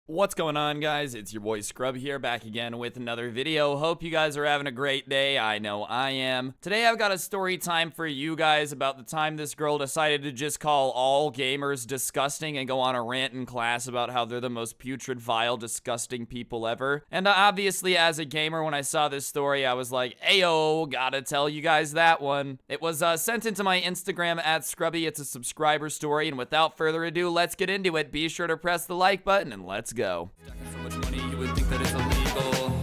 What's going on, guys? It's your boy Scrubby here, back again with another video. Hope you guys are having a great day. I know I am. Today I've got a story time for you guys about the time this girl decided to just call all gamers disgusting and go on a rant in class about how they're the most putrid, vile, disgusting people ever. And obviously, as a gamer, when I saw this story, I was like, ayo, gotta tell you guys that one. It was sent into my Instagram at Scrubby. It's a subscriber story, and without further ado, let's get into it. Be sure to press the like button and let's go. So much money, you would think that it's illegal.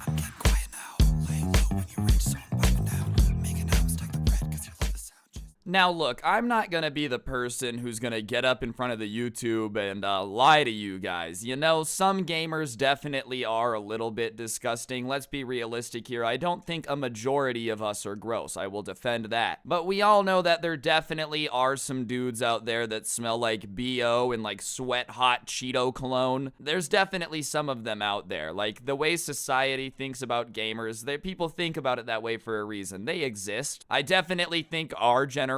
I'm getting quiet now. Lay low when you're rich, so I'm piping down. Making out, stack the bread, cause you love the sound. Now look, I'm not gonna be the person who's gonna get up in front of the YouTube and lie to you guys. You know, some gamers definitely are a little bit disgusting. Let's be realistic here. I don't think a majority of us are gross. I will defend that. But we all know that there definitely are some dudes out there that smell like BO and like sweat hot Cheeto cologne. There's definitely some of them out there. Like the way society thinks about gamers, people think about it that way for a reason. They exist. I definitely think our generation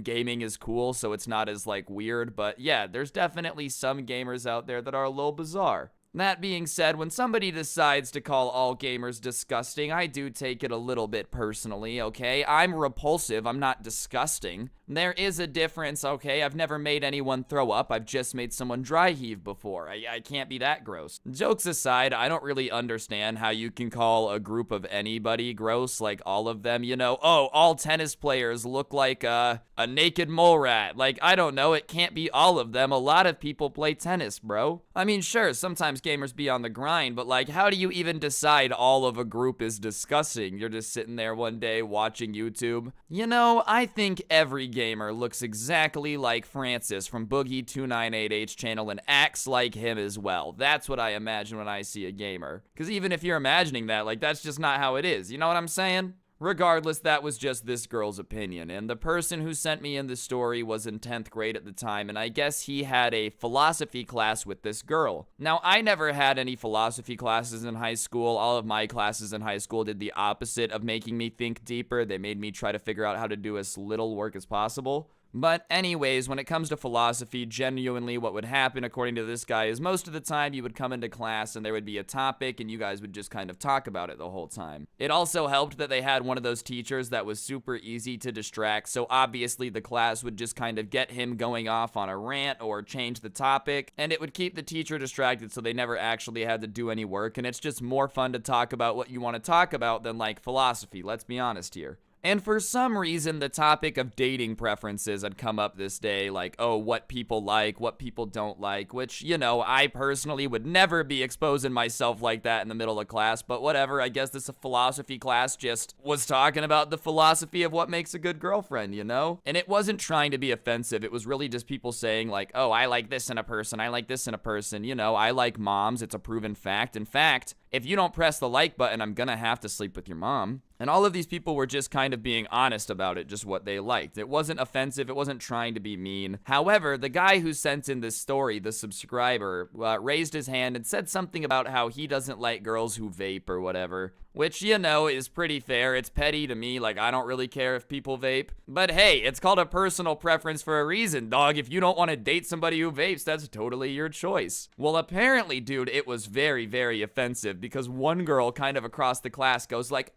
gaming is cool, so it's not as like weird, but yeah, there's definitely some gamers out there that are a little bizarre. That being said, when somebody decides to call all gamers disgusting, I do take it a little bit personally, okay? I'm repulsive, I'm not disgusting. There is a difference, okay? I've never made anyone throw up, I've just made someone dry heave before. I can't be that gross. Jokes aside, I don't really understand how you can call a group of anybody gross, like all of them, you know? Oh, all tennis players look like a naked mole rat. Like, I don't know, it can't be all of them. A lot of people play tennis, bro. I mean, sure, sometimes gamers be on the grind, but like, how do you even decide all of a group is disgusting? You're just sitting there one day watching YouTube. You know, I think every gamer looks exactly like Francis from Boogie298H channel and acts like him as well. That's what I imagine when I see a gamer. Because even if you're imagining that, like, that's just not how it is. You know what I'm saying? Regardless, that was just this girl's opinion, and the person who sent me in the story was in 10th grade at the time, and I guess he had a philosophy class with this girl. Now, I never had any philosophy classes in high school. All of my classes in high school did the opposite of making me think deeper. They made me try to figure out how to do as little work as possible. But anyways, when it comes to philosophy, genuinely what would happen, according to this guy, is most of the time you would come into class and there would be a topic and you guys would just kind of talk about it the whole time. It also helped that they had one of those teachers that was super easy to distract, so obviously the class would just kind of get him going off on a rant or change the topic, and it would keep the teacher distracted so they never actually had to do any work, and it's just more fun to talk about what you want to talk about than like philosophy, let's be honest here. And for some reason, the topic of dating preferences had come up this day, like, oh, what people like, what people don't like, which, you know, I personally would never be exposing myself like that in the middle of class, but whatever, I guess this philosophy class just was talking about the philosophy of what makes a good girlfriend, you know? And it wasn't trying to be offensive, it was really just people saying, like, oh, I like this in a person, I like this in a person, you know, I like moms, it's a proven fact. In fact, if you don't press the like button, I'm gonna have to sleep with your mom. And all of these people were just kind of being honest about it, just what they liked. It wasn't offensive, it wasn't trying to be mean. However, the guy who sent in this story, the subscriber, raised his hand and said something about how he doesn't like girls who vape or whatever. Which, you know, is pretty fair. It's petty to me, like, I don't really care if people vape. But hey, it's called a personal preference for a reason, dog. If you don't want to date somebody who vapes, that's totally your choice. Well, apparently, dude, it was very, very offensive because one girl kind of across the class goes like,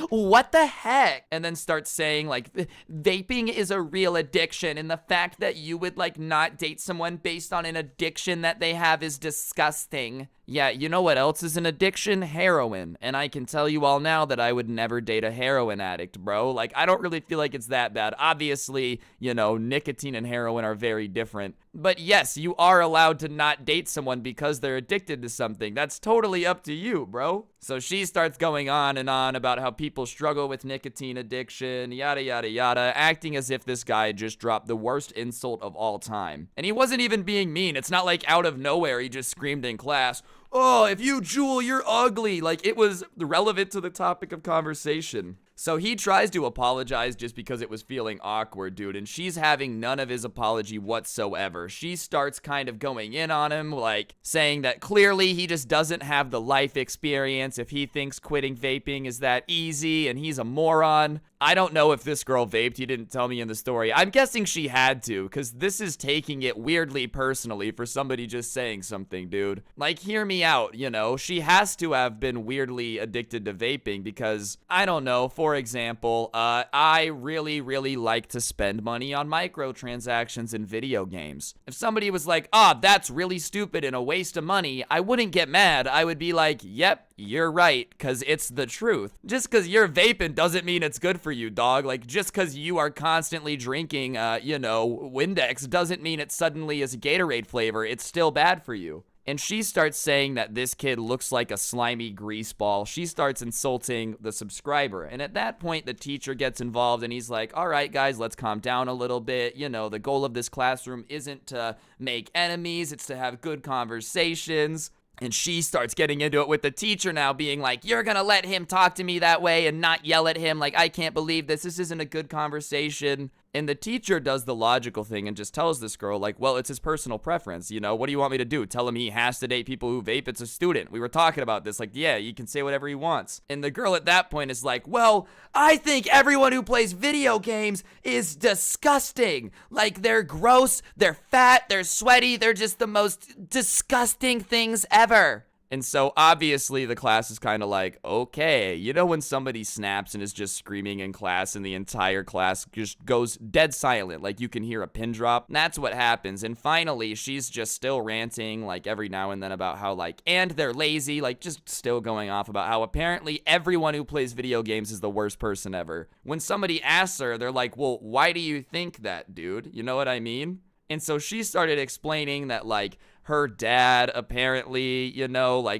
what the heck? And then starts saying, like, vaping is a real addiction, and the fact that you would, like, not date someone based on an addiction that they have is disgusting. Yeah, you know what else is an addiction? Heroin. And I can tell you all now that I would never date a heroin addict, bro. Like, I don't really feel like it's that bad. Obviously, you know, nicotine and heroin are very different. But yes, you are allowed to not date someone because they're addicted to something. That's totally up to you, bro. So she starts going on and on about how people struggle with nicotine addiction, yada, yada, yada, acting as if this guy just dropped the worst insult of all time. And he wasn't even being mean. It's not like out of nowhere he just screamed in class, oh, if you jewel, you're ugly. Like, it was relevant to the topic of conversation. So he tries to apologize just because it was feeling awkward, dude, and she's having none of his apology whatsoever. She starts kind of going in on him, like saying that clearly he just doesn't have the life experience if he thinks quitting vaping is that easy, and he's a moron. I don't know if this girl vaped. He didn't tell me in the story. I'm guessing she had to, because this is taking it weirdly personally for somebody just saying something, dude. Like, hear me out, you know? She has to have been weirdly addicted to vaping because, I don't know, for example, I really, really like to spend money on microtransactions in video games. If somebody was like, that's really stupid and a waste of money, I wouldn't get mad. I would be like, yep, you're right, because it's the truth. Just because you're vaping doesn't mean it's good for you, dog. Like, just because you are constantly drinking, Windex doesn't mean it suddenly is a Gatorade flavor. It's still bad for you. And she starts saying that this kid looks like a slimy grease ball. She starts insulting the subscriber. And at that point, the teacher gets involved and he's like, all right, guys, let's calm down a little bit. You know, the goal of this classroom isn't to make enemies. It's to have good conversations. And she starts getting into it with the teacher now, being like, you're gonna let him talk to me that way and not yell at him. Like, I can't believe this. This isn't a good conversation. And the teacher does the logical thing and just tells this girl, like, well, it's his personal preference. You know, what do you want me to do? Tell him he has to date people who vape? It's a student. We were talking about this. Like, yeah, you can say whatever he wants. And the girl at that point is like, well, I think everyone who plays video games is disgusting. Like, they're gross, they're fat, they're sweaty, they're just the most disgusting things ever. And so obviously the class is kind of like, okay, you know when somebody snaps and is just screaming in class and the entire class just goes dead silent, like you can hear a pin drop? That's what happens. And finally, she's just still ranting like every now and then about how like, and they're lazy, like just still going off about how apparently everyone who plays video games is the worst person ever. When somebody asks her, they're like, well, why do you think that, dude? You know what I mean? And so she started explaining that like, her dad apparently,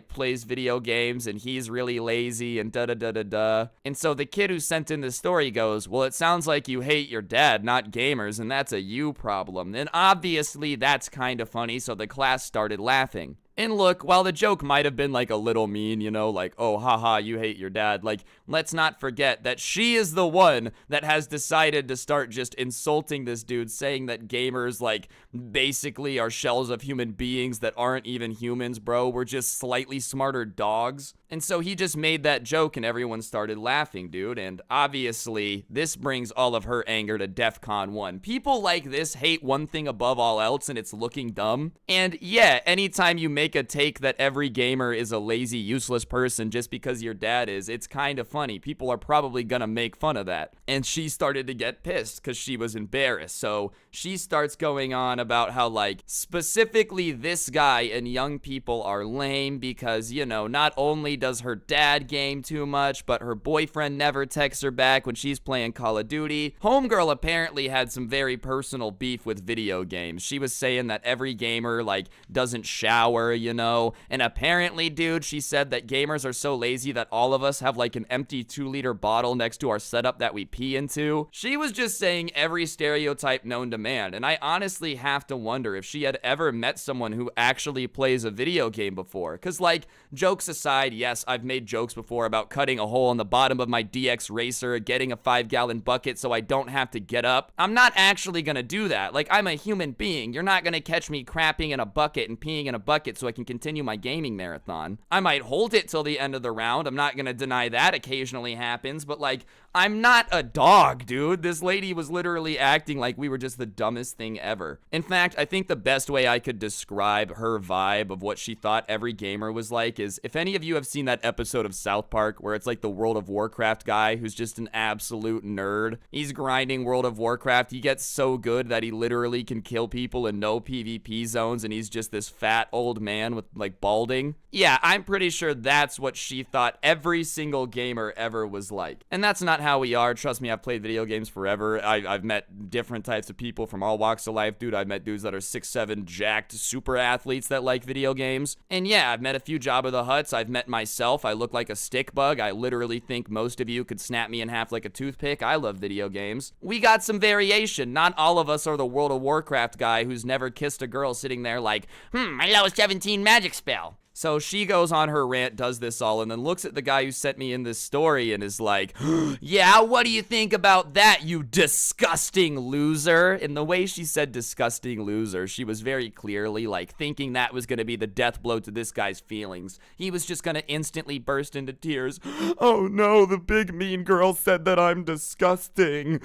plays video games and he's really lazy and da-da-da-da-da. And so the kid who sent in the story goes, well, it sounds like you hate your dad, not gamers, and that's a you problem. And obviously that's kind of funny, so the class started laughing. And look, while the joke might have been like a little mean, like, oh, haha, you hate your dad, like, let's not forget that she is the one that has decided to start just insulting this dude, saying that gamers, like, basically are shells of human beings that aren't even humans, bro. We're just slightly smarter dogs. And so he just made that joke and everyone started laughing, dude. And obviously, this brings all of her anger to DEFCON 1. People like this hate one thing above all else, and it's looking dumb. And yeah, anytime you make a take that every gamer is a lazy, useless person just because your dad is, it's kind of funny. People are probably gonna make fun of that. And she started to get pissed because she was embarrassed. So she starts going on about how, like, specifically this guy and young people are lame because, not only does her dad game too much, but her boyfriend never texts her back when she's playing Call of Duty. Homegirl apparently had some very personal beef with video games. She was saying that every gamer, like, doesn't shower, and apparently, dude, she said that gamers are so lazy that all of us have, like, an empty 2-liter bottle next to our setup that we pee into. She was just saying every stereotype known to man, and I honestly have to wonder if she had ever met someone who actually plays a video game before. Because, like, jokes aside, yes, I've made jokes before about cutting a hole in the bottom of my DX Racer, getting a 5-gallon bucket so I don't have to get up. I'm not actually gonna do that. Like, I'm a human being. You're not gonna catch me crapping in a bucket and peeing in a bucket so I can continue my gaming marathon. I might hold it till the end of the round. I'm not gonna deny that occasionally happens, but, like, I'm not a dog, dude. This lady was literally acting like we were just the dumbest thing ever. In fact, I think the best way I could describe her vibe of what she thought every gamer was like is, if any of you have seen that episode of South Park where it's like the World of Warcraft guy who's just an absolute nerd. He's grinding World of Warcraft. He gets so good that he literally can kill people in no PvP zones, and he's just this fat old man with, like, balding. Yeah, I'm pretty sure that's what she thought every single gamer ever was like. And that's not how we are. Trust me, I've played video games forever. I've met different types of people from all walks of life, dude. I've met dudes that are 6'7", jacked super athletes that like video games. And yeah, I've met a few Jabba the Hutts. I've met myself. I look like a stick bug. I literally think most of you could snap me in half like a toothpick. I love video games. We got some variation. Not all of us are the World of Warcraft guy who's never kissed a girl sitting there like, my level 17 magic spell. So she goes on her rant, does this all, and then looks at the guy who sent me in this story and is like, yeah, what do you think about that, you disgusting loser? And the way she said disgusting loser, she was very clearly like thinking that was going to be the death blow to this guy's feelings. He was just going to instantly burst into tears. Oh no, the big mean girl said that I'm disgusting.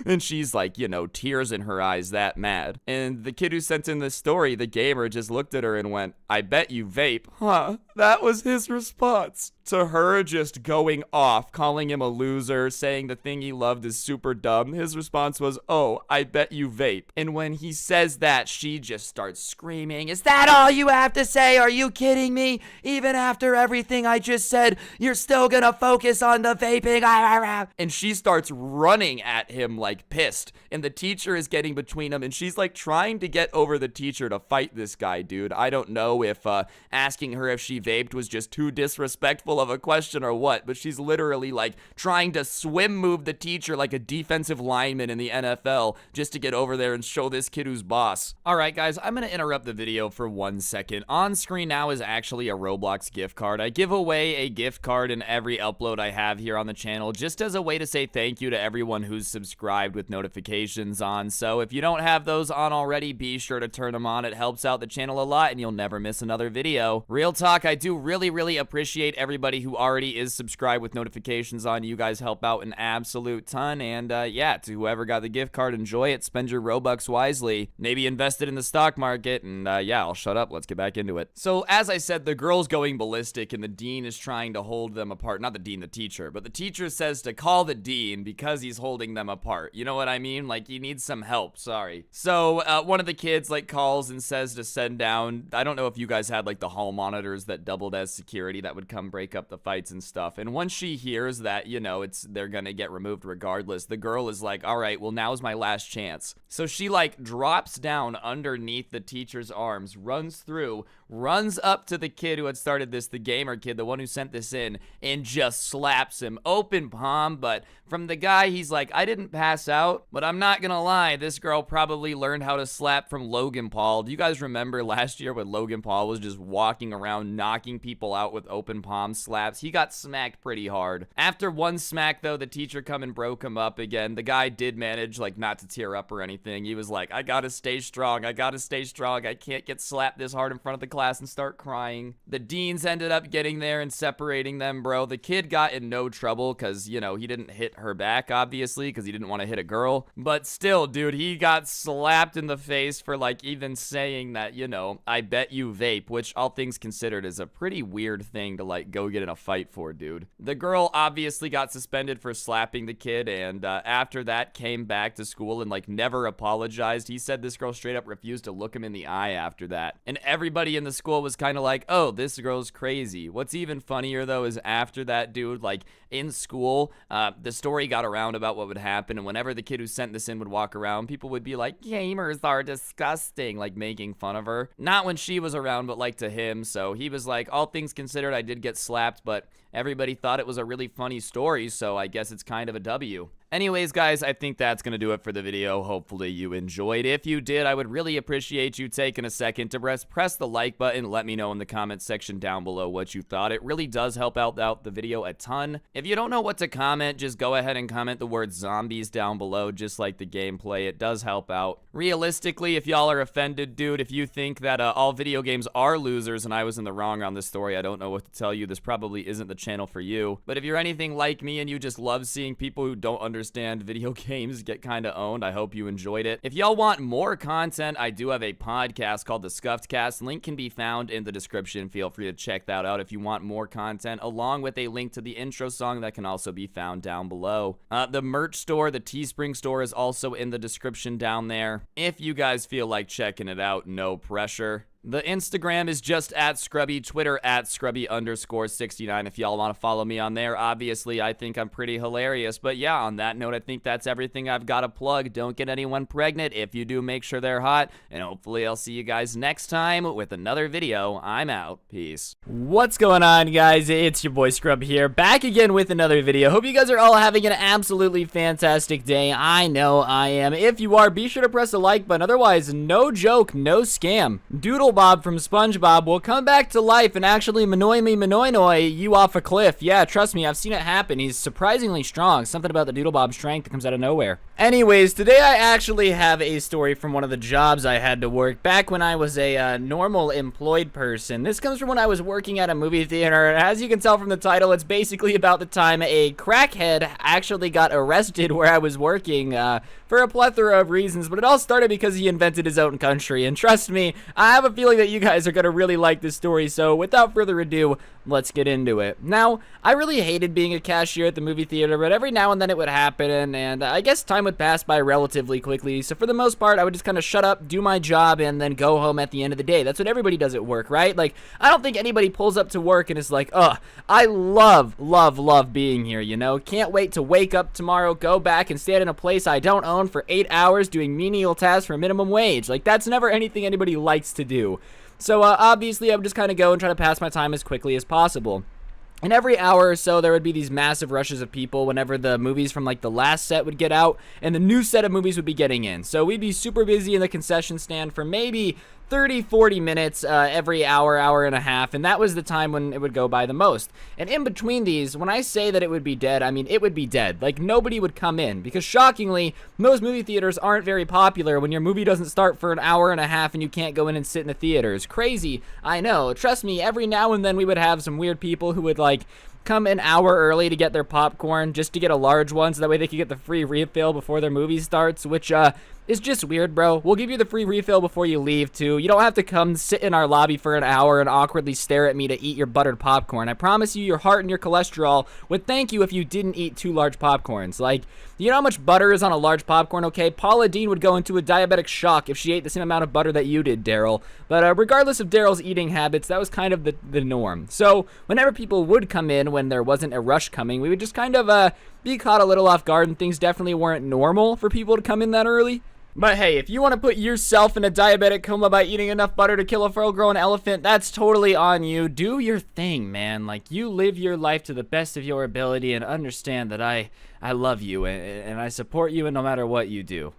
And she's like, you know, tears in her eyes, that mad. And the kid who sent in this story, the gamer, just looked at her and went, I bet you vape. Huh? That was his response to her just going off, calling him a loser, saying the thing he loved is super dumb. His response was, oh, I bet you vape. And when he says that, she just starts screaming, is that all you have to say? Are you kidding me? Even after everything I just said, you're still gonna focus on the vaping? And she starts running at him like pissed. And the teacher is getting between them, and she's like trying to get over the teacher to fight this guy, dude. I don't know if asking her if she vaped was just too disrespectful of a question or what, but she's literally like trying to swim move the teacher like a defensive lineman in the NFL just to get over there and show this kid who's boss. All right, guys, I'm gonna interrupt the video for 1 second. On screen now is actually a Roblox gift card. I give away a gift card in every upload I have here on the channel just as a way to say thank you to everyone who's subscribed with notifications on. So if you don't have those on already, be sure to turn them on. It helps out the channel a lot and you'll never miss another video. Real talk, I do really appreciate everybody who already is subscribed with notifications on. You guys help out an absolute ton. And yeah, to whoever got the gift card, enjoy it. Spend your Robux wisely. Maybe invest it in the stock market. And yeah, I'll shut up. Let's get back into it. So as I said, the girl's going ballistic and the dean is trying to hold them apart. Not the dean, the teacher. But the teacher says to call the dean because he's holding them apart. You know what I mean? Like, he needs some help. Sorry. So one of the kids like calls and says to send down, I don't know if you guys had like the hall monitors that doubled as security that would come break up the fights and stuff. And once she hears that, you know, they're gonna get removed regardless, the girl is like, all right, well, now's my last chance. So she like drops down underneath the teacher's arms, runs up to the kid who had started this, the gamer kid, the one who sent this in, and just slaps him open palm. But from the guy, he's like, I didn't pass out, but I'm not gonna lie, this girl probably learned how to slap from Logan Paul. Do you guys remember last year when Logan Paul was just walking around knocking people out with open palm slaps? He got smacked pretty hard. After one smack though, the teacher come and broke him up again. The guy did manage like not to tear up or anything. He was like, I gotta stay strong. I can't get slapped this hard in front of the class and start crying. The deans ended up getting there and separating them, bro. The kid got in no trouble because, you know, he didn't hit her back, obviously, because he didn't want to hit a girl. But still, dude, he got slapped in the face for, like, even saying that, you know, I bet you vape, which, all things considered, is a pretty weird thing to, like, go get in a fight for, dude. The girl obviously got suspended for slapping the kid, and after that came back to school and, like, never apologized. He said this girl straight up refused to look him in the eye after that. And everybody in the school was kind of like, oh, this girl's crazy. What's even funnier, though, is after that, dude, like, in school, the story got around about what would happen, and whenever the kid who sent this in would walk around, people would be like, gamers are disgusting, like, making fun of her. Not when she was around, but, like, to him. So he was like, all things considered, I did get slapped, but everybody thought it was a really funny story, so I guess it's kind of a W. Anyways, guys, I think that's going to do it for the video. Hopefully you enjoyed. If you did, I would really appreciate you taking a second to press the like button. Let me know in the comments section down below what you thought. It really does help out the video a ton. If you don't know what to comment, just go ahead and comment the word zombies down below, just like the gameplay. It does help out. Realistically, if y'all are offended, dude, if you think that all video games are losers and I was in the wrong on this story, I don't know what to tell you. This probably isn't the channel for you. But if you're anything like me and you just love seeing people who don't understand video games get kind of owned, I hope you enjoyed it. If y'all want more content, I do have a podcast called The Scuffed Cast. Link can be found in the description. Feel free to check that out if you want more content, along with a link to the intro song that can also be found down below. The merch store, the Teespring store, is also in the description down there. If you guys feel like checking it out, no pressure. The Instagram is just @Scrubby, Twitter @Scrubby_69 if y'all want to follow me on there. Obviously, I think I'm pretty hilarious, but yeah, on that note, I think that's everything I've got to plug. Don't get anyone pregnant. If you do, make sure they're hot, and hopefully I'll see you guys next time with another video. I'm out. Peace. What's going on, guys? It's your boy Scrubby here, back again with another video. Hope you guys are all having an absolutely fantastic day. I know I am. If you are, be sure to press the like button. Otherwise, no joke, no scam. Doodle Doodlebob from SpongeBob will come back to life and actually Manoy you off a cliff. Yeah, trust me, I've seen it happen. He's surprisingly strong. Something about the Doodlebob strength that comes out of nowhere. Anyways, today I actually have a story from one of the jobs I had to work back when I was a normal employed person. This comes from when I was working at a movie theater. As you can tell from the title, it's basically about the time a crackhead actually got arrested where I was working for a plethora of reasons, but it all started because he invented his own country. And trust me, I have a feeling that you guys are going to really like this story, so without further ado, let's get into it. Now, I really hated being a cashier at the movie theater, but every now and then it would happen, and I guess time would pass by relatively quickly, so for the most part, I would just kind of shut up, do my job, and then go home at the end of the day. That's what everybody does at work, right? Like, I don't think anybody pulls up to work and is like, ugh, I love being here, you know? Can't wait to wake up tomorrow, go back, and stand in a place I don't own for 8 hours doing menial tasks for minimum wage. Like, that's never anything anybody likes to do. So, obviously, I would just kind of go and try to pass my time as quickly as possible. And every hour or so, there would be these massive rushes of people whenever the movies from, like, the last set would get out, and the new set of movies would be getting in. So we'd be super busy in the concession stand for maybe 30-40 minutes every hour and a half, and that was the time when it would go by the most. And in between these, when I say that it would be dead, I mean it would be dead. Like, nobody would come in, because shockingly, most movie theaters aren't very popular when your movie doesn't start for an hour and a half and you can't go in and sit in the theaters. Crazy, I know. Trust me, every now and then we would have some weird people who would, like, come an hour early to get their popcorn just to get a large one so that way they could get the free refill before their movie starts, which is just weird, bro. We'll give you the free refill before you leave, too. You don't have to come sit in our lobby for an hour and awkwardly stare at me to eat your buttered popcorn. I promise you, your heart and your cholesterol would thank you if you didn't eat 2 large popcorns. Like, you know how much butter is on a large popcorn, okay? Paula Deen would go into a diabetic shock if she ate the same amount of butter that you did, Daryl. But regardless of Daryl's eating habits, that was kind of the norm. So whenever people would come in when there wasn't a rush coming, we would just kind of be caught a little off guard, and things definitely weren't normal for people to come in that early. But hey, if you want to put yourself in a diabetic coma by eating enough butter to kill a full-grown elephant, that's totally on you. Do your thing, man. Like, you live your life to the best of your ability and understand that I love you and I support you no matter what you do.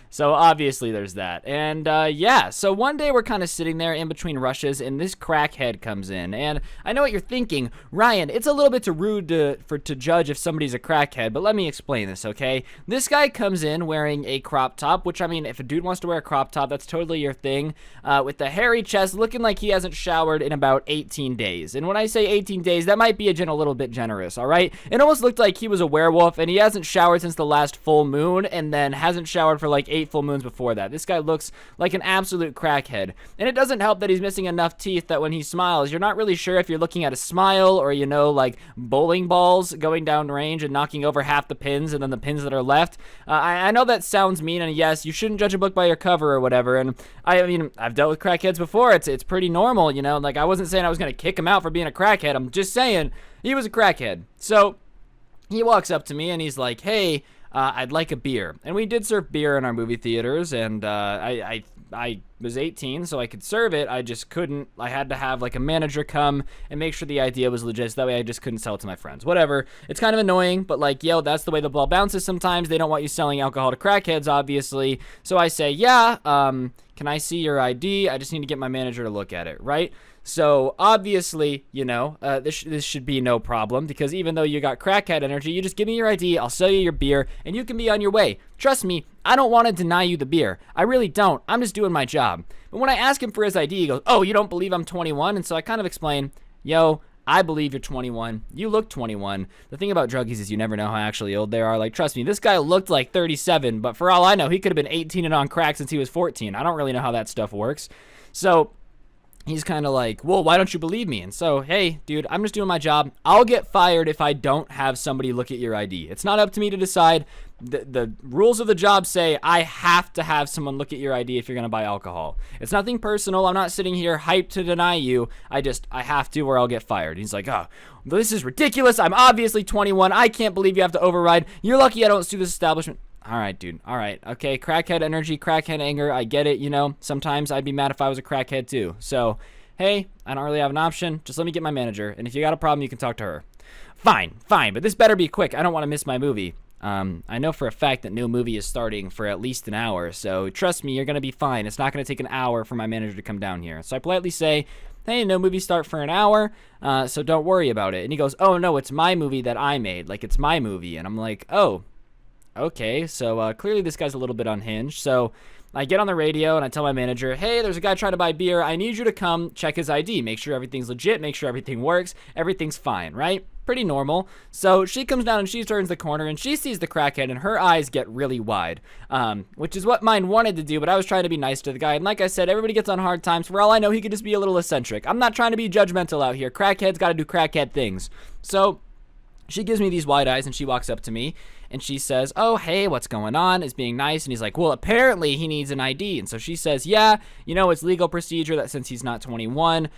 So obviously there's that. And yeah, so one day we're kind of sitting there in between rushes and this crackhead comes in. And I know what you're thinking, Ryan, it's a little bit too rude to judge if somebody's a crackhead, but let me explain this, okay? This guy comes in wearing a crop top, which, I mean, if a dude wants to wear a crop top, that's totally your thing, with the hairy chest, looking like he hasn't showered in about 18 days. And when I say 18 days, that might be a little bit generous, all right? It almost looked like he was a werewolf, and he hasn't showered since the last full moon, and then hasn't showered for like 8 full moons before that. This guy looks like an absolute crackhead. And it doesn't help that he's missing enough teeth that when he smiles, you're not really sure if you're looking at a smile or, you know, like bowling balls going down range and knocking over half the pins and then the pins that are left. I know that sounds mean, and yes, you shouldn't judge a book by your cover or whatever. And I mean, I've dealt with crackheads before. It's pretty normal, you know. Like, I wasn't saying I was going to kick him out for being a crackhead. I'm just saying he was a crackhead. So he walks up to me and he's like, hey, I'd like a beer. And we did serve beer in our movie theaters, and I was 18, so I could serve it. I just couldn't. I had to have like a manager come and make sure the idea was legit, so that way I just couldn't sell it to my friends. Whatever. It's kind of annoying, but like, yo, that's the way the ball bounces sometimes. They don't want you selling alcohol to crackheads, obviously. So I say, yeah, can I see your ID? I just need to get my manager to look at it, right? So obviously, you know, this should be no problem, because even though you got crackhead energy, you just give me your ID, I'll sell you your beer, and you can be on your way. Trust me, I don't want to deny you the beer. I really don't. I'm just doing my job. But when I ask him for his ID, he goes, oh, you don't believe I'm 21? And so I kind of explain, yo, I believe you're 21. You look 21. The thing about druggies is you never know how actually old they are. Like, trust me, this guy looked like 37, but for all I know, he could have been 18 and on crack since he was 14. I don't really know how that stuff works. So he's kind of like, well, why don't you believe me? And so, hey, dude, I'm just doing my job. I'll get fired if I don't have somebody look at your ID. It's not up to me to decide. The rules of the job say I have to have someone look at your ID if you're going to buy alcohol. It's nothing personal. I'm not sitting here hyped to deny you. I have to, or I'll get fired. He's like, oh, this is ridiculous. I'm obviously 21. I can't believe you have to override. You're lucky I don't sue this establishment. All right, dude. All right. Okay. Crackhead energy, crackhead anger. I get it. You know, sometimes I'd be mad if I was a crackhead too. So, hey, I don't really have an option. Just let me get my manager. And if you got a problem, you can talk to her. Fine. But this better be quick. I don't want to miss my movie. I know for a fact that no movie is starting for at least an hour, so trust me, you're going to be fine. It's not going to take an hour for my manager to come down here. So I politely say, hey, no movie start for an hour, so don't worry about it. And he goes, oh, no, it's my movie that I made. Like, it's my movie. And I'm like, oh, okay. So clearly this guy's a little bit unhinged. So I get on the radio and I tell my manager, hey, there's a guy trying to buy beer. I need you to come check his ID. Make sure everything's legit. Make sure everything works. Everything's fine, right? Pretty normal. So she comes down and she turns the corner and she sees the crackhead and her eyes get really wide, which is what mine wanted to do, but I was trying to be nice to the guy. And like I said, everybody gets on hard times. For all I know, he could just be a little eccentric. I'm not trying to be judgmental out here. Crackheads got to do crackhead things. So she gives me these wide eyes and she walks up to me and she says, oh, hey, what's going on? Is being nice. And he's like, well, apparently he needs an ID. And so she says, yeah, you know, it's legal procedure that since he's not 21,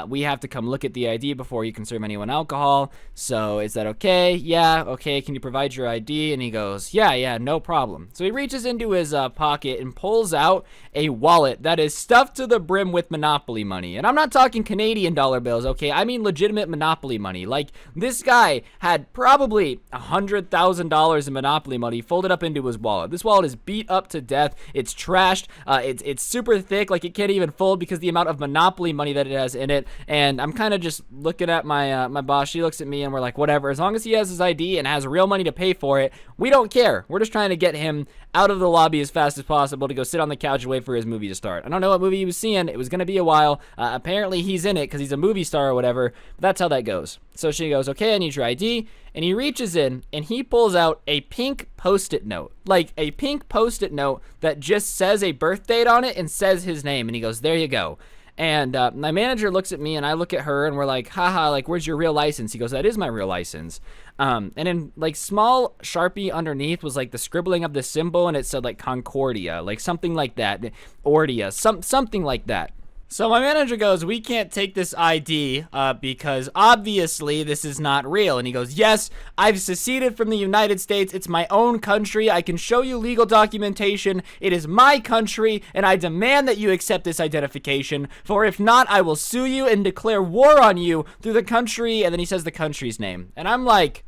we have to come look at the ID before you can serve anyone alcohol. So is that okay? Yeah, okay. Can you provide your ID? And he goes, yeah, no problem. So he reaches into his pocket and pulls out a wallet that is stuffed to the brim with Monopoly money. And I'm not talking Canadian dollar bills, okay? I mean legitimate Monopoly money. Like, this guy had probably $100,000 in Monopoly money folded up into his wallet. This wallet is beat up to death. It's trashed. It's super thick. Like, it can't even fold because the amount of Monopoly money that it has in it. And I'm kind of just looking at my my boss. She looks at me and we're like, whatever. As long as he has his ID and has real money to pay for it, we don't care. We're just trying to get him out of the lobby as fast as possible to go sit on the couch and wait for his movie to start. I don't know what movie he was seeing. It was going to be a while. Apparently he's in it because he's a movie star or whatever. But that's how that goes. So she goes, okay, I need your ID. And he reaches in and he pulls out a pink Post-it note. Like a pink Post-it note that just says a birth date on it and says his name. And he goes, there you go. And my manager looks at me and I look at her and we're like, haha, like, where's your real license? He goes, that is my real license. And in like small Sharpie underneath was like the scribbling of the symbol and it said like Concordia, like something like that, Ordia, something like that. So my manager goes, we can't take this ID because obviously this is not real. And he goes, yes, I've seceded from the United States. It's my own country. I can show you legal documentation. It is my country, and I demand that you accept this identification. For if not, I will sue you and declare war on you through the country. And then he says the country's name. And I'm like,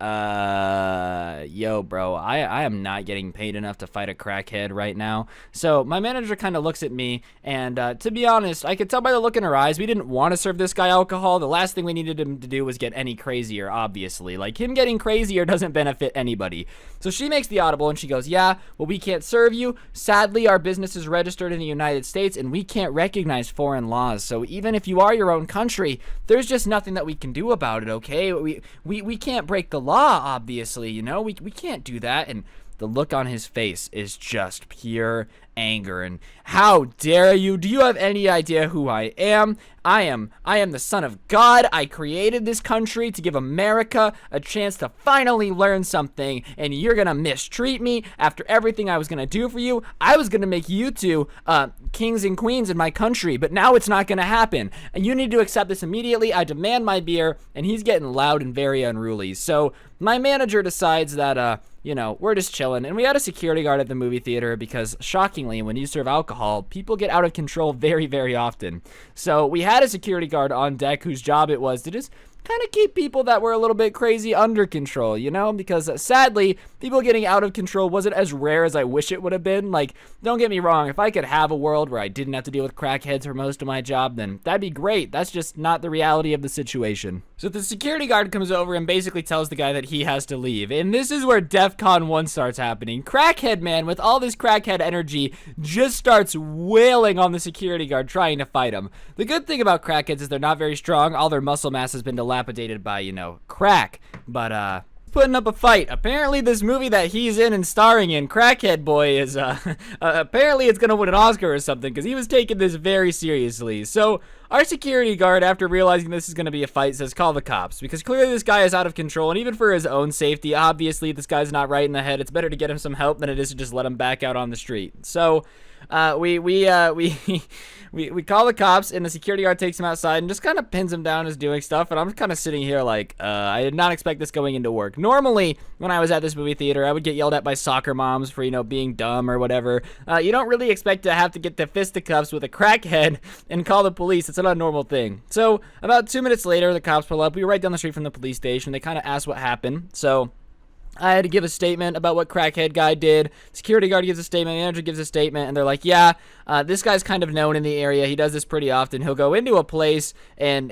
yo, bro, I am not getting paid enough to fight a crackhead right now. So my manager kind of looks at me, and to be honest, I could tell by the look in her eyes, we didn't want to serve this guy alcohol. The last thing we needed him to do was get any crazier, obviously. Like, him getting crazier doesn't benefit anybody. So she makes the audible, and she goes, yeah, well, we can't serve you. Sadly, our business is registered in the United States, and we can't recognize foreign laws. So even if you are your own country, there's just nothing that we can do about it, okay? We can't break the law, obviously, you know? We can't do that. And the look on his face is just pure anger. And how dare you? Do you have any idea who I am? I am the son of God. I created this country to give America a chance to finally learn something, and you're gonna mistreat me after everything I was gonna do for you. I was gonna make you two kings and queens in my country, but now it's not gonna happen, and you need to accept this immediately. I demand my beer. And he's getting loud and very unruly. So my manager decides that you know, we're just chilling. And we had a security guard at the movie theater because, shockingly, when you serve alcohol, people get out of control very, very often. So we had a security guard on deck whose job it was to just kind of keep people that were a little bit crazy under control, you know, because sadly, people getting out of control wasn't as rare as I wish it would have been. Like, don't get me wrong, if I could have a world where I didn't have to deal with crackheads for most of my job, then that'd be great. That's just not the reality of the situation. So the security guard comes over and basically tells the guy that he has to leave. And this is where DEFCON 1 starts happening. Crackhead man, with all this crackhead energy, just starts wailing on the security guard, trying to fight him. The good thing about crackheads is they're not very strong. All their muscle mass has been dilapidated by, you know, crack. But, putting up a fight. Apparently this movie that he's in and starring in, Crackhead Boy, is apparently it's gonna win an Oscar or something, because he was taking this very seriously. So our security guard, after realizing this is gonna be a fight, says call the cops, because clearly this guy is out of control, and even for his own safety, obviously this guy's not right in the head. It's better to get him some help than it is to just let him back out on the street. So we call the cops, and the security guard takes him outside and just kind of pins him down as doing stuff. And I'm kind of sitting here like, I did not expect this going into work. Normally, when I was at this movie theater, I would get yelled at by soccer moms for, you know, being dumb or whatever. You don't really expect to have to get the fisticuffs with a crackhead and call the police. It's not a normal thing. So about 2 minutes later, the cops pull up. We were right down the street from the police station. They kind of asked what happened. So I had to give a statement about what crackhead guy did. Security guard gives a statement, manager gives a statement, and they're like, yeah, this guy's kind of known in the area. He does this pretty often. He'll go into a place and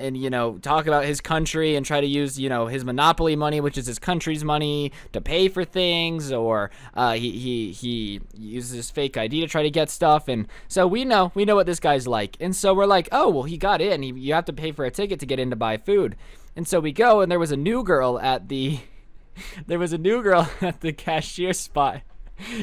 talk about his country and try to use, his monopoly money, which is his country's money, to pay for things, or he uses his fake ID to try to get stuff. And so we know what this guy's like. And so we're like, oh, well, he got in. You have to pay for a ticket to get in to buy food. And so we go, and there was a new girl at the cashier spot,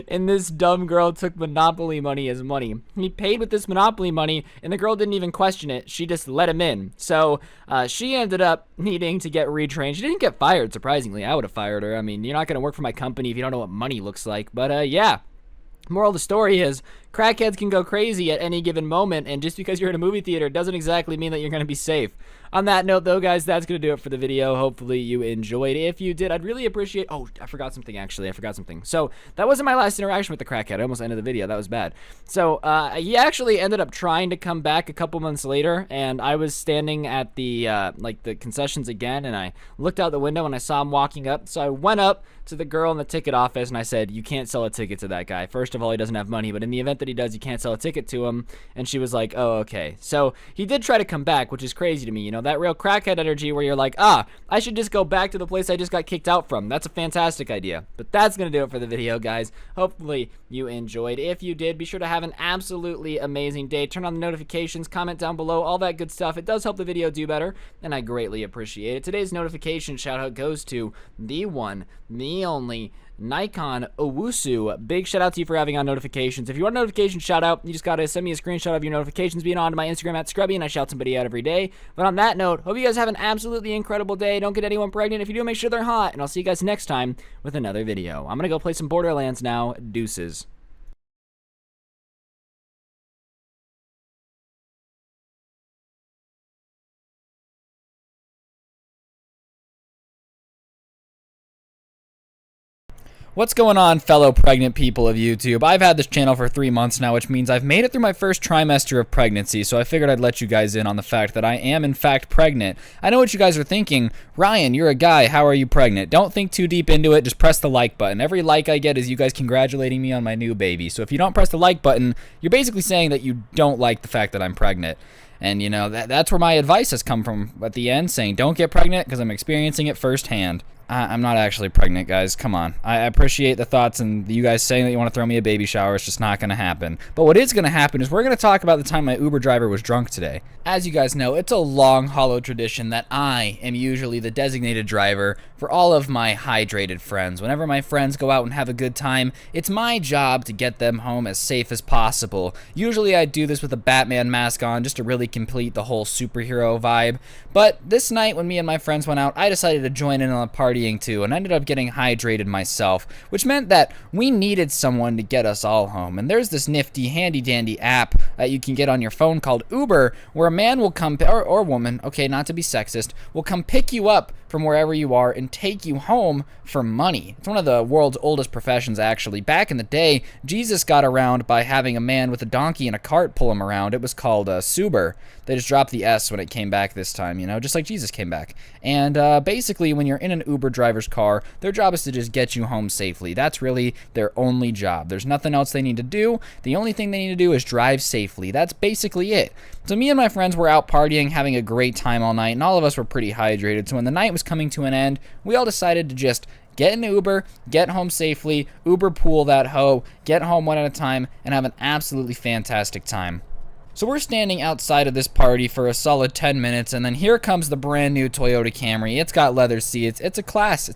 and this dumb girl took Monopoly money as money. He paid with this Monopoly money, and the girl didn't even question it. She just let him in. So she ended up needing to get retrained. She didn't get fired, surprisingly. I would have fired her. I mean, you're not going to work for my company if you don't know what money looks like. But yeah. Moral of the story is, crackheads can go crazy at any given moment, and just because you're in a movie theater doesn't exactly mean that you're going to be safe. On that note, though, guys, that's going to do it for the video. Hopefully you enjoyed. If you did, I'd really appreciate... Oh, I forgot something, actually. So, that wasn't my last interaction with the crackhead. I almost ended the video. That was bad. So, he actually ended up trying to come back a couple months later, and I was standing at the, the concessions again, and I looked out the window, and I saw him walking up. So, I went up to the girl in the ticket office, and I said, you can't sell a ticket to that guy. First of all, he doesn't have money, but in the event that he does, you can't sell a ticket to him. And she was like, oh, okay. So he did try to come back, which is crazy to me. That real crackhead energy where you're like, I should just go back to the place I just got kicked out from. That's a fantastic idea. But that's going to do it for the video, guys. Hopefully you enjoyed. If you did, be sure to have an absolutely amazing day. Turn on the notifications, comment down below, all that good stuff. It does help the video do better, and I greatly appreciate it. Today's notification shout out goes to the one, the only, Nikon Owusu. Big shout out to you for having on notifications. If you want a notification shout out, you just gotta send me a screenshot of your notifications being on to my Instagram at Scrubby, and I shout somebody out every day. But on that note, hope you guys have an absolutely incredible day. Don't get anyone pregnant. If you do, make sure they're hot, and I'll see you guys next time with another video. I'm gonna go play some Borderlands now. Deuces. What's going on, fellow pregnant people of YouTube? I've had this channel for 3 months now, which means I've made it through my first trimester of pregnancy, so I figured I'd let you guys in on the fact that I am in fact pregnant. I know what you guys are thinking. Ryan, you're a guy, how are you pregnant? Don't think too deep into it, just press the like button. Every like I get is you guys congratulating me on my new baby, so if you don't press the like button, you're basically saying that you don't like the fact that I'm pregnant. And that's where my advice has come from at the end, saying don't get pregnant because I'm experiencing it firsthand. I'm not actually pregnant, guys. Come on. I appreciate the thoughts and you guys saying that you want to throw me a baby shower. It's just not going to happen. But what is going to happen is we're going to talk about the time my Uber driver was drunk today. As you guys know, it's a long, hollow tradition that I am usually the designated driver for all of my hydrated friends. Whenever my friends go out and have a good time, it's my job to get them home as safe as possible. Usually I do this with a Batman mask on just to really complete the whole superhero vibe. But this night when me and my friends went out, I decided to join in on the partying too, and ended up getting hydrated myself, which meant that we needed someone to get us all home. And there's this nifty, handy-dandy app that you can get on your phone called Uber, where a man will come, or woman, okay, not to be sexist, will come pick you up from wherever you are and take you home for money. It's one of the world's oldest professions, actually. Back in the day, Jesus got around by having a man with a donkey and a cart pull him around. It was called Suber. They just dropped the S when it came back this time, just like Jesus came back. And basically, when you're in an Uber driver's car, their job is to just get you home safely. That's really their only job. There's nothing else they need to do. The only thing they need to do is drive safely. That's basically it. So me and my friends were out partying, having a great time all night, and all of us were pretty hydrated. So when the night was coming to an end, we all decided to just get an Uber, get home safely, Uber pool that hoe, get home one at a time, and have an absolutely fantastic time. So we're standing outside of this party for a solid 10 minutes, and then here comes the brand new Toyota Camry. It's got leather seats. It's a class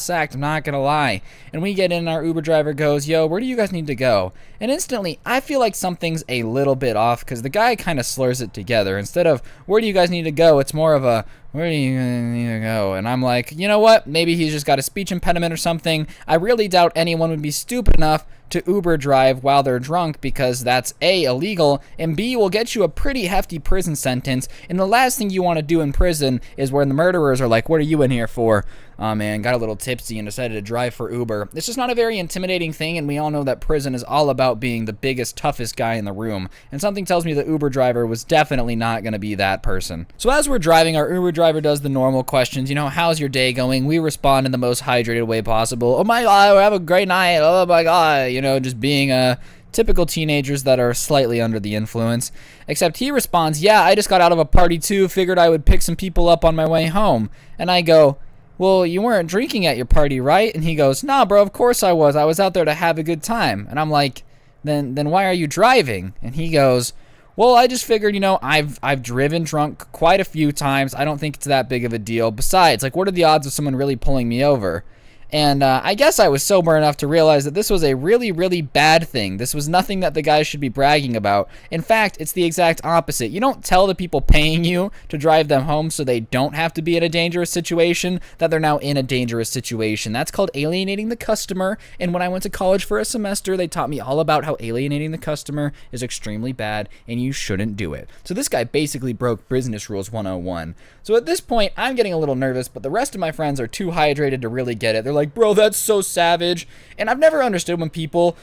act, I'm not gonna lie. And we get in, and our Uber driver goes, yo, where do you guys need to go? And instantly, I feel like something's a little bit off, because the guy kind of slurs it together. Instead of, where do you guys need to go, it's more of a, where do you need to go? And I'm like, you know what? Maybe he's just got a speech impediment or something. I really doubt anyone would be stupid enough to Uber drive while they're drunk because that's A, illegal, and B, will get you a pretty hefty prison sentence. And the last thing you want to do in prison is when the murderers are like, what are you in here for? Oh man, got a little tipsy and decided to drive for Uber. It's just not a very intimidating thing, and we all know that prison is all about being the biggest, toughest guy in the room. And something tells me the Uber driver was definitely not going to be that person. So as we're driving, our Uber driver does the normal questions. How's your day going? We respond in the most hydrated way possible. Oh my God, have a great night. Oh my God. Just being typical teenagers that are slightly under the influence. Except he responds, yeah, I just got out of a party too. Figured I would pick some people up on my way home. And I go, well, you weren't drinking at your party, right? And he goes, nah, bro, of course I was. I was out there to have a good time. And I'm like, then why are you driving? And he goes, well, I just figured, I've driven drunk quite a few times. I don't think it's that big of a deal. Besides, what are the odds of someone really pulling me over? And I guess I was sober enough to realize that this was a really, really bad thing. This was nothing that the guy should be bragging about. In fact, it's the exact opposite. You don't tell the people paying you to drive them home so they don't have to be in a dangerous situation that they're now in a dangerous situation. That's called alienating the customer. And when I went to college for a semester, they taught me all about how alienating the customer is extremely bad and you shouldn't do it. So this guy basically broke business rules 101. So at this point, I'm getting a little nervous, but the rest of my friends are too hydrated to really get it. They're like, bro, that's so savage. And I've never understood when people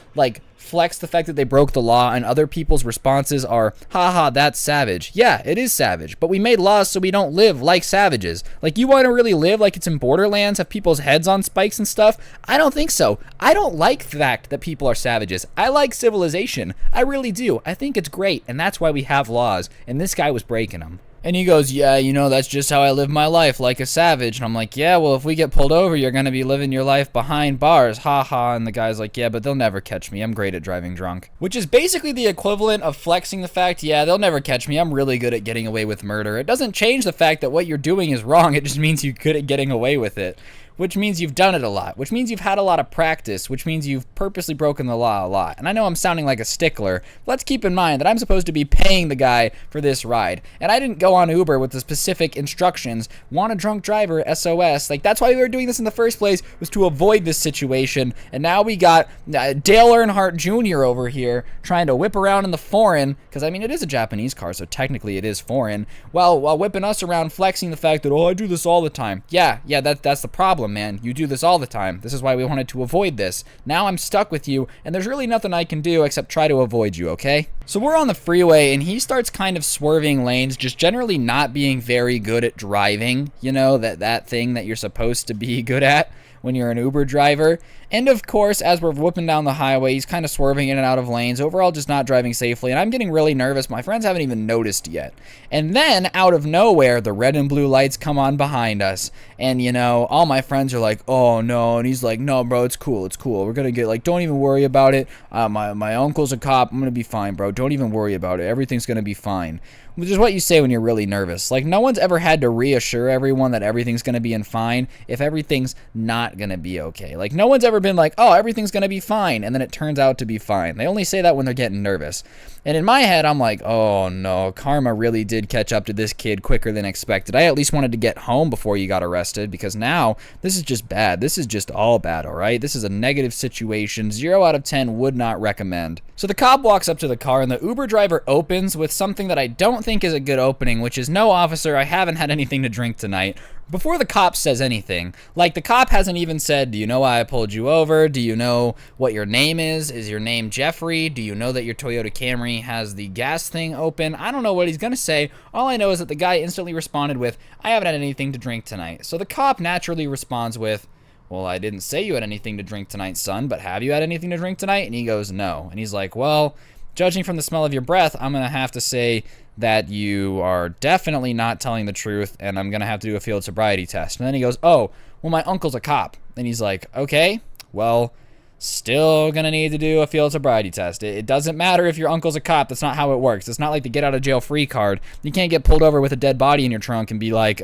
flex the fact that they broke the law and other people's responses are, haha, that's savage. Yeah, it is savage, but we made laws so we don't live like savages. You want to really live like it's in Borderlands, have people's heads on spikes and stuff? I don't think so. I don't like the fact that people are savages. I like civilization. I really do. I think it's great, and that's why we have laws, and this guy was breaking them. And he goes, yeah, that's just how I live my life, like a savage. And I'm like, yeah, well, if we get pulled over, you're going to be living your life behind bars. Ha ha. And the guy's like, yeah, but they'll never catch me. I'm great at driving drunk. Which is basically the equivalent of flexing the fact, yeah, they'll never catch me. I'm really good at getting away with murder. It doesn't change the fact that what you're doing is wrong. It just means you're good at getting away with it. Which means you've done it a lot, which means you've had a lot of practice, which means you've purposely broken the law a lot. And I know I'm sounding like a stickler, but let's keep in mind that I'm supposed to be paying the guy for this ride. And I didn't go on Uber with the specific instructions, want a drunk driver, SOS. That's why we were doing this in the first place, was to avoid this situation. And now we got Dale Earnhardt Jr. over here trying to whip around in the foreign, because it is a Japanese car, so technically it is foreign, while whipping us around, flexing the fact that, oh, I do this all the time. Yeah, that's the problem. Man, you do this all the time. This is why we wanted to avoid this. Now I'm stuck with you, and there's really nothing I can do except try to avoid you, okay? So we're on the freeway, and he starts kind of swerving lanes, just generally not being very good at driving, that thing that you're supposed to be good at when you're an Uber driver. And of course, as we're whipping down the highway, he's kind of swerving in and out of lanes, overall just not driving safely, and I'm getting really nervous. My friends haven't even noticed yet. And then, out of nowhere, the red and blue lights come on behind us, and all my friends are like, oh no, and he's like, no bro, it's cool, we're gonna get, don't even worry about it, my uncle's a cop, I'm gonna be fine, bro, don't even worry about it, everything's gonna be fine. Which is what you say when you're really nervous. No one's ever had to reassure everyone that everything's gonna be fine if everything's not gonna be okay. No one's ever been like, oh, everything's gonna be fine, and then it turns out to be fine. They only say that when they're getting nervous. And in my head, I'm like, oh no, karma really did catch up to this kid quicker than expected. I at least wanted to get home before you got arrested, because now this is just bad. This is just all bad, all right? This is a negative situation. 0 out of 10 would not recommend. So the cop walks up to the car, and the Uber driver opens with something that I don't think is a good opening, which is, no, officer, I haven't had anything to drink tonight. Before the cop says anything, the cop hasn't even said, do you know why I pulled you over? Do you know what your name is? Is your name Jeffrey? Do you know that your Toyota Camry has the gas thing open? I don't know what he's gonna say. All I know is that the guy instantly responded with, I haven't had anything to drink tonight. So the cop naturally responds with, well, I didn't say you had anything to drink tonight, son, but have you had anything to drink tonight? And he goes, no. And he's like, well, judging from the smell of your breath, I'm gonna have to say that you are definitely not telling the truth, and I'm gonna have to do a field sobriety test. And then he goes, oh, well, my uncle's a cop. And he's like, okay, well, still gonna need to do a field sobriety test. It doesn't matter if your uncle's a cop. That's not how it works. It's not like the get out of jail free card. You can't get pulled over with a dead body in your trunk and be like,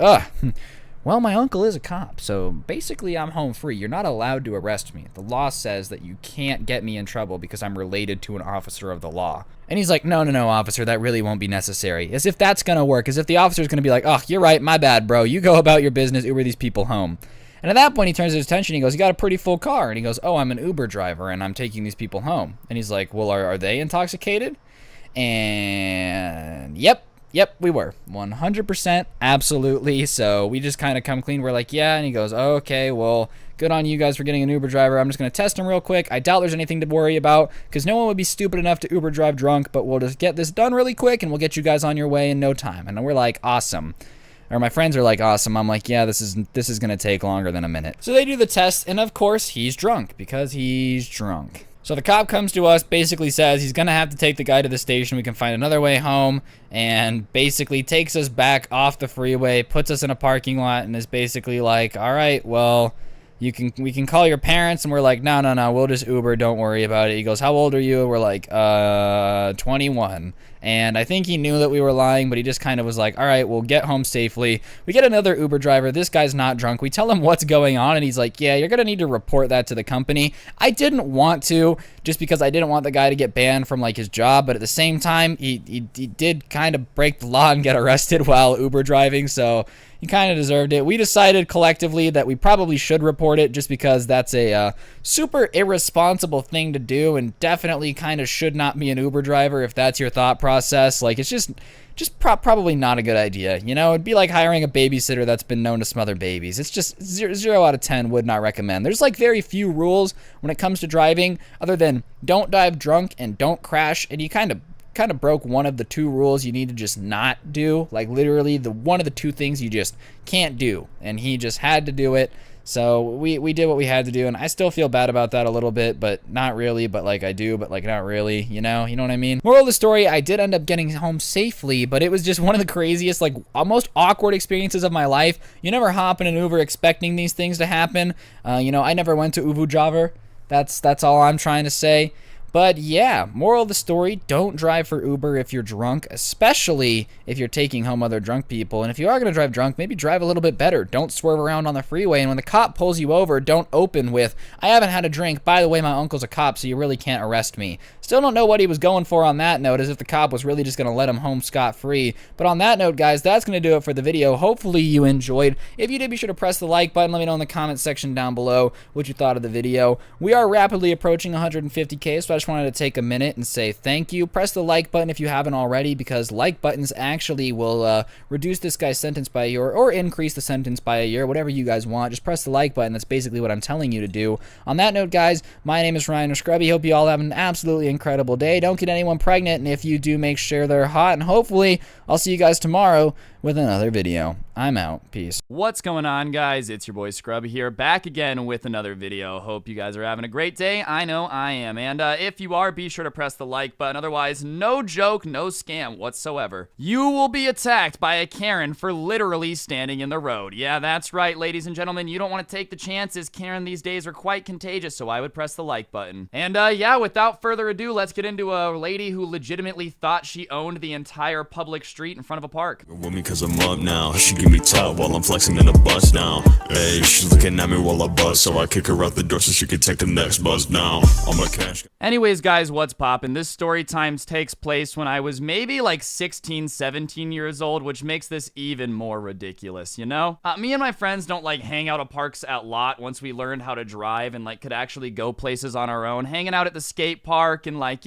well, my uncle is a cop, so basically I'm home free. You're not allowed to arrest me. The law says that you can't get me in trouble because I'm related to an officer of the law. And he's like, no, officer, that really won't be necessary. As if that's gonna work. As if the officer's gonna be like, oh, you're right, my bad, bro. You go about your business, Uber these people home. And at that point, he turns his attention. He goes, "You got a pretty full car." And he goes, "Oh, I'm an Uber driver, and I'm taking these people home." And he's like, "Well, are they intoxicated?" And yep, we were 100% absolutely. So we just kind of come clean. We're like, yeah. And he goes, "Oh, okay, well, good on you guys for getting an Uber driver. I'm just going to test him real quick. I doubt there's anything to worry about because no one would be stupid enough to Uber drive drunk, but we'll just get this done really quick and we'll get you guys on your way in no time." And we're like, awesome. Or my friends are like, awesome. I'm like, yeah, this is going to take longer than a minute. So they do the test, and of course, he's drunk because he's drunk. So the cop comes to us, basically says he's going to have to take the guy to the station. We can find another way home, and basically takes us back off the freeway, puts us in a parking lot, and is basically like, all right, well, we can call your parents. And we're like, no, we'll just Uber, don't worry about it. He goes, "How old are you?" We're like, 21. And I think he knew that we were lying, but he just kind of was like, all right, we'll get home safely. We get another Uber driver. This guy's not drunk. We tell him what's going on, and he's like, yeah, you're going to need to report that to the company. I didn't want to, just because I didn't want the guy to get banned from, like, his job, but at the same time, he did kind of break the law and get arrested while Uber driving, so he kind of deserved it. We decided collectively that we probably should report it just because that's a super irresponsible thing to do, and definitely kind of should not be an Uber driver if that's your thought process. Like, it's just probably not a good idea. You know, it'd be like hiring a babysitter that's been known to smother babies. It's just 0 out of 10 would not recommend. There's like very few rules when it comes to driving other than don't drive drunk and don't crash, and you kind of broke one of the two rules you need to just not do. Like literally one of the two things you just can't do, and he just had to do it. So we did what we had to do, and I still feel bad about that a little bit, but not really, but like I do, but like not really, you know what I mean? Moral of the story, I did end up getting home safely, but it was just one of the craziest, like most awkward experiences of my life. You never hop in an Uber expecting these things to happen. I never went to Ubu Driver. That's all I'm trying to say. But yeah, moral of the story, don't drive for Uber if you're drunk, especially if you're taking home other drunk people. And if you are going to drive drunk, maybe drive a little bit better. Don't swerve around on the freeway. And when the cop pulls you over, don't open with, "I haven't had a drink. By the way, my uncle's a cop, so you really can't arrest me." Still don't know what he was going for on that note, as if the cop was really just going to let him home scot-free. But on that note, guys, that's going to do it for the video. Hopefully you enjoyed. If you did, be sure to press the like button. Let me know in the comment section down below what you thought of the video. We are rapidly approaching 150K, so I just wanted to take a minute and say thank you. Press the like button if you haven't already, because like buttons actually will reduce this guy's sentence by a year or increase the sentence by a year, whatever you guys want. Just press the like button. That's basically what I'm telling you to do. On that note, guys, my name is Ryan or Scrubby. Hope you all have an absolutely incredible day. Don't get anyone pregnant, and if you do, make sure they're hot, and hopefully I'll see you guys tomorrow with another video. I'm out. Peace. What's going on, guys? It's your boy Scrubby here, back again with another video. Hope you guys are having a great day. I know I am. And if you are, be sure to press the like button. Otherwise, no joke, no scam whatsoever. You will be attacked by a Karen for literally standing in the road. Yeah, that's right, ladies and gentlemen. You don't want to take the chances. Karen these days are quite contagious, so I would press the like button. And yeah, without further ado, let's get into a lady who legitimately thought she owned the entire public street in front of a park. With me cause I'm up now. She give me top while I'm flexing in a bus now. Hey, she's looking at me while I buzz, so I kick her out the door so she can take the next buzz now. I'm a cash. Anyways, guys, what's poppin'? This story time takes place when I was maybe like 16, 17 years old, which makes this even more ridiculous, you know? Me and my friends don't like hang out at parks at lot once we learned how to drive and like could actually go places on our own. Hanging out at the skate park and like,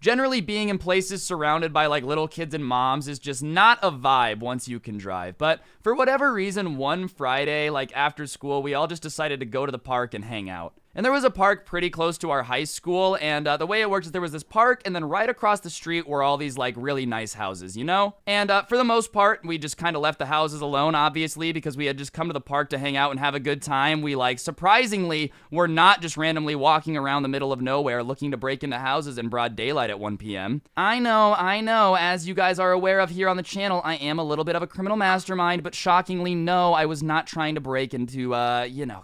generally being in places surrounded by like little kids and moms is just not a vibe once you can drive. But for whatever reason, one Friday, like after school, we all just decided to go to the park and hang out. And there was a park pretty close to our high school, and the way it worked is there was this park, and then right across the street were all these, like, really nice houses, you know? And for the most part, we just kind of left the houses alone, obviously, because we had just come to the park to hang out and have a good time. We, like, surprisingly, were not just randomly walking around the middle of nowhere looking to break into houses in broad daylight at 1 p.m. I know, as you guys are aware of here on the channel, I am a little bit of a criminal mastermind, but shockingly, no, I was not trying to break into,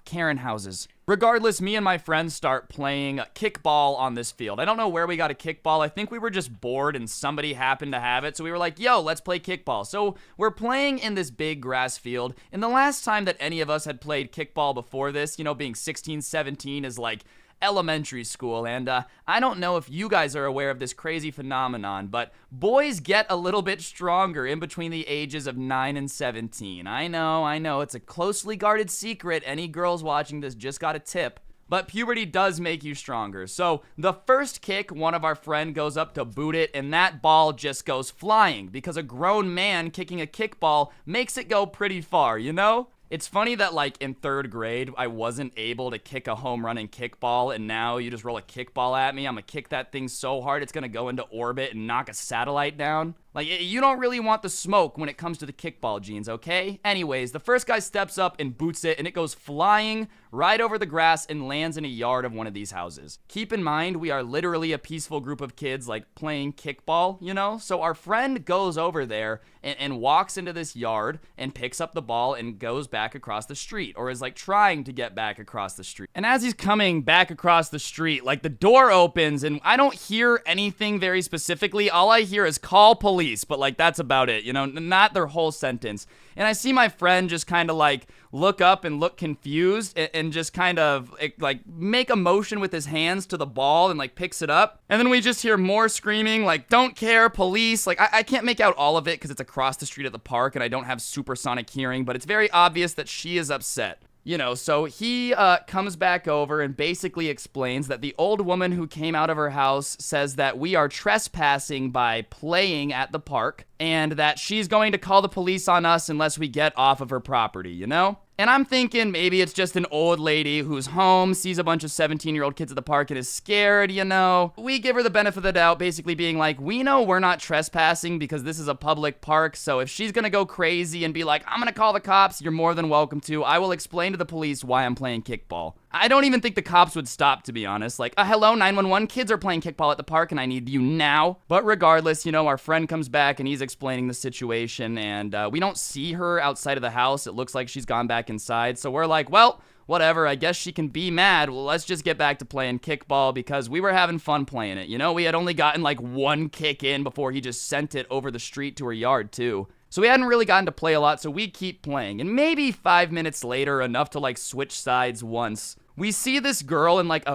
Karen houses. Regardless, me and my friends start playing kickball on this field. I don't know where we got a kickball. I think we were just bored and somebody happened to have it. So we were like, yo, let's play kickball. So we're playing in this big grass field. And the last time that any of us had played kickball before this, being 16, 17 is like elementary school, and I don't know if you guys are aware of this crazy phenomenon, but boys get a little bit stronger in between the ages of 9 and 17. I know, it's a closely guarded secret. Any girls watching this just got a tip. But puberty does make you stronger. So the first kick, one of our friend goes up to boot it, and that ball just goes flying because a grown man kicking a kickball makes it go pretty far, you know? It's funny that, like, in 3rd grade, I wasn't able to kick a home run in kickball, and now you just roll a kickball at me. I'm gonna kick that thing so hard it's gonna go into orbit and knock a satellite down. Like, you don't really want the smoke when it comes to the kickball genes, okay? Anyways, the first guy steps up and boots it, and it goes flying right over the grass and lands in a yard of one of these houses. Keep in mind, we are literally a peaceful group of kids, like, playing kickball, you know? So our friend goes over there and walks into this yard and picks up the ball and goes back across the street, or is, like, trying to get back across the street. And as he's coming back across the street, like, the door opens, and I don't hear anything very specifically. All I hear is call police. But like that's about it, you know, not their whole sentence. And I see my friend just kind of like look up and look confused and just kind of like make a motion with his hands to the ball and like picks it up. And then we just hear more screaming like, don't care, police. Like I can't make out all of it because it's across the street at the park and I don't have supersonic hearing, but it's very obvious that she is upset. You know, so he comes back over and basically explains that the old woman who came out of her house says that we are trespassing by playing at the park and that she's going to call the police on us unless we get off of her property, you know? And I'm thinking maybe it's just an old lady who's home, sees a bunch of 17-year-old kids at the park and is scared, you know? We give her the benefit of the doubt, basically being like, we know we're not trespassing because this is a public park, so if she's gonna go crazy and be like, I'm gonna call the cops, you're more than welcome to. I will explain to the police why I'm playing kickball. I don't even think the cops would stop, to be honest. Like, hello, 911, kids are playing kickball at the park and I need you now. But regardless, you know, our friend comes back and he's explaining the situation and we don't see her outside of the house. It looks like she's gone back inside. So we're like, well, whatever, I guess she can be mad. Well, let's just get back to playing kickball because we were having fun playing it. You know, we had only gotten like one kick in before he just sent it over the street to her yard too. So we hadn't really gotten to play a lot, so we keep playing. And maybe 5 minutes later, enough to like switch sides once, we see this girl in like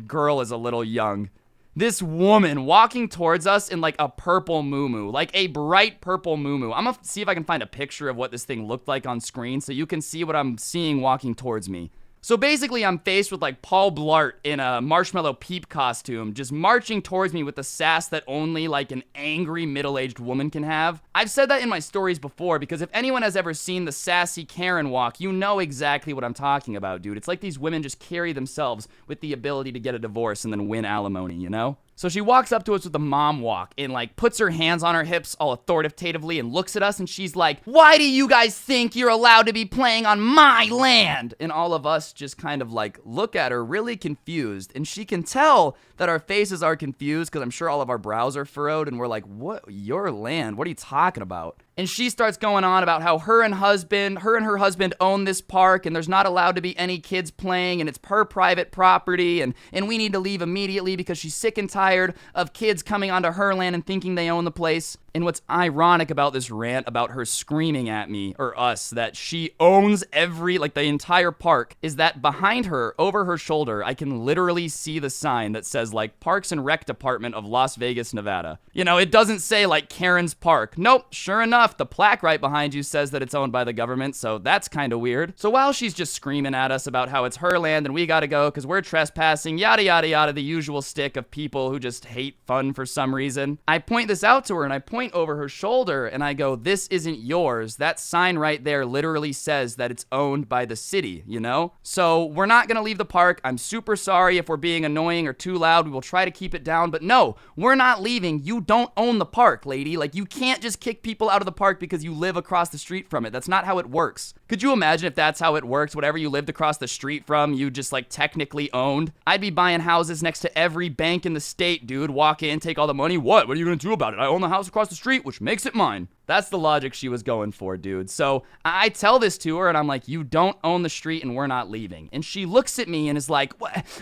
girl is a little young. This woman walking towards us in like a purple muumuu, like a bright purple muumuu. I'm gonna see if I can find a picture of what this thing looked like on screen so you can see what I'm seeing walking towards me. So basically, I'm faced with like Paul Blart in a Marshmallow Peep costume, just marching towards me with the sass that only like an angry middle-aged woman can have. I've said that in my stories before because if anyone has ever seen the sassy Karen walk, you know exactly what I'm talking about, dude. It's like these women just carry themselves with the ability to get a divorce and then win alimony, you know? So she walks up to us with a mom walk and like puts her hands on her hips all authoritatively and looks at us and she's like, why do you guys think you're allowed to be playing on my land? And all of us just kind of like look at her really confused and she can tell that our faces are confused because I'm sure all of our brows are furrowed and we're like, what? Your land? What are you talking about? And she starts going on about how her and her husband own this park and there's not allowed to be any kids playing and it's her private property and we need to leave immediately because she's sick and tired of kids coming onto her land and thinking they own the place. And what's ironic about this rant about her screaming at me or us that she owns the entire park is that behind her, over her shoulder, I can literally see the sign that says like Parks and Rec Department of Las Vegas, Nevada. You know, it doesn't say like Karen's Park. Nope, sure enough, the plaque right behind you says that it's owned by the government, so that's kind of weird. So while she's just screaming at us about how it's her land and we gotta go because we're trespassing, yada yada yada, the usual stick of people who just hate fun for some reason, I point this out to her and I point over her shoulder and I go, this isn't yours. That sign right there literally says that it's owned by the city, you know? So we're not gonna leave the park. I'm super sorry if we're being annoying or too loud. We will try to keep it down, but no, we're not leaving. You don't own the park, lady. Like, you can't just kick people out of the park because you live across the street from it. That's not how it works. Could you imagine if that's how it works? Whatever you lived across the street from, you just like technically owned? I'd be buying houses next to every bank in the state, dude. Walk in, take all the money. What are you gonna do about it? I own the house across the street, which makes it mine. That's the logic she was going for, dude. So I tell this to her and I'm like, you don't own the street and we're not leaving. And she looks at me and is like,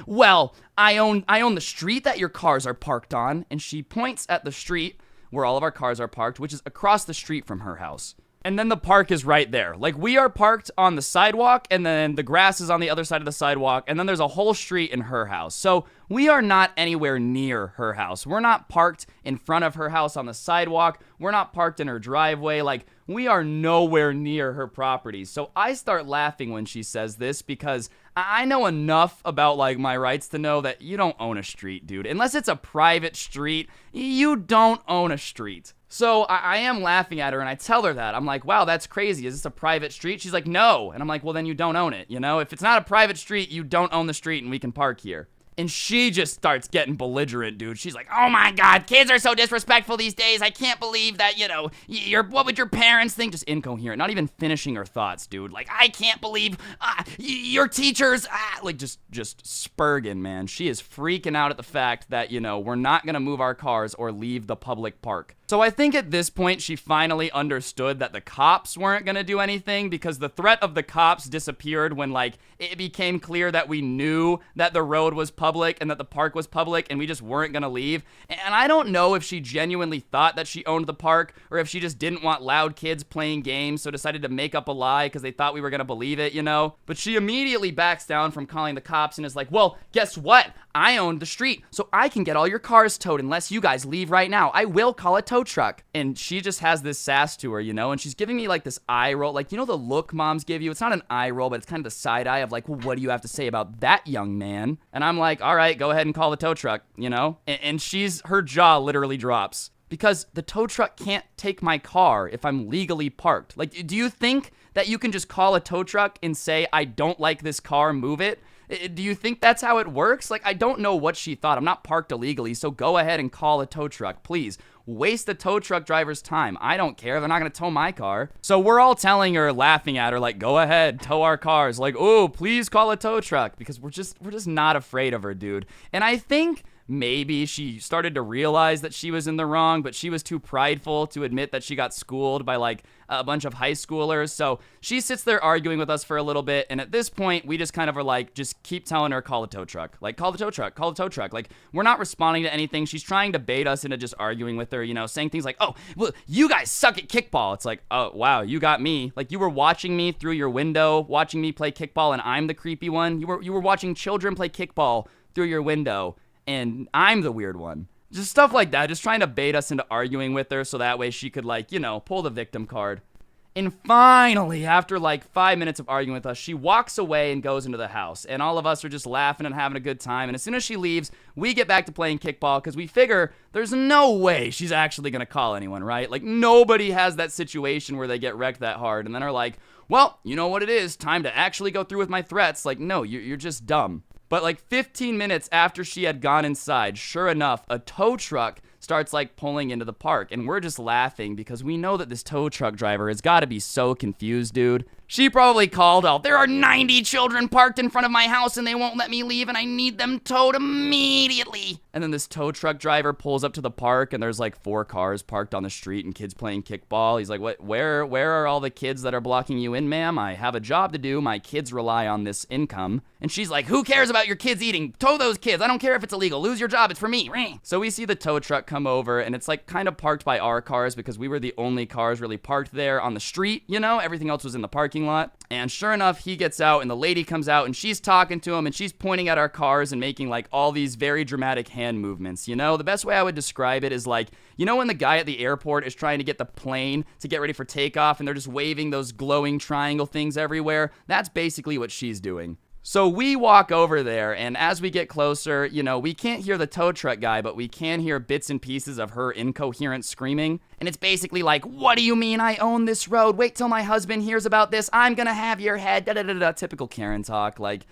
well, I own the street that your cars are parked on. And she points at the street where all of our cars are parked, which is across the street from her house. And then the park is right there. Like, we are parked on the sidewalk, and then the grass is on the other side of the sidewalk, and then there's a whole street in her house. So we are not anywhere near her house. We're not parked in front of her house on the sidewalk. We're not parked in her driveway. Like, we are nowhere near her property. So I start laughing when she says this because I know enough about, like, my rights to know that you don't own a street, dude. Unless it's a private street, you don't own a street. So I am laughing at her, and I tell her that. I'm like, wow, that's crazy. Is this a private street? She's like, no. And I'm like, well, then you don't own it, you know? If it's not a private street, you don't own the street, and we can park here. And she just starts getting belligerent, dude. She's like, oh my God, kids are so disrespectful these days. I can't believe that, you know, what would your parents think? Just incoherent, not even finishing her thoughts, dude. Like, I can't believe your teachers, like just spurging, man. She is freaking out at the fact that, you know, we're not gonna move our cars or leave the public park. So I think at this point, she finally understood that the cops weren't gonna do anything because the threat of the cops disappeared when, like, it became clear that we knew that the road was public and that the park was public and we just weren't gonna leave. And I don't know if she genuinely thought that she owned the park or if she just didn't want loud kids playing games, so decided to make up a lie because they thought we were gonna believe it, you know? But she immediately backs down from calling the cops and is like, well, guess what? I own the street, so I can get all your cars towed unless you guys leave right now. I will call a tow truck. And she just has this sass to her, you know, and she's giving me like this eye roll, like, you know, the look moms give you. It's not an eye roll, but it's kind of the side eye of like, well, what do you have to say about that young man? And I'm like, all right, go ahead and call the tow truck, you know? And her jaw literally drops because the tow truck can't take my car if I'm legally parked. Like, do you think that you can just call a tow truck and say, I don't like this car, move it? Do you think that's how it works? Like, I don't know what she thought. I'm not parked illegally, so go ahead and call a tow truck, please. Waste the tow truck driver's time. I don't care. They're not going to tow my car. So we're all telling her, laughing at her, like, go ahead, tow our cars. Like, oh, please call a tow truck because we're just not afraid of her, dude. And I think maybe she started to realize that she was in the wrong, but she was too prideful to admit that she got schooled by like a bunch of high schoolers. So she sits there arguing with us for a little bit. And at this point, we just kind of are like, just keep telling her, call the tow truck. Like, call the tow truck, call the tow truck. Like, we're not responding to anything. She's trying to bait us into just arguing with her, you know, saying things like, oh, well, you guys suck at kickball. It's like, oh, wow, you got me. Like, you were watching me through your window, watching me play kickball, and I'm the creepy one. You were watching children play kickball through your window, and I'm the weird one. Just stuff like that, just trying to bait us into arguing with her so that way she could, like, you know, pull the victim card. And finally, after like 5 minutes of arguing with us, she walks away and goes into the house. And all of us are just laughing and having a good time. And as soon as she leaves, we get back to playing kickball because we figure there's no way she's actually going to call anyone, right? Like, nobody has that situation where they get wrecked that hard and then are like, well, you know what it is, time to actually go through with my threats. Like, no, you're just dumb. But like 15 minutes after she had gone inside, sure enough, a tow truck starts like pulling into the park, and we're just laughing because we know that this tow truck driver has got to be so confused, dude. She probably called out, there are 90 children parked in front of my house and they won't let me leave and I need them towed immediately. And then this tow truck driver pulls up to the park and there's like 4 cars parked on the street and kids playing kickball. He's like, what? Where are all the kids that are blocking you in, ma'am? I have a job to do. My kids rely on this income. And she's like, who cares about your kids eating? Tow those kids. I don't care if it's illegal. Lose your job. It's for me. So we see the tow truck come over and it's like kind of parked by our cars because we were the only cars really parked there on the street, you know? Everything else was in the parking lot. And sure enough, he gets out and the lady comes out and she's talking to him and she's pointing at our cars and making like all these very dramatic hand movements, you know? The best way I would describe it is like, you know when the guy at the airport is trying to get the plane to get ready for takeoff and they're just waving those glowing triangle things everywhere? That's basically what she's doing. So we walk over there, and as we get closer, you know, we can't hear the tow truck guy, but we can hear bits and pieces of her incoherent screaming. And it's basically like, what do you mean I own this road? Wait till my husband hears about this. I'm gonna have your head. Da-da-da-da. Typical Karen talk. Like,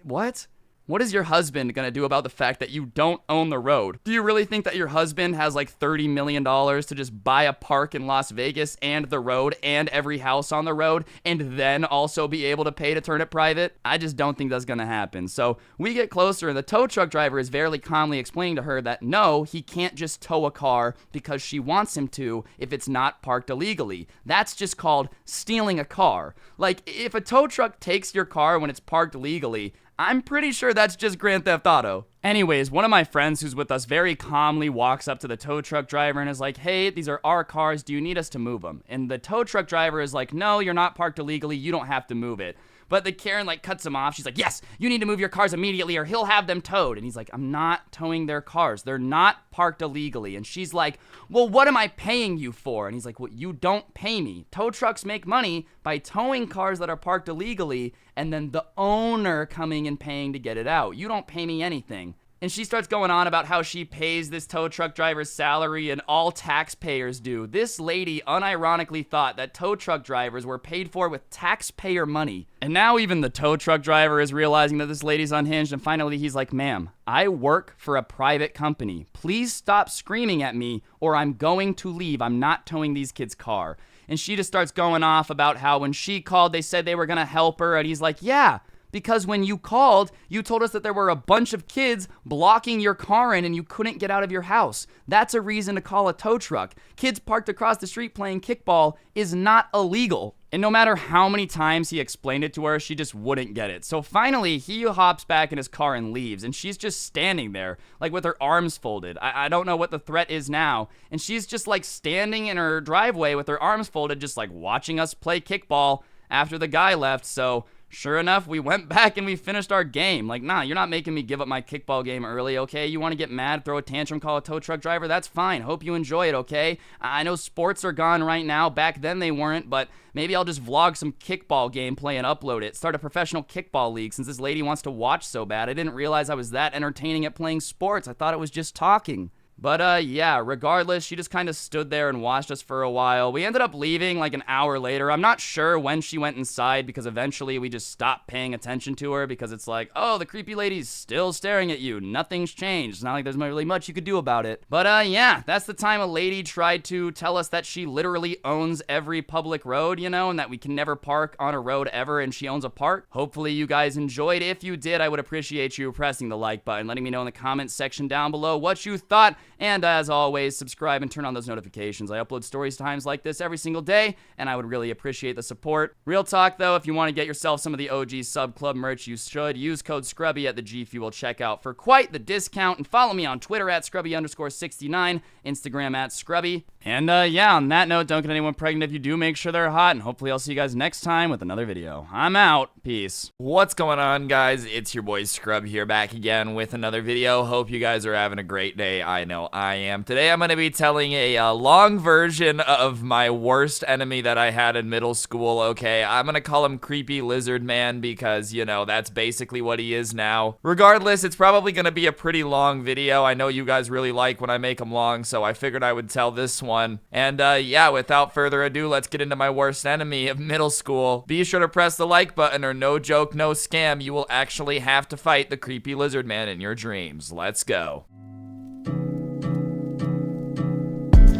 what? What is your husband gonna do about the fact that you don't own the road? Do you really think that your husband has like $30 million to just buy a park in Las Vegas and the road and every house on the road and then also be able to pay to turn it private? I just don't think that's gonna happen. So we get closer and the tow truck driver is very calmly explaining to her that no, he can't just tow a car because she wants him to if it's not parked illegally. That's just called stealing a car. Like, if a tow truck takes your car when it's parked legally, I'm pretty sure that's just Grand Theft Auto. Anyways, one of my friends who's with us very calmly walks up to the tow truck driver and is like, hey, these are our cars. Do you need us to move them? And the tow truck driver is like, no, you're not parked illegally. You don't have to move it. But the Karen cuts him off. She's like, yes, you need to move your cars immediately or he'll have them towed. And he's like, I'm not towing their cars. They're not parked illegally. And she's like, well, what am I paying you for? And he's like, well, you don't pay me. Tow trucks make money by towing cars that are parked illegally and then the owner coming and paying to get it out. You don't pay me anything. And she starts going on about how she pays this tow truck driver's salary and all taxpayers do. This lady unironically thought that tow truck drivers were paid for with taxpayer money. And now even the tow truck driver is realizing that this lady's unhinged, and finally he's like, ma'am, I work for a private company. Please stop screaming at me or I'm going to leave. I'm not towing these kids' car. And she just starts going off about how when she called, they said they were going to help her. And he's like, yeah. Because when you called, you told us that there were a bunch of kids blocking your car in and you couldn't get out of your house. That's a reason to call a tow truck. Kids parked across the street playing kickball is not illegal. And no matter how many times he explained it to her, she just wouldn't get it. So finally, he hops back in his car and leaves. And she's just standing there, with her arms folded. I don't know what the threat is now. And she's just standing in her driveway with her arms folded, just watching us play kickball after the guy left. So sure enough, we went back and we finished our game. Nah, you're not making me give up my kickball game early, okay? You want to get mad, throw a tantrum, call a tow truck driver? That's fine. Hope you enjoy it, okay? I know sports are gone right now. Back then they weren't, but maybe I'll just vlog some kickball gameplay and upload it. Start a professional kickball league since this lady wants to watch so bad. I didn't realize I was that entertaining at playing sports. I thought it was just talking. But yeah, regardless, she just kind of stood there and watched us for a while. We ended up leaving an hour later. I'm not sure when she went inside because eventually we just stopped paying attention to her because it's oh, the creepy lady's still staring at you. Nothing's changed. It's not like there's really much you could do about it. But yeah, that's the time a lady tried to tell us that she literally owns every public road, and that we can never park on a road ever and she owns a park. Hopefully you guys enjoyed. If you did, I would appreciate you pressing the like button, letting me know in the comments section down below what you thought. And as always, subscribe and turn on those notifications. I upload stories times like this every single day, and I would really appreciate the support. Real talk, though, if you want to get yourself some of the OG Sub Club merch, you should use code Scrubby at the G Fuel checkout for quite the discount. And follow me on Twitter at Scrubby_69, Instagram at Scrubby. And yeah, on that note, don't get anyone pregnant if you do. Make sure they're hot, and hopefully I'll see you guys next time with another video. I'm out. Peace. What's going on, guys? It's your boy Scrub here, back again with another video. Hope you guys are having a great day. I know I am. Today I'm going to be telling a long version of my worst enemy that I had in middle school, okay? I'm going to call him Creepy Lizard Man because, that's basically what he is now. Regardless, it's probably going to be a pretty long video. I know you guys really like when I make them long, so I figured I would tell this one. And yeah, without further ado, let's get into my worst enemy of middle school. Be sure to press the like button or no joke, no scam, you will actually have to fight the Creepy Lizard Man in your dreams. Let's go.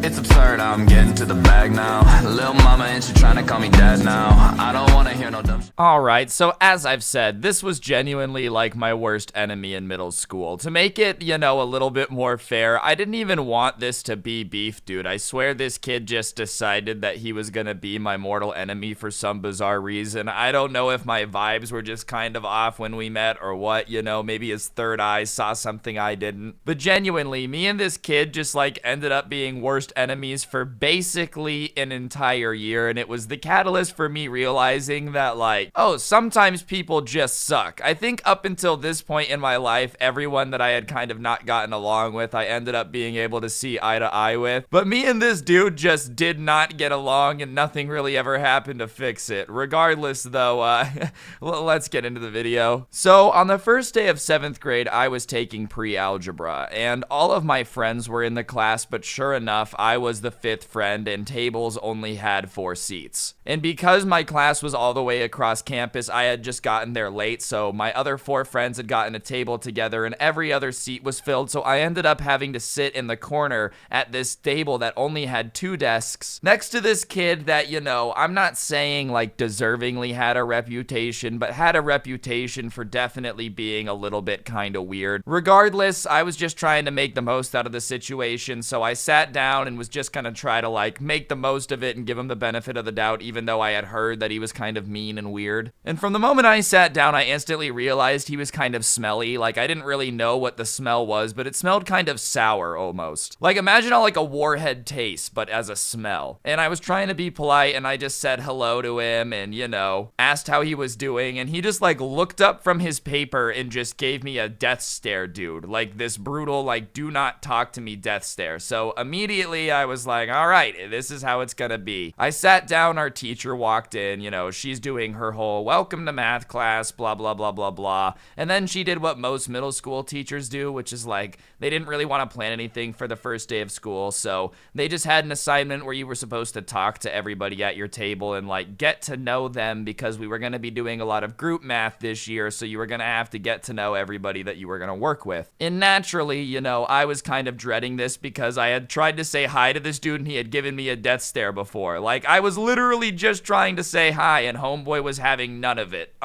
It's absurd, I'm getting to the bag now. Lil' mama and she trying to call me dad now. I don't want to hear no dumb shit. Alright, so as I've said, this was genuinely my worst enemy in middle school. To make it, a little bit more fair, I didn't even want this to be beef, dude. I swear this kid just decided that he was gonna be my mortal enemy for some bizarre reason. I don't know if my vibes were just kind of off when we met or what, maybe his third eye saw something I didn't. But genuinely, me and this kid just ended up being worst enemies for basically an entire year, and it was the catalyst for me realizing that oh, sometimes people just suck. I think up until this point in my life, everyone that I had kind of not gotten along with, I ended up being able to see eye to eye with, but me and this dude just did not get along and nothing really ever happened to fix it. Regardless though, let's get into the video. So on the first day of 7th grade, I was taking pre-algebra, and all of my friends were in the class, but sure enough, I was the 5th friend and tables only had 4 seats. And because my class was all the way across campus, I had just gotten there late, so my other 4 friends had gotten a table together and every other seat was filled, so I ended up having to sit in the corner at this table that only had 2 desks next to this kid that, I'm not saying deservingly had a reputation, but had a reputation for definitely being a little bit kind of weird. Regardless, I was just trying to make the most out of the situation, so I sat down and was just gonna try to make the most of it and give him the benefit of the doubt, even though I had heard that he was kind of mean and weird. And from the moment I sat down, I instantly realized he was kind of smelly. Like, I didn't really know what the smell was, but it smelled kind of sour almost. Like, imagine how like a warhead tastes, but as a smell. And I was trying to be polite, and I just said hello to him and, you know, asked how he was doing, and he just like looked up from his paper and just gave me a death stare, dude. Like this brutal, like, do not talk to me death stare. So immediately I was like, all right, this is how it's gonna be. I sat down, our teacher walked in, you know, she's doing her whole welcome to math class, blah, blah, blah, blah, blah. And then she did what most middle school teachers do, which is like, they didn't really want to plan anything for the first day of school. So they just had an assignment where you were supposed to talk to everybody at your table and like get to know them, because we were going to be doing a lot of group math this year. So you were going to have to get to know everybody that you were going to work with. And naturally, you know, I was kind of dreading this because I had tried to say hi to this dude and he had given me a death stare before. Like, I was literally just trying to say hi and homeboy was having none of it.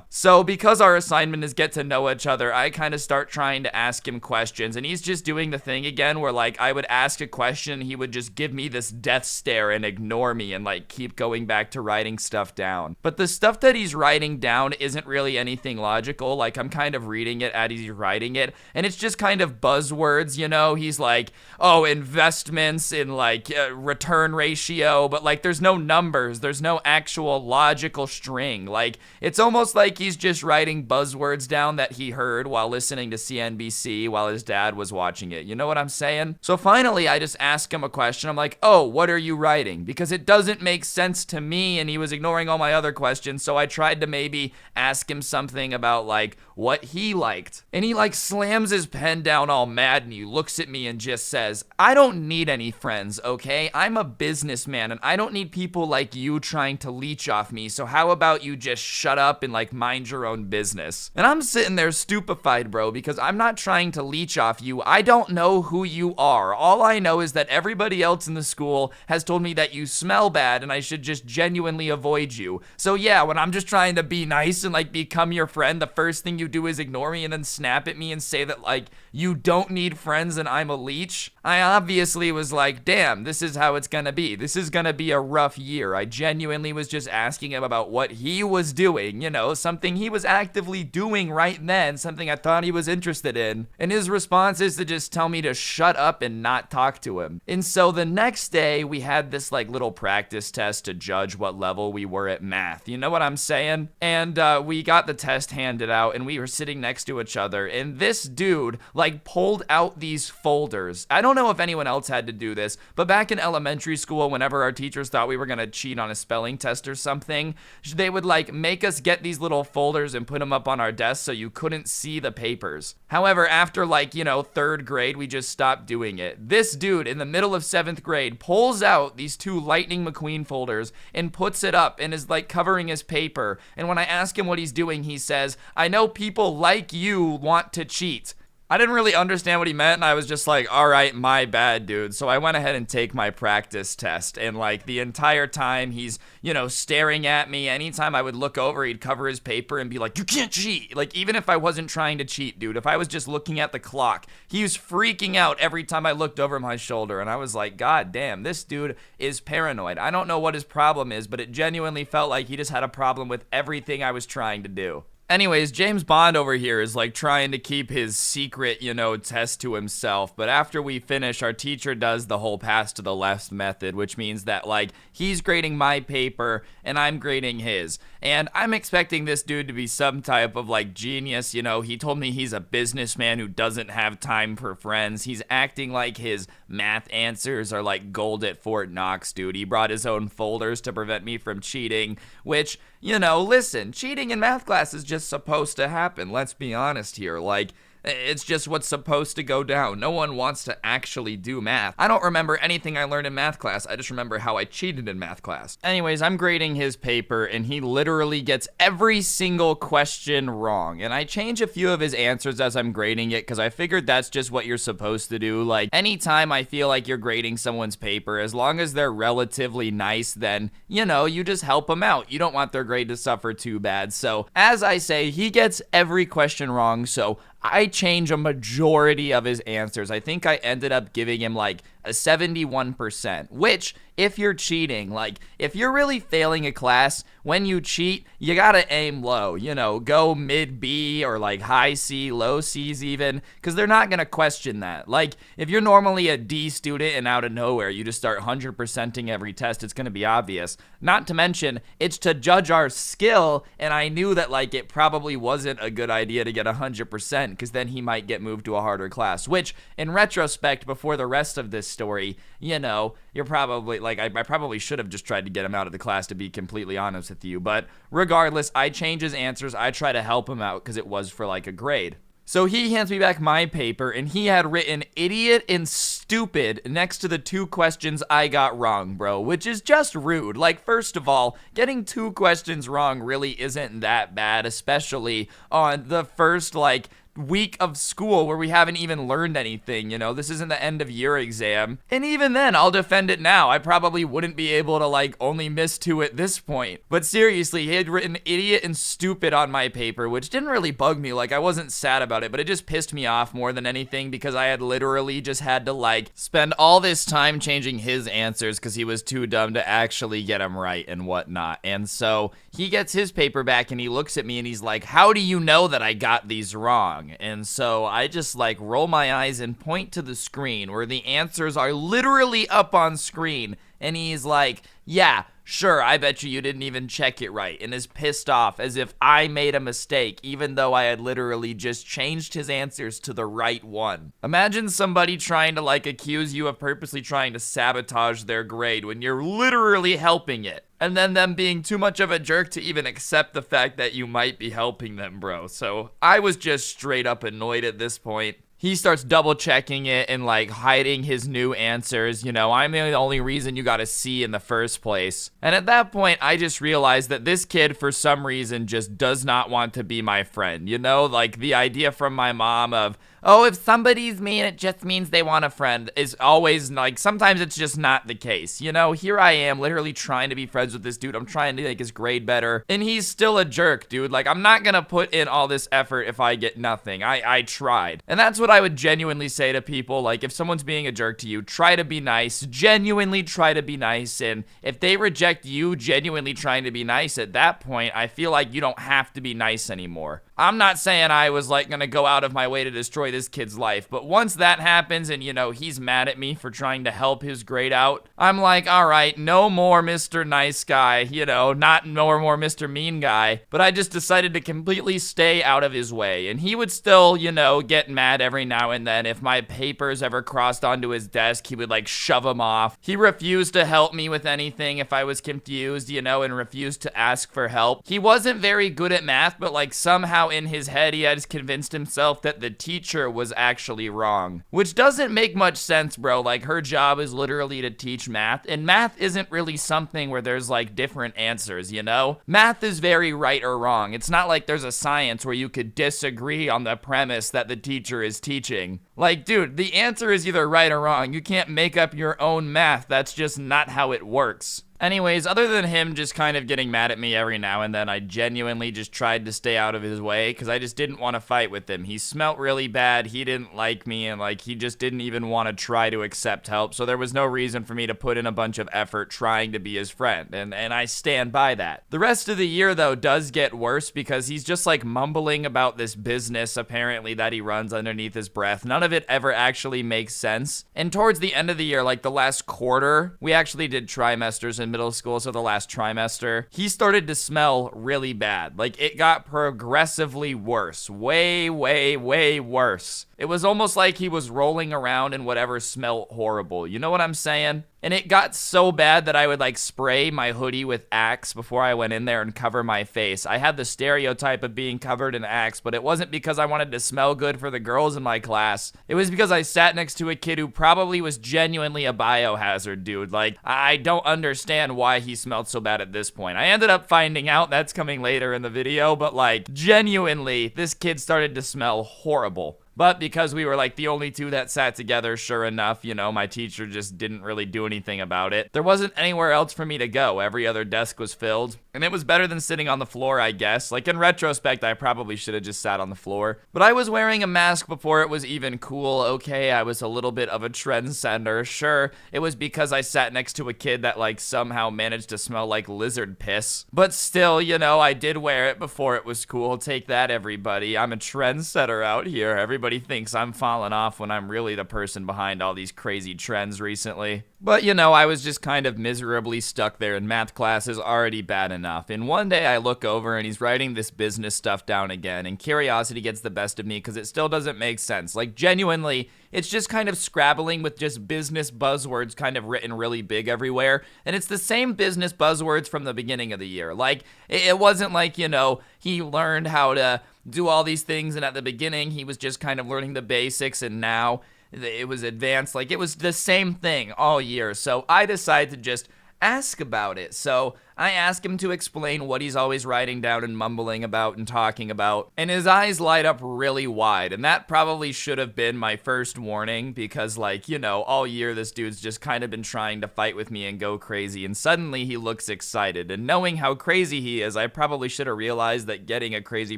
So because our assignment is get to know each other, I kind of start trying to ask him questions, and he's just doing the thing again where like I would ask a question, he would just give me this death stare and ignore me and like keep going back to writing stuff down. But the stuff that he's writing down isn't really anything logical. Like, I'm kind of reading it as he's writing it, and it's just kind of buzzwords, you know? He's like, oh, investments in like return ratio, but like there's no numbers, there's no actual logical string. Like, it's almost like he's just writing buzzwords down that he heard while listening to CNBC while his dad was watching it. You know what I'm saying? So finally, I just asked him a question. I'm like, oh, what are you writing? Because it doesn't make sense to me, and he was ignoring all my other questions. So I tried to maybe ask him something about like what he liked. And he like slams his pen down all mad, and he looks at me and just says, I don't need any friends, okay? I'm a businessman, and I don't need people like you trying to leech off me. So how about you just shut up and like mind your own business? And I'm sitting there stupefied, bro, because I'm not trying to leech off you. I don't know who you are. All I know is that everybody else in the school has told me that you smell bad and I should just genuinely avoid you. So yeah, when I'm just trying to be nice and like become your friend, the first thing you do is ignore me and then snap at me and say that like you don't need friends and I'm a leech. I obviously was like, damn, this is how it's gonna be. This is gonna be a rough year. I genuinely was just asking him about what he was doing, you know, something he was actively doing right then, something I thought he was interested in. And his response is to just tell me to shut up and not talk to him. And so the next day we had this like little practice test to judge what level we were at math. You know what I'm saying? And we got the test handed out and we were sitting next to each other, and this dude like pulled out these folders. I don't know if anyone else had to do this, but back in elementary school, whenever our teachers thought we were gonna cheat on a spelling test or something, they would like make us get these little folders and put them up on our desk so you couldn't see the papers. However, after like, you know, 3rd grade, we just stopped doing it. This dude in the middle of 7th grade pulls out these 2 Lightning McQueen folders and puts it up and is like covering his paper. And when I ask him what he's doing, he says, I know people like you want to cheat. I didn't really understand what he meant, and I was just like, all right, my bad, dude. So I went ahead and take my practice test, and like the entire time he's, you know, staring at me. Anytime I would look over, he'd cover his paper and be like, you can't cheat. Like, even if I wasn't trying to cheat, dude, if I was just looking at the clock, he was freaking out every time I looked over my shoulder, and I was like, God damn, this dude is paranoid. I don't know what his problem is, but it genuinely felt like he just had a problem with everything I was trying to do. Anyways, James Bond over here is like trying to keep his secret, you know, test to himself. But after we finish, our teacher does the whole pass to the left method, which means that like he's grading my paper and I'm grading his. And I'm expecting this dude to be some type of like genius, you know. He told me he's a businessman who doesn't have time for friends. He's acting like his math answers are like gold at Fort Knox, dude. He brought his own folders to prevent me from cheating, which, you know, listen, cheating in math class is just supposed to happen. Let's be honest here. Like, it's just what's supposed to go down. No one wants to actually do math. I don't remember anything I learned in math class. I just remember how I cheated in math class. Anyways, I'm grading his paper, and he literally gets every single question wrong. And I change a few of his answers as I'm grading it, because I figured that's just what you're supposed to do. Like, anytime I feel like you're grading someone's paper, as long as they're relatively nice, then, you know, you just help them out. You don't want their grade to suffer too bad. So, as I say, he gets every question wrong, so I change a majority of his answers. I think I ended up giving him like a 71%, which, if you're cheating, like, if you're really failing a class, when you cheat, you gotta aim low, you know, go mid B or like high C, low C's even, because they're not gonna question that. Like, if you're normally a D student and out of nowhere, you just start 100%ing every test, it's gonna be obvious. Not to mention, it's to judge our skill, and I knew that, like, it probably wasn't a good idea to get 100%, because then he might get moved to a harder class, which, in retrospect, before the rest of this story, you know, you're probably, like, I probably should have just tried to get him out of the class, to be completely honest with you, but regardless, I change his answers, I try to help him out, because it was for, like, a grade. So he hands me back my paper, and he had written idiot and stupid next to the 2 questions I got wrong, bro, which is just rude. Like, first of all, getting 2 questions wrong really isn't that bad, especially on the first, like, week of school where we haven't even learned anything, you know, this isn't the end of year exam, and even then, I'll defend it now, I probably wouldn't be able to, like, only miss 2 at this point, but seriously, he had written idiot and stupid on my paper, which didn't really bug me, like, I wasn't sad about it, but it just pissed me off more than anything, because I had literally just had to, like, spend all this time changing his answers, because he was too dumb to actually get them right and whatnot, and so, he gets his paper back, and he looks at me, and he's like, how do you know that I got these wrong? And so I just like roll my eyes and point to the screen where the answers are literally up on screen. And he's like, yeah, sure, I bet you didn't even check it right, and is pissed off as if I made a mistake, even though I had literally just changed his answers to the right one. Imagine somebody trying to, like, accuse you of purposely trying to sabotage their grade when you're literally helping it. And then them being too much of a jerk to even accept the fact that you might be helping them, bro. So I was just straight up annoyed at this point. He starts double checking it and like hiding his new answers. You know, I'm the only reason you got a C in the first place. And at that point, I just realized that this kid, for some reason, just does not want to be my friend. You know, like the idea from my mom of, oh, if somebody's mean, it just means they want a friend, is always, like, sometimes it's just not the case. You know, here I am literally trying to be friends with this dude. I'm trying to make his grade better, and he's still a jerk, dude. Like, I'm not gonna put in all this effort if I get nothing. I tried. And that's what I would genuinely say to people. Like, if someone's being a jerk to you, try to be nice. Genuinely try to be nice. And if they reject you genuinely trying to be nice, at that point, I feel like you don't have to be nice anymore. I'm not saying I was, like, gonna go out of my way to destroy this kid's life, but once that happens and, you know, he's mad at me for trying to help his grade out, I'm like, alright, no more Mr. Nice Guy, you know, not no more Mr. Mean Guy, but I just decided to completely stay out of his way, and he would still, you know, get mad every now and then. If my papers ever crossed onto his desk, he would, like, shove them off. He refused to help me with anything if I was confused, you know, and refused to ask for help. He wasn't very good at math, but, like, somehow in his head, he had convinced himself that the teacher was actually wrong, which doesn't make much sense, bro. Like, her job is literally to teach math, and math isn't really something where there's, like, different answers, you know? Math is very right or wrong. It's not like there's a science where you could disagree on the premise that the teacher is teaching. Like, dude, the answer is either right or wrong. You can't make up your own math. That's just not how it works. Anyways, other than him just kind of getting mad at me every now and then, I genuinely just tried to stay out of his way because I just didn't want to fight with him. He smelt really bad, he didn't like me, and like he just didn't even want to try to accept help, so there was no reason for me to put in a bunch of effort trying to be his friend, and I stand by that. The rest of the year, though, does get worse because he's just like mumbling about this business, apparently, that he runs underneath his breath. None of it ever actually makes sense, and towards the end of the year, like the last quarter, we actually did trimesters in middle school, so the last trimester, he started to smell really bad. Like, it got progressively worse. Way, way, way worse. It was almost like he was rolling around in whatever smelled horrible. You know what I'm saying? And it got so bad that I would like spray my hoodie with Axe before I went in there and cover my face. I had the stereotype of being covered in Axe, but it wasn't because I wanted to smell good for the girls in my class. It was because I sat next to a kid who probably was genuinely a biohazard, dude. Like, I don't understand why he smelled so bad at this point. I ended up finding out, that's coming later in the video, but like, genuinely, this kid started to smell horrible. But because we were like the only two that sat together, sure enough, you know, my teacher just didn't really do anything about it. There wasn't anywhere else for me to go. Every other desk was filled. And it was better than sitting on the floor, I guess. Like, in retrospect, I probably should have just sat on the floor. But I was wearing a mask before it was even cool. Okay, I was a little bit of a trendsetter. Sure, it was because I sat next to a kid that, like, somehow managed to smell like lizard piss. But still, you know, I did wear it before it was cool. Take that, everybody. I'm a trendsetter out here. Everybody thinks I'm falling off when I'm really the person behind all these crazy trends recently. But, you know, I was just kind of miserably stuck there, and math class is already bad enough. And one day I look over and he's writing this business stuff down again, and curiosity gets the best of me because it still doesn't make sense. Like, genuinely, it's just kind of scrabbling with just business buzzwords kind of written really big everywhere. And it's the same business buzzwords from the beginning of the year. Like, it wasn't like, you know, he learned how to do all these things, and at the beginning he was just kind of learning the basics, and now it was advanced. Like, it was the same thing all year. So I decided to just ask about it. So I ask him to explain what he's always writing down and mumbling about and talking about, and his eyes light up really wide, and that probably should have been my first warning, because, like, you know, all year this dude's just kind of been trying to fight with me and go crazy, and suddenly he looks excited, and knowing how crazy he is, I probably should have realized that getting a crazy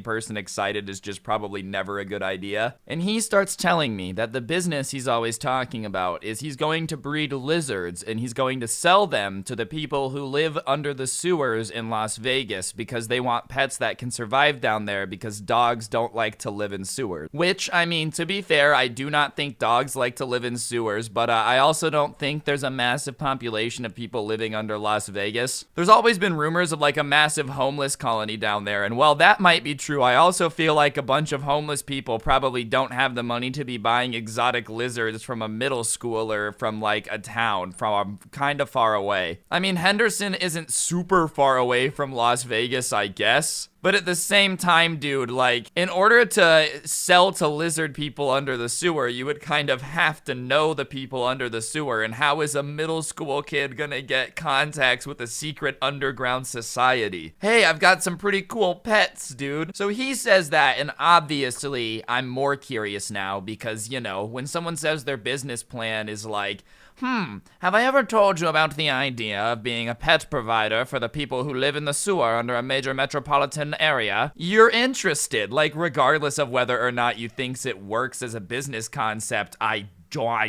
person excited is just probably never a good idea. And he starts telling me that the business he's always talking about is he's going to breed lizards, and he's going to sell them to the people who live under the sewers in Las Vegas because they want pets that can survive down there because dogs don't like to live in sewers. Which, I mean, to be fair, I do not think dogs like to live in sewers, but I also don't think there's a massive population of people living under Las Vegas. There's always been rumors of like a massive homeless colony down there, and while that might be true, I also feel like a bunch of homeless people probably don't have the money to be buying exotic lizards from a middle school or from like a town from kind of far away. I mean, Henderson isn't super far away from Las Vegas, I guess. But at the same time, dude, like, in order to sell to lizard people under the sewer, you would kind of have to know the people under the sewer. And how is a middle school kid gonna get contacts with a secret underground society? Hey, I've got some pretty cool pets, dude. So he says that, and obviously, I'm more curious now because, you know, when someone says their business plan is like, have I ever told you about the idea of being a pet provider for the people who live in the sewer under a major metropolitan area? You're interested, like, regardless of whether or not you think it works as a business concept. I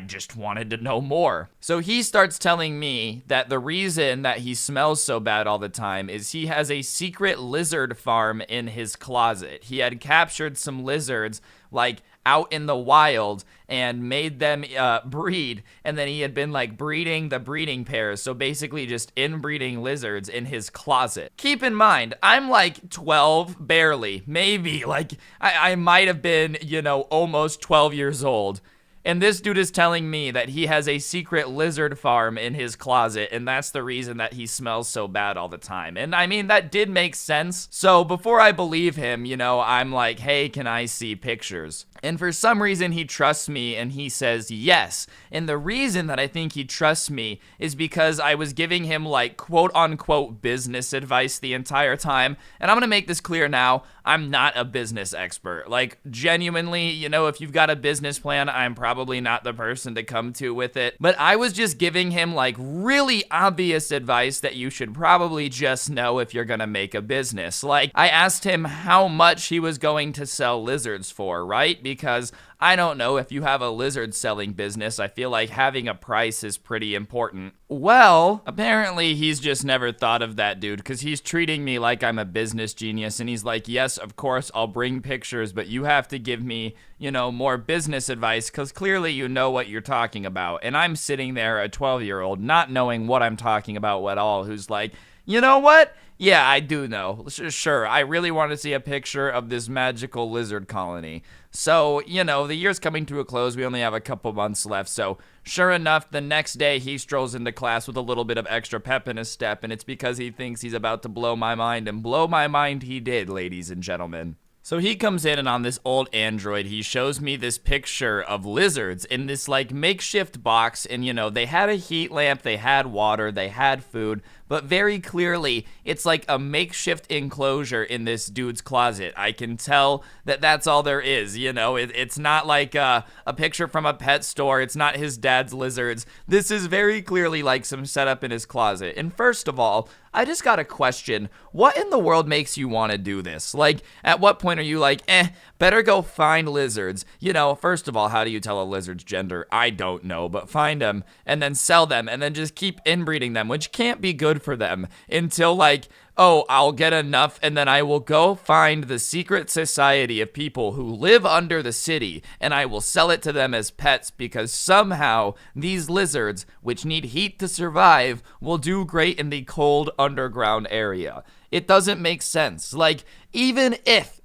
just wanted to know more. So he starts telling me that the reason that he smells so bad all the time is he has a secret lizard farm in his closet. He had captured some lizards, like, out in the wild and made them breed, and then he had been like breeding the breeding pairs, so basically just inbreeding lizards in his closet. Keep in mind, I'm like 12, barely, maybe, like I might have been, you know, almost 12 years old. And this dude is telling me that he has a secret lizard farm in his closet, and that's the reason that he smells so bad all the time. And I mean, that did make sense. So before I believe him, you know, I'm like, hey, can I see pictures? And for some reason, he trusts me, and he says yes. And the reason that I think he trusts me is because I was giving him, like, quote-unquote business advice the entire time. And I'm gonna make this clear now, I'm not a business expert. Like, genuinely, you know, if you've got a business plan, I'm probably not the person to come to with it. But I was just giving him, like, really obvious advice that you should probably just know if you're gonna make a business. Like, I asked him how much he was going to sell lizards for, right? Because I don't know, if you have a lizard selling business, I feel like having a price is pretty important. Well, apparently he's just never thought of that, dude, because he's treating me like I'm a business genius, and he's like, yes, of course, I'll bring pictures, but you have to give me, you know, more business advice, because clearly you know what you're talking about. And I'm sitting there, a 12-year-old, not knowing what I'm talking about at all, who's like, you know what? Yeah, I do know. Sure, I really want to see a picture of this magical lizard colony. So, you know, the year's coming to a close. We only have a couple months left. So, sure enough, the next day he strolls into class with a little bit of extra pep in his step, and it's because he thinks he's about to blow my mind, and blow my mind he did, ladies and gentlemen. So he comes in, and on this old Android, he shows me this picture of lizards in this, like, makeshift box, and, you know, they had a heat lamp, they had water, they had food, but very clearly, it's like a makeshift enclosure in this dude's closet. I can tell that that's all there is, you know? It's not like a picture from a pet store, it's not his dad's lizards. This is very clearly like some setup in his closet. And first of all, I just got a question. What in the world makes you want to do this? Like, at what point are you like, better go find lizards? You know, first of all, how do you tell a lizard's gender? I don't know, but find them and then sell them and then just keep inbreeding them, which can't be good for them until like, oh, I'll get enough and then I will go find the secret society of people who live under the city and I will sell it to them as pets because somehow these lizards, which need heat to survive, will do great in the cold underground area. It doesn't make sense. Like, even if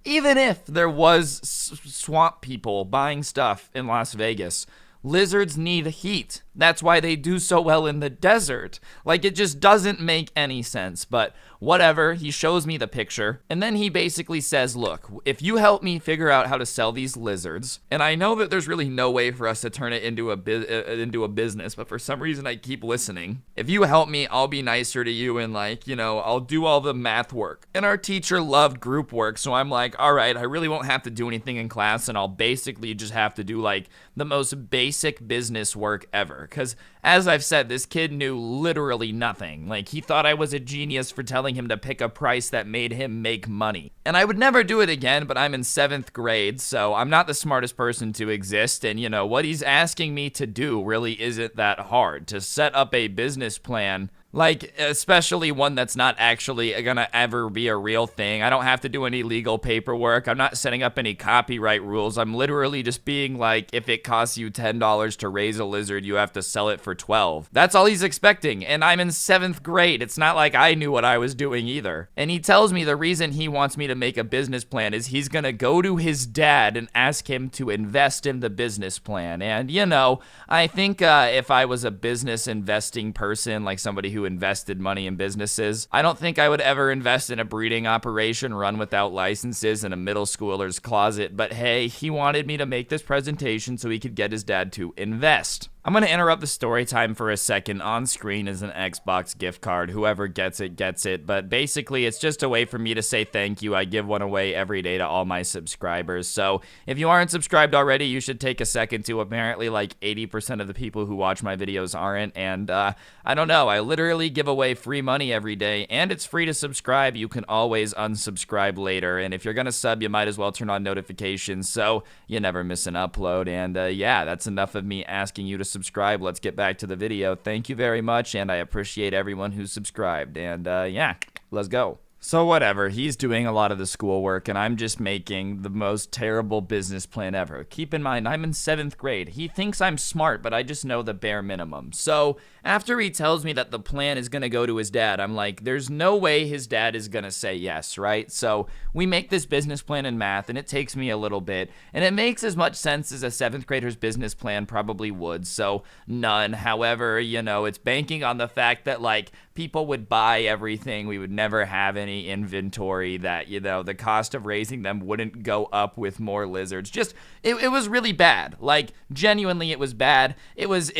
there was swamp people buying stuff in Las Vegas, lizards need heat. That's why they do so well in the desert. Like, it just doesn't make any sense, but whatever. He shows me the picture, and then he basically says, look, if you help me figure out how to sell these lizards, and I know that there's really no way for us to turn it into a business, but for some reason I keep listening. If you help me, I'll be nicer to you, and like, you know, I'll do all the math work. And our teacher loved group work, so I'm like, all right, I really won't have to do anything in class, and I'll basically just have to do like the most basic business work ever. Because as I've said, this kid knew literally nothing. Like, he thought I was a genius for telling him to pick a price that made him make money. And I would never do it again, but I'm in 7th grade, so I'm not the smartest person to exist. And, you know, what he's asking me to do really isn't that hard. To set up a business plan, like, especially one that's not actually gonna ever be a real thing. I don't have to do any legal paperwork. I'm not setting up any copyright rules. I'm literally just being like, if it costs you $10 to raise a lizard, you have to sell it for $12. That's all he's expecting, and I'm in 7th grade. It's not like I knew what I was doing either. And he tells me the reason he wants me to make a business plan is he's gonna go to his dad and ask him to invest in the business plan. And, you know, I think if I was a business investing person, like somebody who invested money in businesses, I don't think I would ever invest in a breeding operation run without licenses in a middle schooler's closet. But hey, he wanted me to make this presentation so he could get his dad to invest. I'm going to interrupt the story time for a second. On screen is an Xbox gift card. Whoever gets it, gets it. But basically, it's just a way for me to say thank you. I give one away every day to all my subscribers. So if you aren't subscribed already, you should take a second to. Apparently, like 80% of the people who watch my videos aren't. And I don't know. I literally give away free money every day. And it's free to subscribe. You can always unsubscribe later. And if you're going to sub, you might as well turn on notifications so you never miss an upload. And yeah, that's enough of me asking you to subscribe. Let's get back to the video. Thank you very much, and I appreciate everyone who's subscribed. And yeah, let's go. So whatever, he's doing a lot of the schoolwork, and I'm just making the most terrible business plan ever. Keep in mind, I'm in 7th grade. He thinks I'm smart, but I just know the bare minimum. So after he tells me that the plan is gonna go to his dad, I'm like, there's no way his dad is gonna say yes, right? So we make this business plan in math, and it takes me a little bit, and it makes as much sense as a 7th grader's business plan probably would, so none. However, you know, it's banking on the fact that, like, people would buy everything. We would never have any inventory, that, you know, the cost of raising them wouldn't go up with more lizards. Just, it was really bad. Like, genuinely, it was bad. It was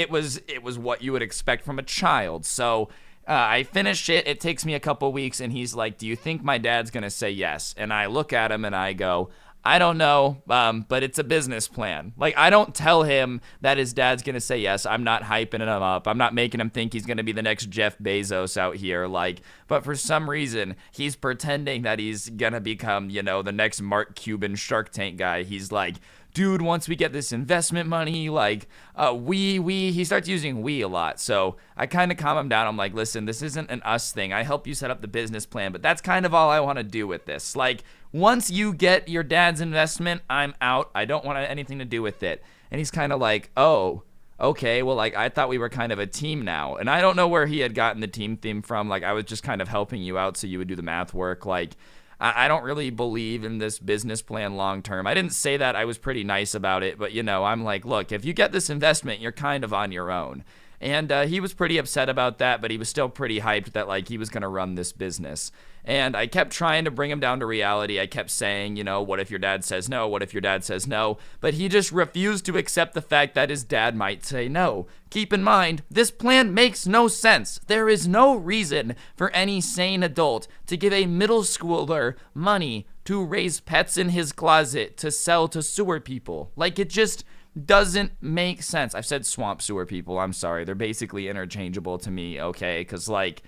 what you would expect from a child. So I finish it. It takes me a couple weeks, and he's like, do you think my dad's gonna say yes? And I look at him and I go, I don't know, but it's a business plan. Like, I don't tell him that his dad's gonna say yes. I'm not hyping him up. I'm not making him think he's gonna be the next Jeff Bezos out here. Like, but for some reason, he's pretending that he's gonna become, you know, the next Mark Cuban Shark Tank guy. He's like, dude, once we get this investment money, like, he starts using we a lot. So I kind of calm him down. I'm like, listen, this isn't an us thing. I help you set up the business plan, but that's kind of all I want to do with this. Like, once you get your dad's investment, I'm out. I don't want anything to do with it. And he's kind of like, oh, okay, well, like, I thought we were kind of a team now. And I don't know where he had gotten the team theme from. Like, I was just kind of helping you out so you would do the math work. Like, I don't really believe in this business plan long term. I didn't say that. I was pretty nice about it. But, you know, I'm like, look, if you get this investment, you're kind of on your own. And he was pretty upset about that, but he was still pretty hyped that, like, he was going to run this business. And I kept trying to bring him down to reality. I kept saying, you know, what if your dad says no? What if your dad says no? But he just refused to accept the fact that his dad might say no. Keep in mind, this plan makes no sense. There is no reason for any sane adult to give a middle schooler money to raise pets in his closet to sell to sewer people. Like, it just doesn't make sense. I've said swamp sewer people. I'm sorry. They're basically interchangeable to me, okay? Because, like,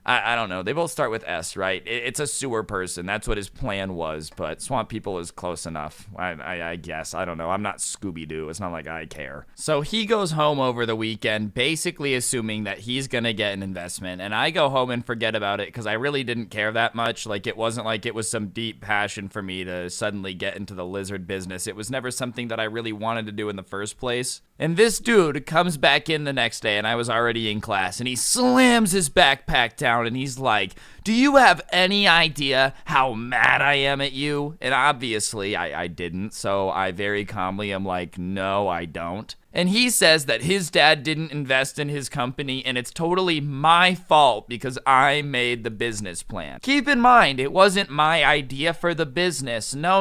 I don't know. They both start with S, right? It's a sewer person. That's what his plan was, but swamp people is close enough. I guess. I don't know. I'm not Scooby-Doo. It's not like I care. So he goes home over the weekend, basically assuming that he's gonna get an investment, and I go home and forget about it because I really didn't care that much. Like, it wasn't like it was some deep passion for me to suddenly get into the lizard business. It was never something that I really wanted to do in the first place. And this dude comes back in the next day, and I was already in class, and he slams his backpack down, and he's like, "Do you have any idea how mad I am at you?" And obviously, I didn't, so I very calmly am like, "No, I don't." And he says that his dad didn't invest in his company and it's totally my fault because I made the business plan. Keep in mind, it wasn't my idea for the business. No.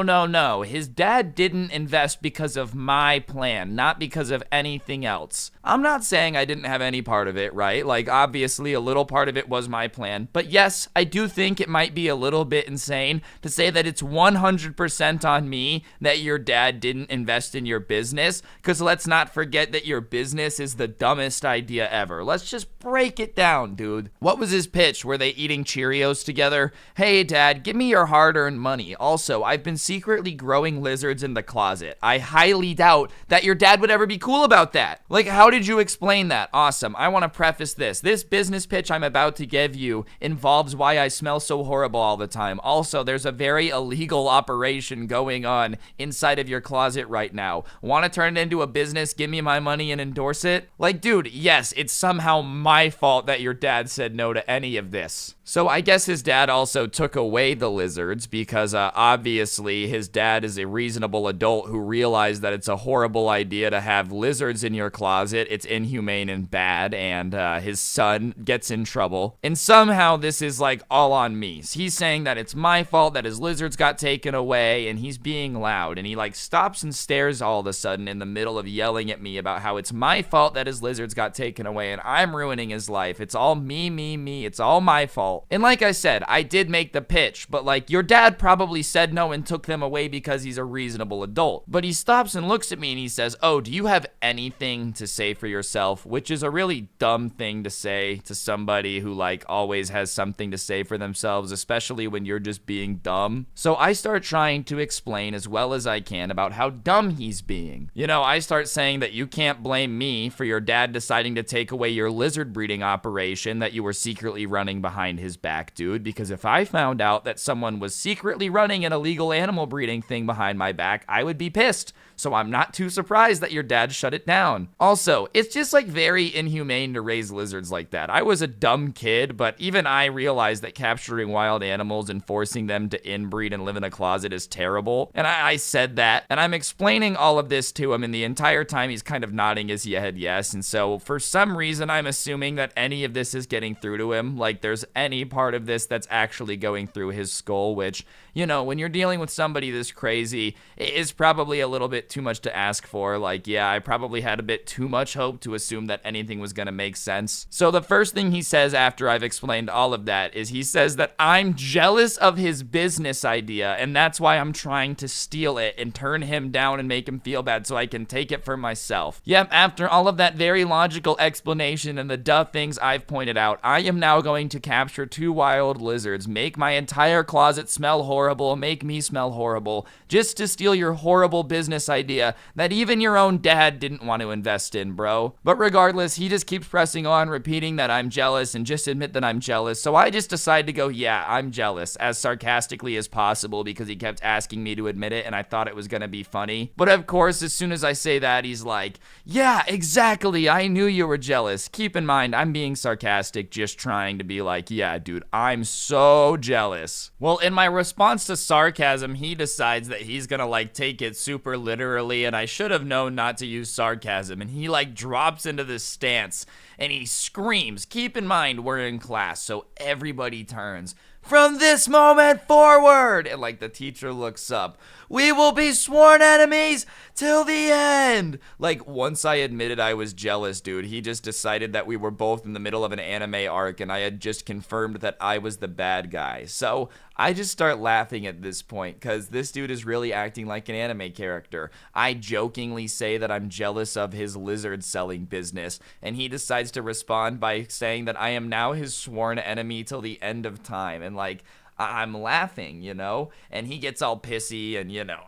His dad didn't invest because of my plan, not because of anything else. I'm not saying I didn't have any part of it, right? Like, obviously, a little part of it was my plan. But yes, I do think it might be a little bit insane to say that it's 100% on me that your dad didn't invest in your business, because let's not forget that your business is the dumbest idea ever. Let's just break it down, dude. What was his pitch? Were they eating Cheerios together? Hey, Dad, give me your hard-earned money. Also, I've been secretly growing lizards in the closet. I highly doubt that your dad would ever be cool about that. Like, how did you explain that? Awesome. I want to preface this. This business pitch I'm about to give you involves why I smell so horrible all the time. Also, there's a very illegal operation going on inside of your closet right now. Want to turn it into a business? Give me my money and endorse it? Like, dude, yes, it's somehow my fault that your dad said no to any of this. So I guess his dad also took away the lizards because obviously his dad is a reasonable adult who realized that it's a horrible idea to have lizards in your closet. It's inhumane and bad, and his son gets in trouble. And somehow this is like all on me. He's saying that it's my fault that his lizards got taken away, and he's being loud, and he like stops and stares all of a sudden in the middle of yelling at me about how it's my fault that his lizards got taken away and I'm ruining his life. It's all me. It's all my fault. And like I said, I did make the pitch, but like, your dad probably said no and took them away because he's a reasonable adult. But he stops and looks at me and he says, "Oh, do you have anything to say for yourself?" Which is a really dumb thing to say to somebody who like always has something to say for themselves, especially when you're just being dumb. So I start trying to explain as well as I can about how dumb he's being. You know, I start saying that you can't blame me for your dad deciding to take away your lizard breeding operation that you were secretly running behind his back, dude, because if I found out that someone was secretly running an illegal animal breeding thing behind my back, I would be pissed. So I'm not too surprised that your dad shut it down. Also, it's just like very inhumane to raise lizards like that. I was a dumb kid, but even I realized that capturing wild animals and forcing them to inbreed and live in a closet is terrible. And I said that, and I'm explaining all of this to him, and the entire time he's kind of nodding his head yes. And so for some reason, I'm assuming that any of this is getting through to him. Like, there's any part of this that's actually going through his skull, which, you know, when you're dealing with somebody this crazy, it is probably a little bit too much to ask for. Like, yeah, I probably had a bit too much hope to assume that anything was gonna make sense. So the first thing he says after I've explained all of that is he says that I'm jealous of his business idea, and that's why I'm trying to steal it and turn him down and make him feel bad so I can take it for myself. Yep, after all of that very logical explanation and the duh things I've pointed out, I am now going to capture 2 wild lizards, make my entire closet smell horrible, make me smell horrible, just to steal your horrible business idea that even your own dad didn't want to invest in, bro. But regardless, he just keeps pressing on, repeating that I'm jealous and just admit that I'm jealous. So I just decide to go, yeah, I'm jealous, as sarcastically as possible, because he kept asking me to admit it and I thought it was gonna be funny. But of course, as soon as I say that, he's like, yeah, exactly, I knew you were jealous. Keep in mind, I'm being sarcastic, just trying to be like, yeah, dude, I'm so jealous. Well, in my response to sarcasm, he decides that he's gonna like take it super literally, and I should have known not to use sarcasm, and he like drops into this stance and he screams. Keep in mind, we're in class, so everybody turns. from this moment forward. And like the teacher looks up. We will be sworn enemies till the end. Like, once I admitted I was jealous, dude, he just decided that we were both in the middle of an anime arc and I had just confirmed that I was the bad guy. So I just start laughing at this point because this dude is really acting like an anime character. I jokingly say that I'm jealous of his lizard selling business, and he decides to respond by saying that I am now his sworn enemy till the end of time. And like, I'm laughing, you know, and he gets all pissy and, you know,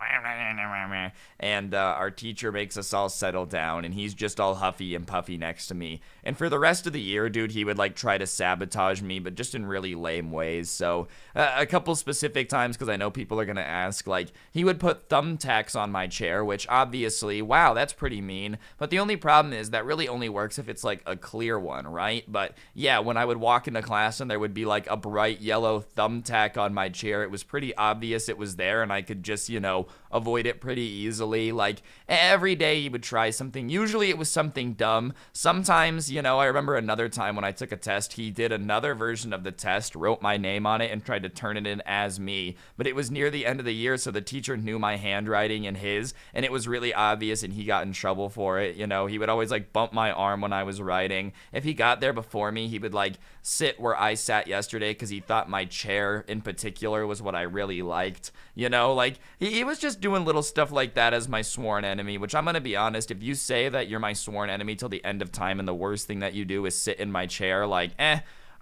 and our teacher makes us all settle down, and he's just all huffy and puffy next to me. And for the rest of the year, dude, he would like try to sabotage me, but just in really lame ways. So a couple specific times, because I know people are going to ask, like, he would put thumbtacks on my chair, which obviously, wow, that's pretty mean. But the only problem is that really only works if it's like a clear one, right? But yeah, when I would walk into class and there would be like a bright yellow thumbtack on my chair, it was pretty obvious it was there, and I could just, you know, avoid it pretty easily. Like, every day he would try something. Usually it was something dumb. Sometimes, you know, I remember another time when I took a test, he did another version of the test, wrote my name on it, and tried to turn it in as me. But it was near the end of the year, so the teacher knew my handwriting and his, and it was really obvious, and he got in trouble for it. You know, he would always like bump my arm when I was writing. If he got there before me, he would like sit where I sat yesterday because he thought my chair in particular was what I really liked. You know, like, he was just doing little stuff like that as my sworn enemy, which I'm gonna be honest, if you say that you're my sworn enemy till the end of time and the worst thing that you do is sit in my chair, like,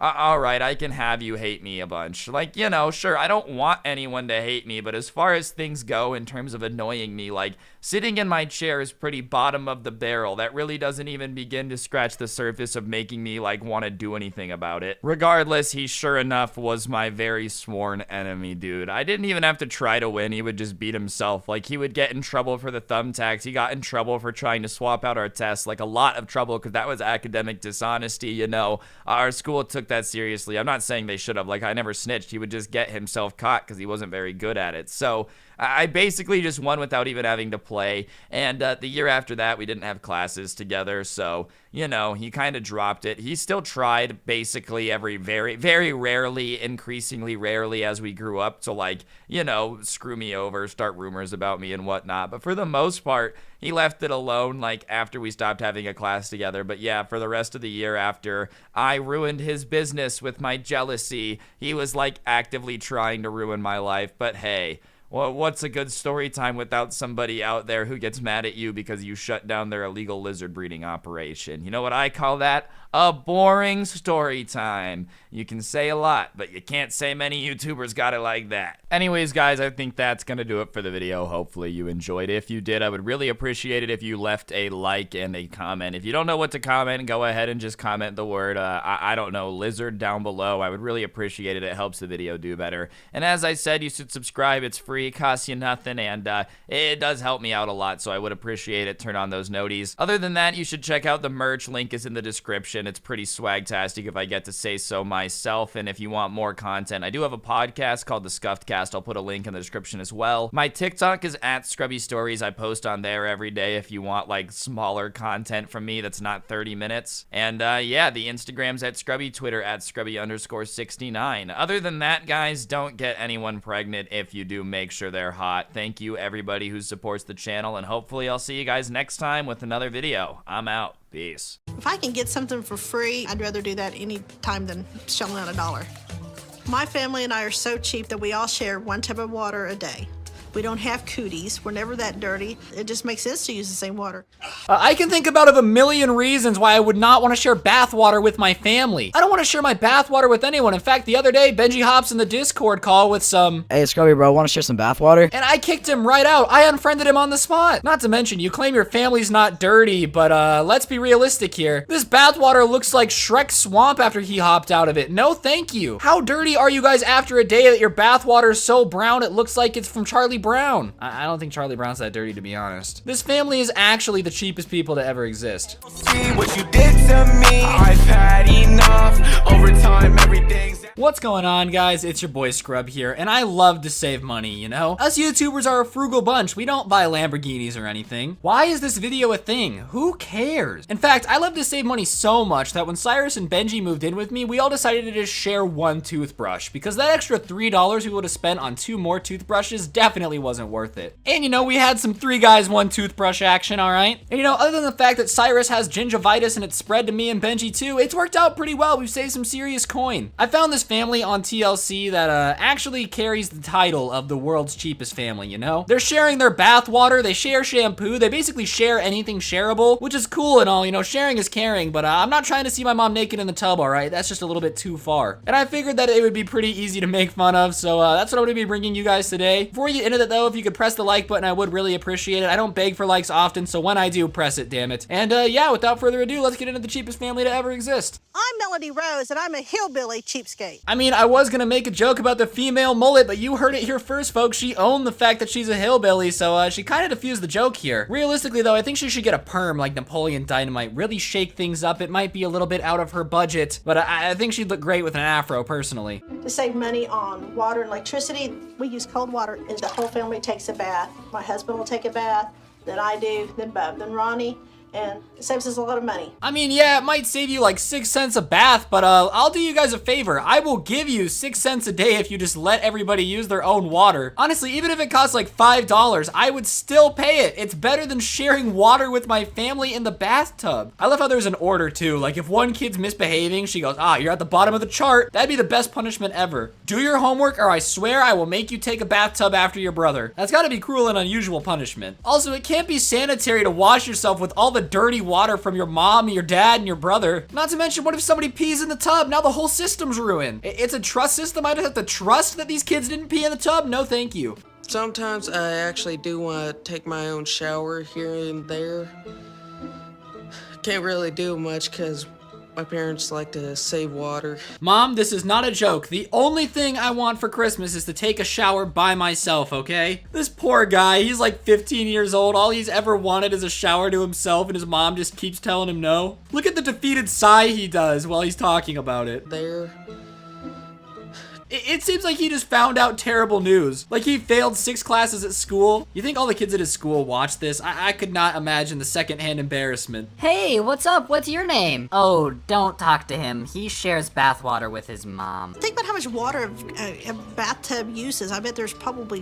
all right, I can have you hate me a bunch. Like, you know, sure, I don't want anyone to hate me, but as far as things go in terms of annoying me, like, sitting in my chair is pretty bottom of the barrel. That really doesn't even begin to scratch the surface of making me, like, want to do anything about it. Regardless, he sure enough was my very sworn enemy, dude. I didn't even have to try to win. He would just beat himself. Like, he would get in trouble for the thumbtacks. He got in trouble for trying to swap out our tests. Like, a lot of trouble, because that was academic dishonesty, you know. Our school took that seriously. I'm not saying they should have. Like, I never snitched. He would just get himself caught because he wasn't very good at it. So I basically just won without even having to play. And the year after that, we didn't have classes together. So, you know, he kind of dropped it. He still tried basically every very, very rarely, increasingly rarely as we grew up to, like, you know, screw me over, start rumors about me and whatnot. But for the most part, he left it alone, like, after we stopped having a class together. But yeah, for the rest of the year after I ruined his business with my jealousy, he was, like, actively trying to ruin my life. But hey, well, what's a good story time without somebody out there who gets mad at you because you shut down their illegal lizard breeding operation? You know what I call that? A boring story time. You can say a lot, but you can't say many YouTubers got it like that. Anyways, guys, I think that's gonna do it for the video. Hopefully you enjoyed it. If you did, I would really appreciate it if you left a like and a comment. If you don't know what to comment, go ahead and just comment the word, I don't know, lizard down below. I would really appreciate it. It helps the video do better. And as I said, you should subscribe. It's free, it costs you nothing, and it does help me out a lot, so I would appreciate it. Turn on those noties. Other than that, you should check out the merch. Link is in the description. It's pretty swagtastic if I get to say so myself. And if you want more content, I do have a podcast called The Scuffed Cast. I'll put a link in the description as well. My TikTok is at Scrubby Stories. I post on there every day if you want like smaller content from me that's not 30 minutes. And yeah, the Instagram's at Scrubby, Twitter at Scrubby_69. Other than that, guys, don't get anyone pregnant. If you do, make sure they're hot. Thank you everybody who supports the channel, and hopefully I'll see you guys next time with another video. I'm out. Peace. If I can get something for free, I'd rather do that any time than shelling out $1. My family and I are so cheap that we all share one tub of water a day. We don't have cooties. We're never that dirty. It just makes sense to use the same water. I can think about a million reasons why I would not want to share bath water with my family. I don't want to share my bath water with anyone. In fact, the other day, Benji hops in the Discord call with some... Hey, Scrubby, bro, want to share some bath water? And I kicked him right out. I unfriended him on the spot. Not to mention, you claim your family's not dirty, but let's be realistic here. This bath water looks like Shrek's swamp after he hopped out of it. No, thank you. How dirty are you guys after a day that your bath water is so brown it looks like it's from Charlie Charlie Brown. I don't think Charlie Brown's that dirty, to be honest. This family is actually the cheapest people to ever exist. See what you did to me. I've had enough. Over time, everything's... What's going on, guys? It's your boy Scrub here, and I love to save money, you know? Us YouTubers are a frugal bunch. We don't buy Lamborghinis or anything. Why is this video a thing? Who cares? In fact, I love to save money so much that when Cyrus and Benji moved in with me, we all decided to just share one toothbrush, because that extra $3 we would have spent on 2 more toothbrushes definitely wasn't worth it. And you know, we had some 3 guys, 1 toothbrush action, all right? And you know, other than the fact that Cyrus has gingivitis and it's spread to me and Benji too, it's worked out pretty well. We've saved some serious coin. I found this family on TLC that actually carries the title of the world's cheapest family, you know? They're sharing their bath water, they share shampoo, they basically share anything shareable, which is cool and all, you know, sharing is caring, but I'm not trying to see my mom naked in the tub, all right? That's just a little bit too far. And I figured that it would be pretty easy to make fun of, so that's what I'm gonna be bringing you guys today. Before we get into that though, if you could press the like button, I would really appreciate it. I don't beg for likes often, so when I do, press it, damn it. And yeah, without further ado, let's get into the cheapest family to ever exist. I'm Melody Rose, and I'm a hillbilly cheapskate. I mean, I was gonna make a joke about the female mullet, but you heard it here first, folks. She owned the fact that she's a hillbilly, so she kind of diffused the joke here. Realistically, though, I think she should get a perm like Napoleon Dynamite. Really shake things up. It might be a little bit out of her budget, but I think she'd look great with an afro, personally. To save money on water and electricity, we use cold water, and the whole family takes a bath. My husband will take a bath, then I do, then Bub, then Ronnie. And it saves us a lot of money. I mean, yeah, it might save you like 6 cents a bath, but I'll do you guys a favor. I will give you 6 cents a day if you just let everybody use their own water. Honestly, even if it costs like $5, I would still pay it. It's better than sharing water with my family in the bathtub. I love how there's an order too. Like if one kid's misbehaving, she goes, you're at the bottom of the chart. That'd be the best punishment ever. Do your homework or I swear I will make you take a bathtub after your brother. That's gotta be cruel and unusual punishment. Also, it can't be sanitary to wash yourself with all the dirty water from your mom, your dad, and your brother. Not to mention, what if somebody pees in the tub? Now the whole system's ruined. It's a trust system. I just have to trust that these kids didn't pee in the tub? No, thank you. Sometimes I actually do want to take my own shower here and there. Can't really do much because my parents like to save water. Mom, this is not a joke. The only thing I want for Christmas is to take a shower by myself, okay? This poor guy, he's like 15 years old. All he's ever wanted is a shower to himself, and his mom just keeps telling him no. Look at the defeated sigh he does while he's talking about it. There. It seems like he just found out terrible news. Like he failed 6 classes at school. You think all the kids at his school watch this? I could not imagine the secondhand embarrassment. Hey, what's up? What's your name? Oh, don't talk to him. He shares bathwater with his mom. Think about how much water a bathtub uses. I bet there's probably,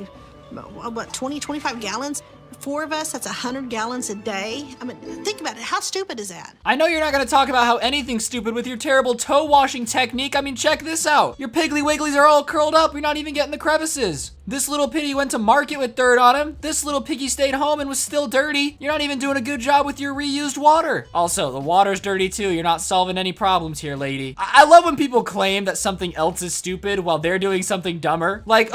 what, 20, 25 gallons? 4 of us, that's 100 gallons a day. I mean, think about it. How stupid is that? I know you're not gonna talk about how anything's stupid with your terrible toe washing technique. I mean, check this out. Your Piggly Wigglies are all curled up. You're not even getting the crevices. This little piggy went to market with dirt on him. This little piggy stayed home and was still dirty. You're not even doing a good job with your reused water. Also, the water's dirty too. You're not solving any problems here, lady. I love when people claim that something else is stupid while they're doing something dumber. Like,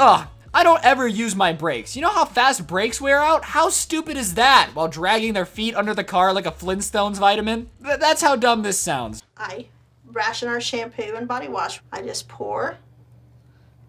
I don't ever use my brakes. You know how fast brakes wear out? How stupid is that? While dragging their feet under the car like a Flintstones vitamin? That's how dumb this sounds. I ration our shampoo and body wash. I just pour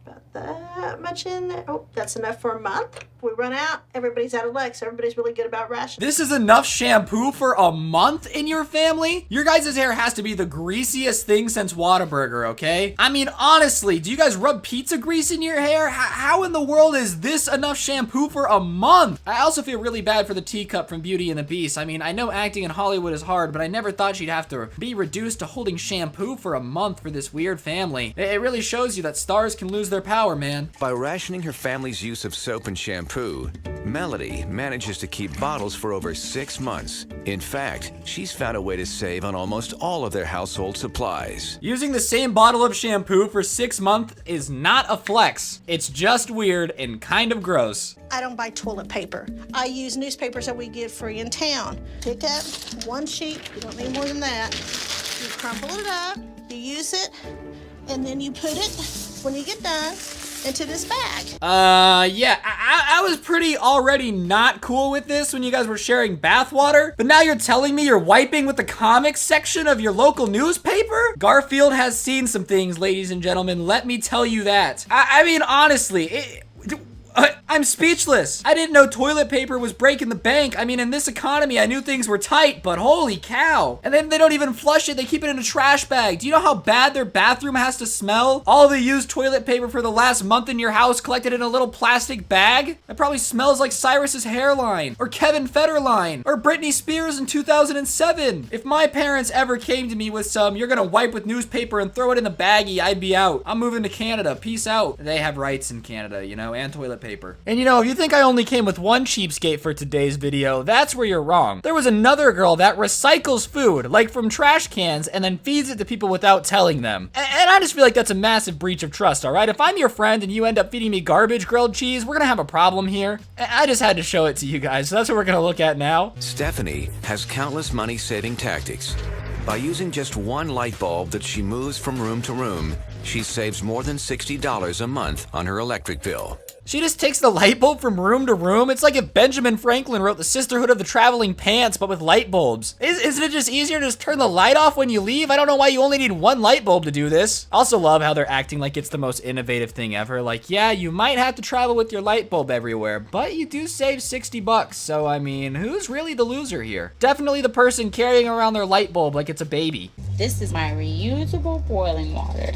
about that much in there. Oh, that's enough for a month. We run out, everybody's out of luck, so everybody's really good about rationing. This is enough shampoo for a month in your family? Your guys' hair has to be the greasiest thing since Whataburger, okay? I mean, honestly, do you guys rub pizza grease in your hair? How in the world is this enough shampoo for a month? I also feel really bad for the teacup from Beauty and the Beast. I mean, I know acting in Hollywood is hard, but I never thought she'd have to be reduced to holding shampoo for a month for this weird family. It really shows you that stars can lose their power, man. By rationing her family's use of soap and shampoo, Melody manages to keep bottles for over 6 months. In fact, she's found a way to save on almost all of their household supplies. Using the same bottle of shampoo for 6 months is not a flex. It's just weird and kind of gross. I don't buy toilet paper. I use newspapers that we get free in town. Pick up 1 sheet, you don't need more than that. You crumple it up, you use it, and then you put it, when you get done, into this bag. Yeah, I was pretty already not cool with this when you guys were sharing bathwater, but now you're telling me you're wiping with the comics section of your local newspaper? Garfield has seen some things, ladies and gentlemen, let me tell you that. I mean, honestly, I'm speechless. I didn't know toilet paper was breaking the bank. I mean, in this economy, I knew things were tight, but holy cow. And then they don't even flush it. They keep it in a trash bag. Do you know how bad their bathroom has to smell? All the used toilet paper for the last month in your house collected in a little plastic bag? That probably smells like Cyrus's hairline, or Kevin Federline, or Britney Spears in 2007. If my parents ever came to me with some, you're gonna wipe with newspaper and throw it in the baggie, I'd be out. I'm moving to Canada. Peace out. They have rights in Canada, you know, and toilet paper. And you know, if you think I only came with one cheapskate for today's video, that's where you're wrong. There was another girl that recycles food, like from trash cans, and then feeds it to people without telling them. And I just feel like that's a massive breach of trust, all right? If I'm your friend and you end up feeding me garbage grilled cheese, we're gonna have a problem here. I just had to show it to you guys, so that's what we're gonna look at now. Stephanie has countless money-saving tactics. By using just one light bulb that she moves from room to room, she saves more than $60 a month on her electric bill. She just takes the light bulb from room to room. It's like if Benjamin Franklin wrote the Sisterhood of the Traveling Pants, but with light bulbs. Isn't it just easier to just turn the light off when you leave? I don't know why you only need one light bulb to do this. Also love how they're acting like it's the most innovative thing ever. Like, yeah, you might have to travel with your light bulb everywhere, but you do save 60 bucks. So, I mean, who's really the loser here? Definitely the person carrying around their light bulb like it's a baby. This is my reusable boiling water.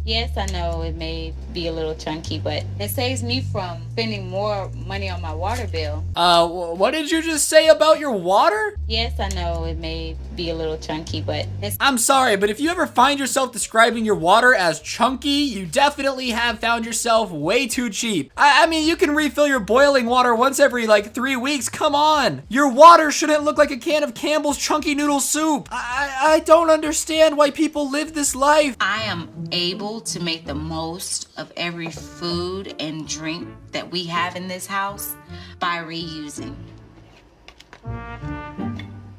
Yes, I know it may be a little chunky, but it saves me from spending more money on my water bill. What did you just say about your water? Yes, I know it may be a little chunky, but I'm sorry, but if you ever find yourself describing your water as chunky, you definitely have found yourself way too cheap. I mean, you can refill your boiling water once every like 3 weeks. Come on. Your water shouldn't look like a can of Campbell's chunky noodle soup. I don't understand why people live this life. I am able to make the most of every food and drink that we have in this house by reusing.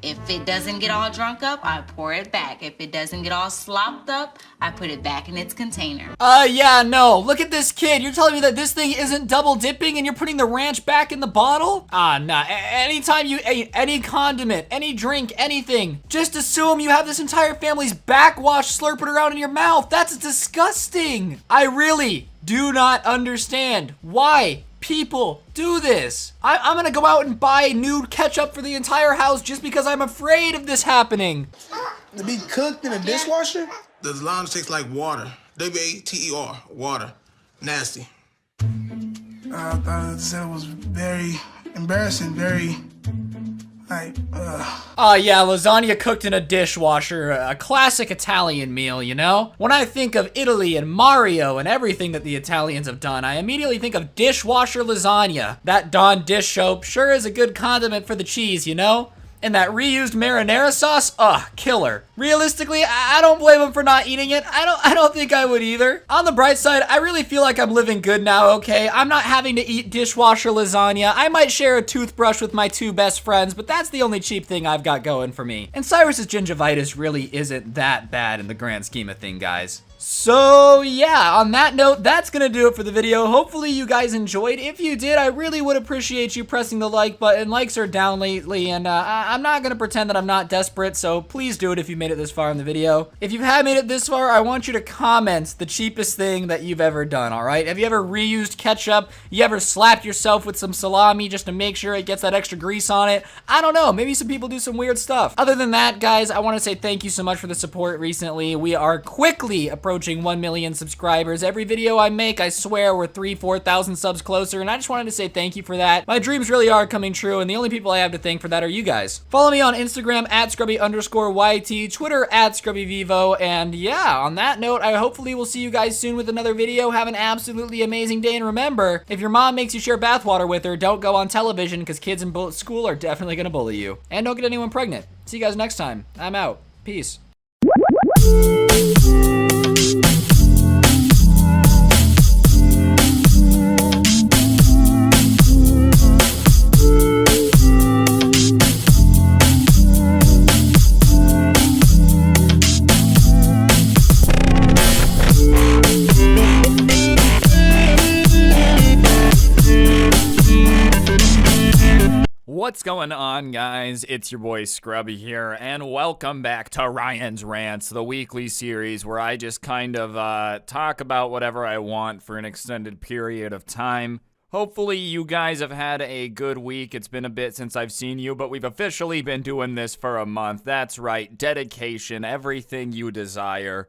If it doesn't get all drunk up, I pour it back. If it doesn't get all slopped up, I put it back in its container. Yeah, no. Look at this kid. You're telling me that this thing isn't double dipping and you're putting the ranch back in the bottle? Nah. Anytime you ate any condiment, any drink, anything, just assume you have this entire family's backwash slurping around in your mouth. That's disgusting. I really do not understand why people do this. I'm gonna go out and buy new ketchup for the entire house just because I'm afraid of this happening. To be cooked in a dishwasher? The lasagna tastes like water. W-A-T-E-R, water. Nasty. I thought it was very embarrassing, very, yeah, lasagna cooked in a dishwasher, a classic Italian meal, you know? When I think of Italy and Mario and everything that the Italians have done, I immediately think of dishwasher lasagna. That Dawn dish soap sure is a good condiment for the cheese, you know? And that reused marinara sauce, killer. Realistically, I don't blame him for not eating it. I don't think I would either. On the bright side, I really feel like I'm living good now, okay? I'm not having to eat dishwasher lasagna. I might share a toothbrush with my two best friends, but that's the only cheap thing I've got going for me. And Cyrus's gingivitis really isn't that bad in the grand scheme of things, guys. So yeah, on that note, that's gonna do it for the video. Hopefully you guys enjoyed. If you did, I really would appreciate you pressing the like button. Likes are down lately, and I'm not gonna pretend that I'm not desperate, so please do it if you made it this far in the video. If you have made it this far, I want you to comment the cheapest thing that you've ever done, all right? Have you ever reused ketchup? You ever slapped yourself with some salami just to make sure it gets that extra grease on it? I don't know, maybe some people do some weird stuff. Other than that, guys, I wanna say thank you so much for the support recently. We are quickly approaching 1 million subscribers. Every video I make, I swear we're 3,000-4,000 subs closer, and I just wanted to say thank you for that. My dreams really are coming true, and the only people I have to thank for that are you guys. Follow me on Instagram at Scrubby_YT, Twitter at ScrubbyVivo, and yeah, on that note, I hopefully will see you guys soon with another video. Have an absolutely amazing day, and remember, if your mom makes you share bathwater with her, don't go on television, because kids in school are definitely gonna bully you. And don't get anyone pregnant. See you guys next time. I'm out. Peace. What's going on, guys? It's your boy Scrubby here, and welcome back to Ryan's Rants, the weekly series where I just kind of talk about whatever I want for an extended period of time. Hopefully you guys have had a good week. It's been a bit since I've seen you, but we've officially been doing this for a month. That's right, dedication, everything you desire.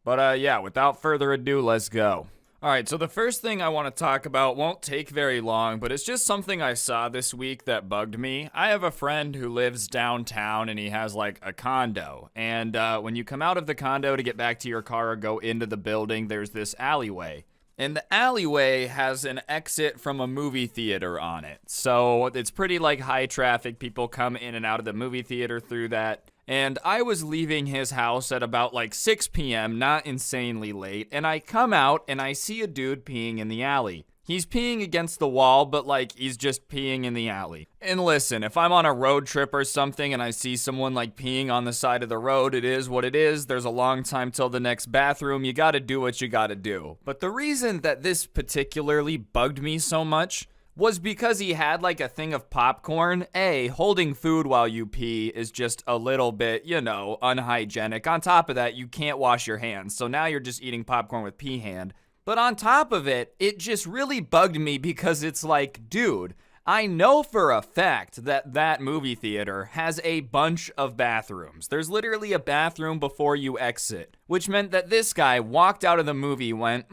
But yeah, without further ado, let's go. Alright, so the first thing I want to talk about won't take very long, but it's just something I saw this week that bugged me. I have a friend who lives downtown and he has like a condo. And when you come out of the condo to get back to your car or go into the building, there's this alleyway. And the alleyway has an exit from a movie theater on it. So it's pretty like high traffic. People come in and out of the movie theater through that. And I was leaving his house at about like 6 p.m., not insanely late. And I come out and I see a dude peeing in the alley. He's peeing against the wall, but like he's just peeing in the alley. And listen, if I'm on a road trip or something and I see someone like peeing on the side of the road, it is what it is. There's a long time till the next bathroom. You gotta do what you gotta do. But the reason that this particularly bugged me so much was because he had like a thing of popcorn. Holding food while you pee is just a little bit, unhygienic. On top of that, you can't wash your hands. So now you're just eating popcorn with pee hand. But on top of it, it just really bugged me because it's like, dude, I know for a fact that that movie theater has a bunch of bathrooms. There's literally a bathroom before you exit, which meant that this guy walked out of the movie, went,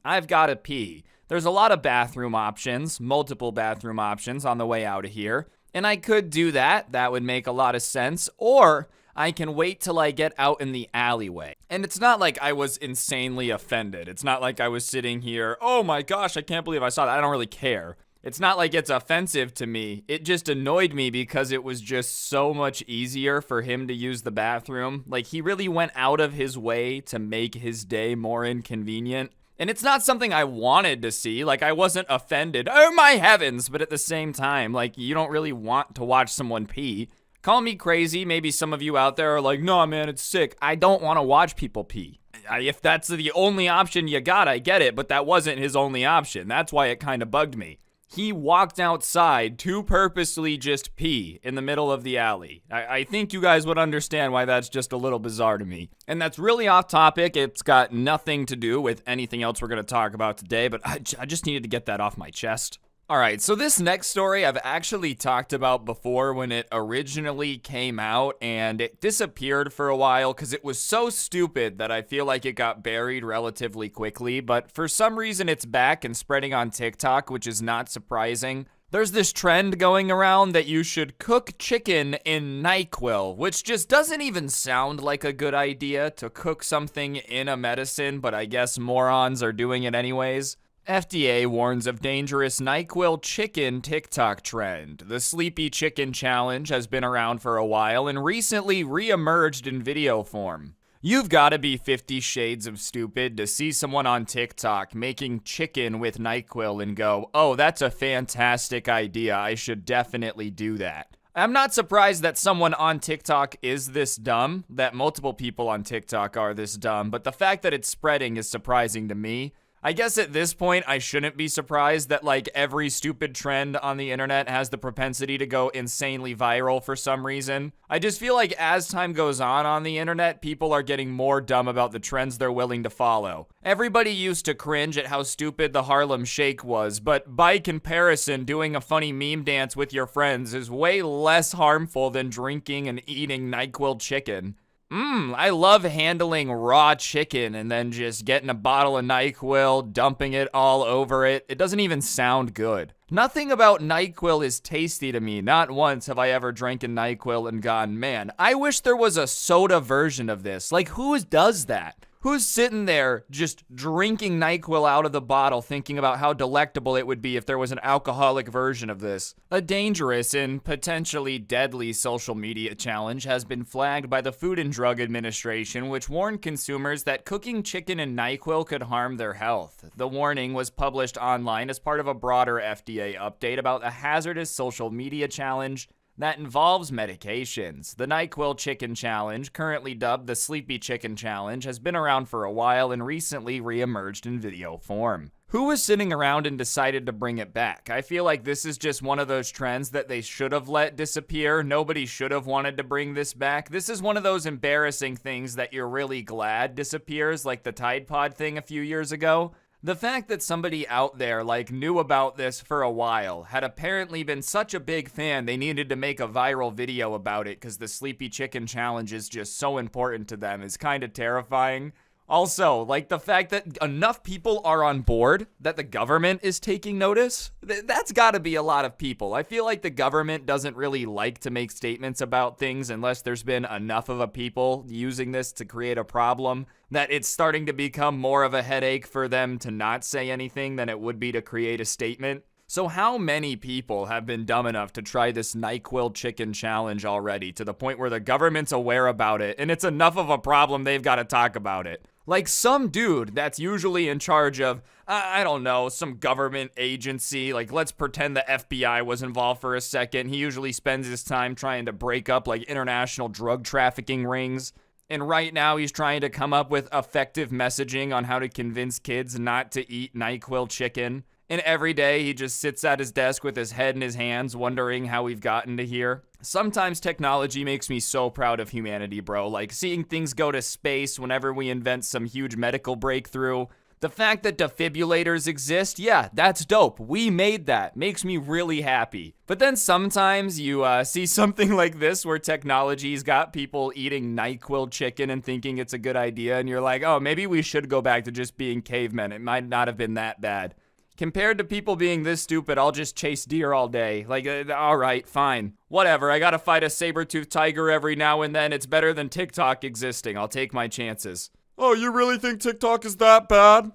I've gotta pee. There's a lot of bathroom options, multiple bathroom options on the way out of here, and I could do that. That would make a lot of sense, or I can wait till I get out in the alleyway. And it's not like I was insanely offended. It's not like I was sitting here, oh my gosh, I can't believe I saw that. I don't really care. It's not like it's offensive to me. It just annoyed me because it was just so much easier for him to use the bathroom. Like, he really went out of his way to make his day more inconvenient. And it's not something I wanted to see. Like, I wasn't offended. Oh my heavens! But at the same time, like, you don't really want to watch someone pee. Call me crazy. Maybe some of you out there are like, no, man, it's sick. I don't want to watch people pee. If that's the only option you got, I get it. But that wasn't his only option. That's why it kind of bugged me. He walked outside to purposely just pee in the middle of the alley. I think you guys would understand why that's just a little bizarre to me. And that's really off topic. It's got nothing to do with anything else we're going to talk about today, but I just needed to get that off my chest. Alright, so this next story I've actually talked about before when it originally came out, and it disappeared for a while because it was so stupid that I feel like it got buried relatively quickly, but for some reason it's back and spreading on TikTok, which is not surprising. There's this trend going around that you should cook chicken in NyQuil, which just doesn't even sound like a good idea to cook something in a medicine, but I guess morons are doing it anyways. FDA warns of dangerous NyQuil chicken TikTok trend. The Sleepy Chicken Challenge has been around for a while and recently re-emerged in video form. You've got to be 50 Shades of Stupid to see someone on TikTok making chicken with NyQuil and go, oh, that's a fantastic idea. I should definitely do that. I'm not surprised that someone on TikTok is this dumb, that multiple people on TikTok are this dumb, but the fact that it's spreading is surprising to me. I guess at this point, I shouldn't be surprised that like every stupid trend on the internet has the propensity to go insanely viral for some reason. I just feel like as time goes on the internet, people are getting more dumb about the trends they're willing to follow. Everybody used to cringe at how stupid the Harlem Shake was, but by comparison, doing a funny meme dance with your friends is way less harmful than drinking and eating NyQuil chicken. I love handling raw chicken and then just getting a bottle of NyQuil, dumping it all over it. It doesn't even sound good. Nothing about NyQuil is tasty to me. Not once have I ever drank a NyQuil and gone, man, I wish there was a soda version of this. Like, who does that? Who's sitting there just drinking NyQuil out of the bottle thinking about how delectable it would be if there was an alcoholic version of this? A dangerous and potentially deadly social media challenge has been flagged by the Food and Drug Administration, which warned consumers that cooking chicken in NyQuil could harm their health. The warning was published online as part of a broader FDA update about a hazardous social media challenge that involves medications. The NyQuil Chicken Challenge, currently dubbed the Sleepy Chicken Challenge, has been around for a while and recently re-emerged in video form. Who was sitting around and decided to bring it back? I feel like this is just one of those trends that they should have let disappear. Nobody should have wanted to bring this back. This is one of those embarrassing things that you're really glad disappears, like the Tide Pod thing a few years ago. The fact that somebody out there like knew about this for a while, had apparently been such a big fan they needed to make a viral video about it because the Sleepy Chicken Challenge is just so important to them is kind of terrifying. Also, like the fact that enough people are on board that the government is taking notice, that's got to be a lot of people. I feel like the government doesn't really like to make statements about things unless there's been enough of a people using this to create a problem that it's starting to become more of a headache for them to not say anything than it would be to create a statement. So how many people have been dumb enough to try this NyQuil chicken challenge already to the point where the government's aware about it and it's enough of a problem they've got to talk about it? Like some dude that's usually in charge of, I don't know, some government agency. Like let's pretend the FBI was involved for a second. He usually spends his time trying to break up like international drug trafficking rings. And right now he's trying to come up with effective messaging on how to convince kids not to eat NyQuil chicken. And every day he just sits at his desk with his head in his hands wondering how we've gotten to here. Sometimes technology makes me so proud of humanity, bro. Like seeing things go to space whenever we invent some huge medical breakthrough. The fact that defibrillators exist, yeah, that's dope. We made that. Makes me really happy. But then sometimes you see something like this where technology's got people eating NyQuil chicken and thinking it's a good idea. And you're like, oh, maybe we should go back to just being cavemen. It might not have been that bad. Compared to people being this stupid, I'll just chase deer all day. Like, all right, fine. Whatever, I gotta fight a saber-toothed tiger every now and then. It's better than TikTok existing. I'll take my chances. Oh, you really think TikTok is that bad?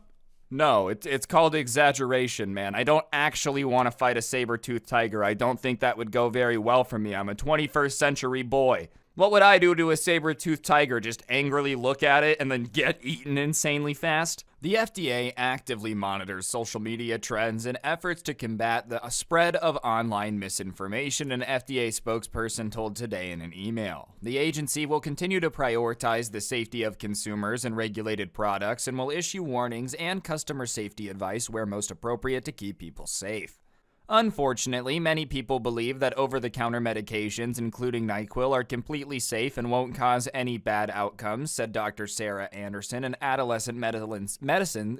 No, it's called exaggeration, man. I don't actually want to fight a saber-toothed tiger. I don't think that would go very well for me. I'm a 21st century boy. What would I do to a saber-toothed tiger? Just angrily look at it and then get eaten insanely fast? The FDA actively monitors social media trends in efforts to combat the spread of online misinformation, an FDA spokesperson told Today in an email. The agency will continue to prioritize the safety of consumers and regulated products and will issue warnings and customer safety advice where most appropriate to keep people safe. Unfortunately, many people believe that over-the-counter medications, including NyQuil, are completely safe and won't cause any bad outcomes, said Dr. Sarah Anderson, an adolescent medicine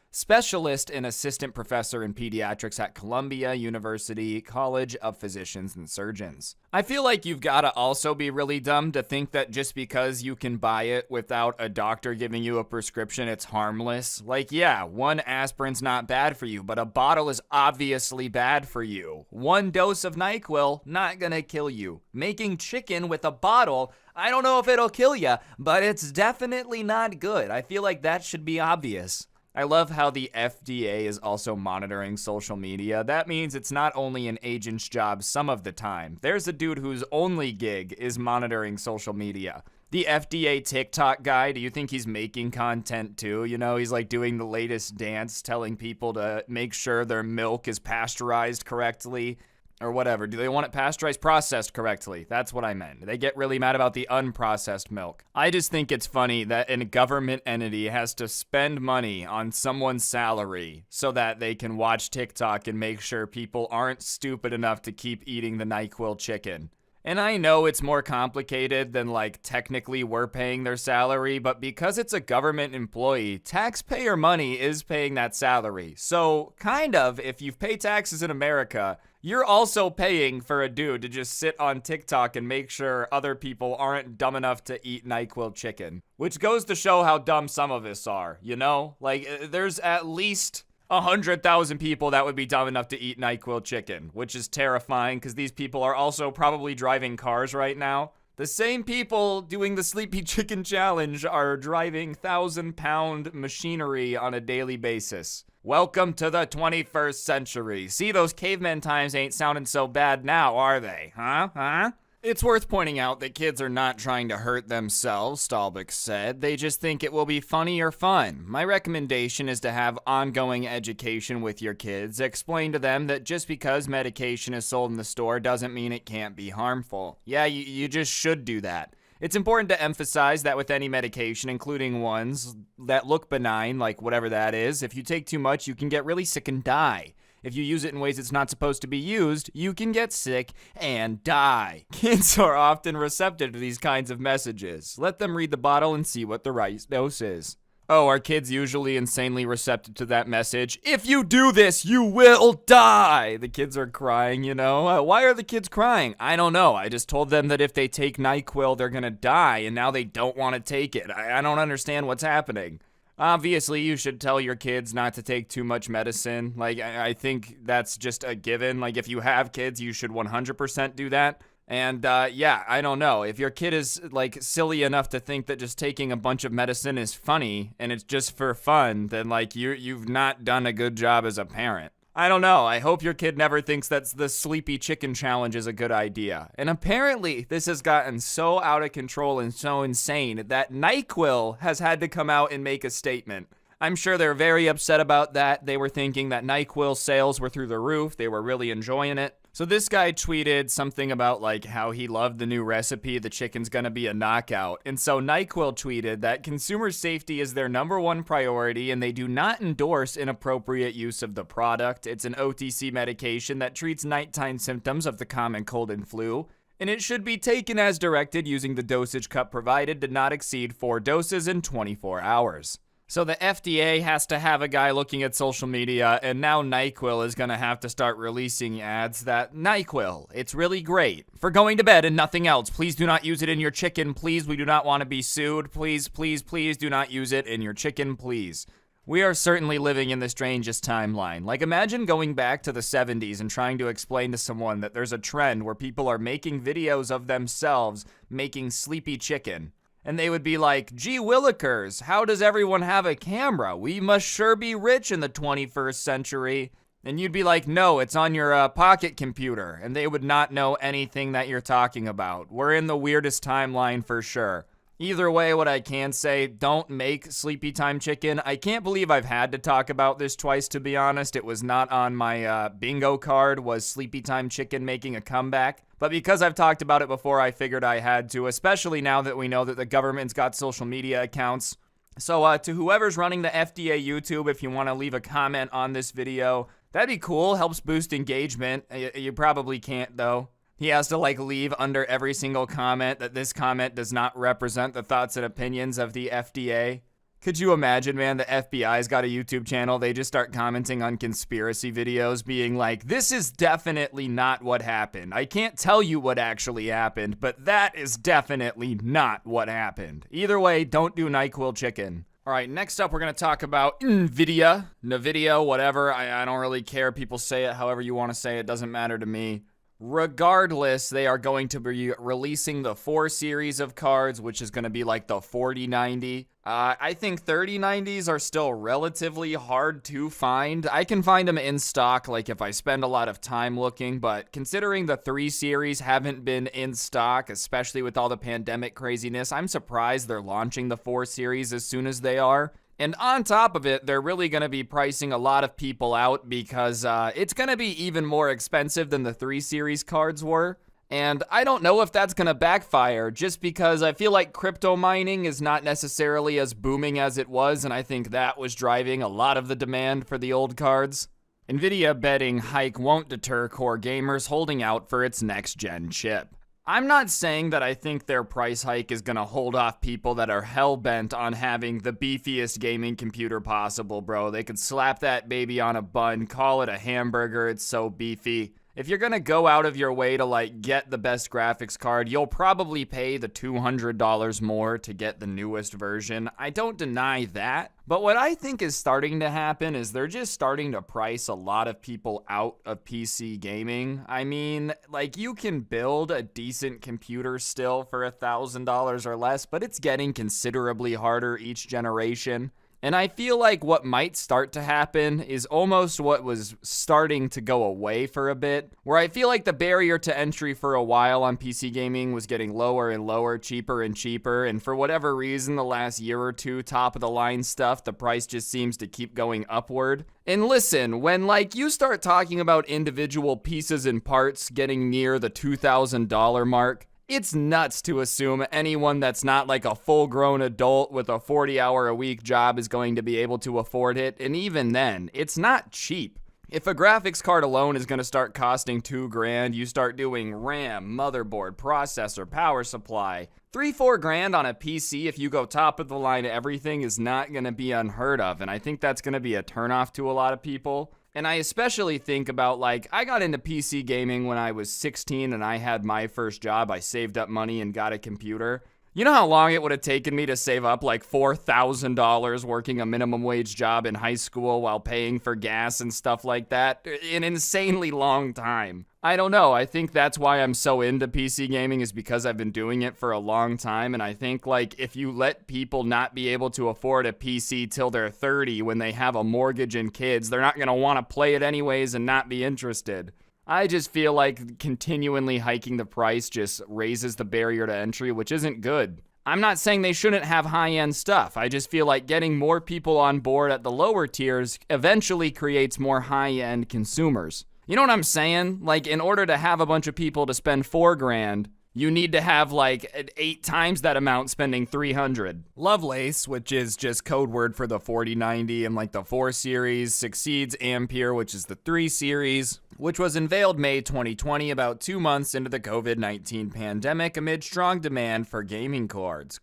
specialist and assistant professor in pediatrics at Columbia University College of Physicians and Surgeons. I feel like you've got to also be really dumb to think that just because you can buy it without a doctor giving you a prescription, it's harmless. Like, yeah, one aspirin's not bad for you, but a bottle is obviously bad for you. One dose of NyQuil, not gonna kill you. Making chicken with a bottle, I don't know if it'll kill you, but it's definitely not good. I feel like that should be obvious. I love how the FDA is also monitoring social media. That means it's not only an agent's job some of the time. There's a dude whose only gig is monitoring social media. The FDA TikTok guy, do you think he's making content too? You know, he's like doing the latest dance, telling people to make sure their milk is pasteurized correctly. Or whatever. Do they want it pasteurized? Processed correctly. That's what I meant. They get really mad about the unprocessed milk. I just think it's funny that a government entity has to spend money on someone's salary so that they can watch TikTok and make sure people aren't stupid enough to keep eating the NyQuil chicken. And I know it's more complicated than like technically we're paying their salary, but because it's a government employee, taxpayer money is paying that salary. So kind of, if you pay taxes in America, you're also paying for a dude to just sit on TikTok and make sure other people aren't dumb enough to eat NyQuil chicken. Which goes to show how dumb some of us are, you know? Like, there's at least 100,000 people that would be dumb enough to eat NyQuil chicken, which is terrifying because these people are also probably driving cars right now. The same people doing the Sleepy Chicken Challenge are driving 1,000-pound machinery on a daily basis. Welcome to the 21st century. See, those caveman times ain't sounding so bad now, are they? Huh? It's worth pointing out that kids are not trying to hurt themselves, Stallbeck said. They just think it will be funny or fun. My recommendation is to have ongoing education with your kids. Explain to them that just because medication is sold in the store doesn't mean it can't be harmful. Yeah, you just should do that. It's important to emphasize that with any medication, including ones that look benign, like whatever that is, if you take too much, you can get really sick and die. If you use it in ways it's not supposed to be used, you can get sick and die. Kids are often receptive to these kinds of messages. Let them read the bottle and see what the right dose is. Oh, are kids usually insanely receptive to that message? If you do this, you will die! The kids are crying, you know? Why are the kids crying? I don't know. I just told them that if they take NyQuil, they're gonna die, and now they don't want to take it. I don't understand what's happening. Obviously, you should tell your kids not to take too much medicine. Like, I think that's just a given. Like, if you have kids, you should 100% do that. And, yeah, I don't know. If your kid is, like, silly enough to think that just taking a bunch of medicine is funny and it's just for fun, then, like, you've not done a good job as a parent. I don't know. I hope your kid never thinks that the sleepy chicken challenge is a good idea. And apparently, this has gotten so out of control and so insane that NyQuil has had to come out and make a statement. I'm sure they're very upset about that. They were thinking that NyQuil sales were through the roof. They were really enjoying it. So this guy tweeted something about like how he loved the new recipe, the chicken's gonna be a knockout. And so NyQuil tweeted that consumer safety is their #1 priority and they do not endorse inappropriate use of the product. It's an OTC medication that treats nighttime symptoms of the common cold and flu. And it should be taken as directed using the dosage cup provided to not exceed 4 doses in 24 hours. So the FDA has to have a guy looking at social media, and now NyQuil is going to have to start releasing ads that NyQuil, it's really great for going to bed and nothing else. Please do not use it in your chicken. Please, we do not want to be sued. Please, please, please do not use it in your chicken, please. We are certainly living in the strangest timeline. Like, imagine going back to the 70s and trying to explain to someone that there's a trend where people are making videos of themselves making sleepy chicken. And they would be like, gee willikers, how does everyone have a camera? We must sure be rich in the 21st century. And you'd be like, no, it's on your pocket computer. And they would not know anything that you're talking about. We're in the weirdest timeline for sure. Either way, what I can say, don't make sleepy time chicken. I can't believe I've had to talk about this twice, to be honest. It was not on my bingo card, was sleepy time chicken making a comeback. But because I've talked about it before, I figured I had to, especially now that we know that the government's got social media accounts. So to whoever's running the FDA YouTube, if you want to leave a comment on this video, that'd be cool. Helps boost engagement. You probably can't, though. He has to, like, leave under every single comment that this comment does not represent the thoughts and opinions of the FDA. Could you imagine, man, the FBI's got a YouTube channel. They just start commenting on conspiracy videos, being like, this is definitely not what happened. I can't tell you what actually happened, but that is definitely not what happened. Either way, don't do NyQuil chicken. All right, next up, we're going to talk about NVIDIA, whatever. I don't really care. People say it however you want to say it. Doesn't matter to me. Regardless, they are going to be releasing the 4 series of cards, which is going to be like the 4090. I think 3090s are still relatively hard to find. I can find them in stock, like if I spend a lot of time looking, but considering the 3 series haven't been in stock, especially with all the pandemic craziness, I'm surprised they're launching the 4 series as soon as they are. And on top of it, they're really going to be pricing a lot of people out because it's going to be even more expensive than the 3 series cards were. And I don't know if that's going to backfire just because I feel like crypto mining is not necessarily as booming as it was, and I think that was driving a lot of the demand for the old cards. NVIDIA betting hike won't deter core gamers holding out for its next-gen chip. I'm not saying that I think their price hike is going to hold off people that are hell-bent on having the beefiest gaming computer possible, bro. They could slap that baby on a bun, call it a hamburger, it's so beefy. If you're going to go out of your way to, like, get the best graphics card, you'll probably pay the $200 more to get the newest version. I don't deny that. But what I think is starting to happen is they're just starting to price a lot of people out of PC gaming. I mean, like, you can build a decent computer still for $1,000 or less, but it's getting considerably harder each generation. And I feel like what might start to happen is almost what was starting to go away for a bit, where I feel like the barrier to entry for a while on PC gaming was getting lower and lower, cheaper and cheaper, and for whatever reason, the last year or two, top of the line stuff, the price just seems to keep going upward. And listen, when like you start talking about individual pieces and parts getting near the $2,000 mark, it's nuts to assume anyone that's not like a full-grown adult with a 40-hour-a-week job is going to be able to afford it, and even then, it's not cheap. If a graphics card alone is going to start costing $2,000, you start doing RAM, motherboard, processor, power supply. $3-4 on a PC, if you go top of the line everything, is not going to be unheard of, and I think that's going to be a turnoff to a lot of people. And I especially think about, like, I got into PC gaming when I was 16 and I had my first job. I saved up money and got a computer. You know how long it would have taken me to save up like $4,000 working a minimum wage job in high school while paying for gas and stuff like that? An insanely long time. I don't know. I think that's why I'm so into PC gaming, is because I've been doing it for a long time. And I think, like, if you let people not be able to afford a PC till they're 30 when they have a mortgage and kids, they're not going to want to play it anyways and not be interested. I just feel like continually hiking the price just raises the barrier to entry, which isn't good. I'm not saying they shouldn't have high-end stuff. I just feel like getting more people on board at the lower tiers eventually creates more high-end consumers. You know what I'm saying? Like, in order to have a bunch of people to spend $4,000, you need to have like 8 times that amount spending $300. Lovelace, which is just code word for the 4090 and like the 4 series, succeeds Ampere, which is the 3 series, which was unveiled May 2020, about 2 months into the COVID-19 pandemic, amid strong demand for gaming cords.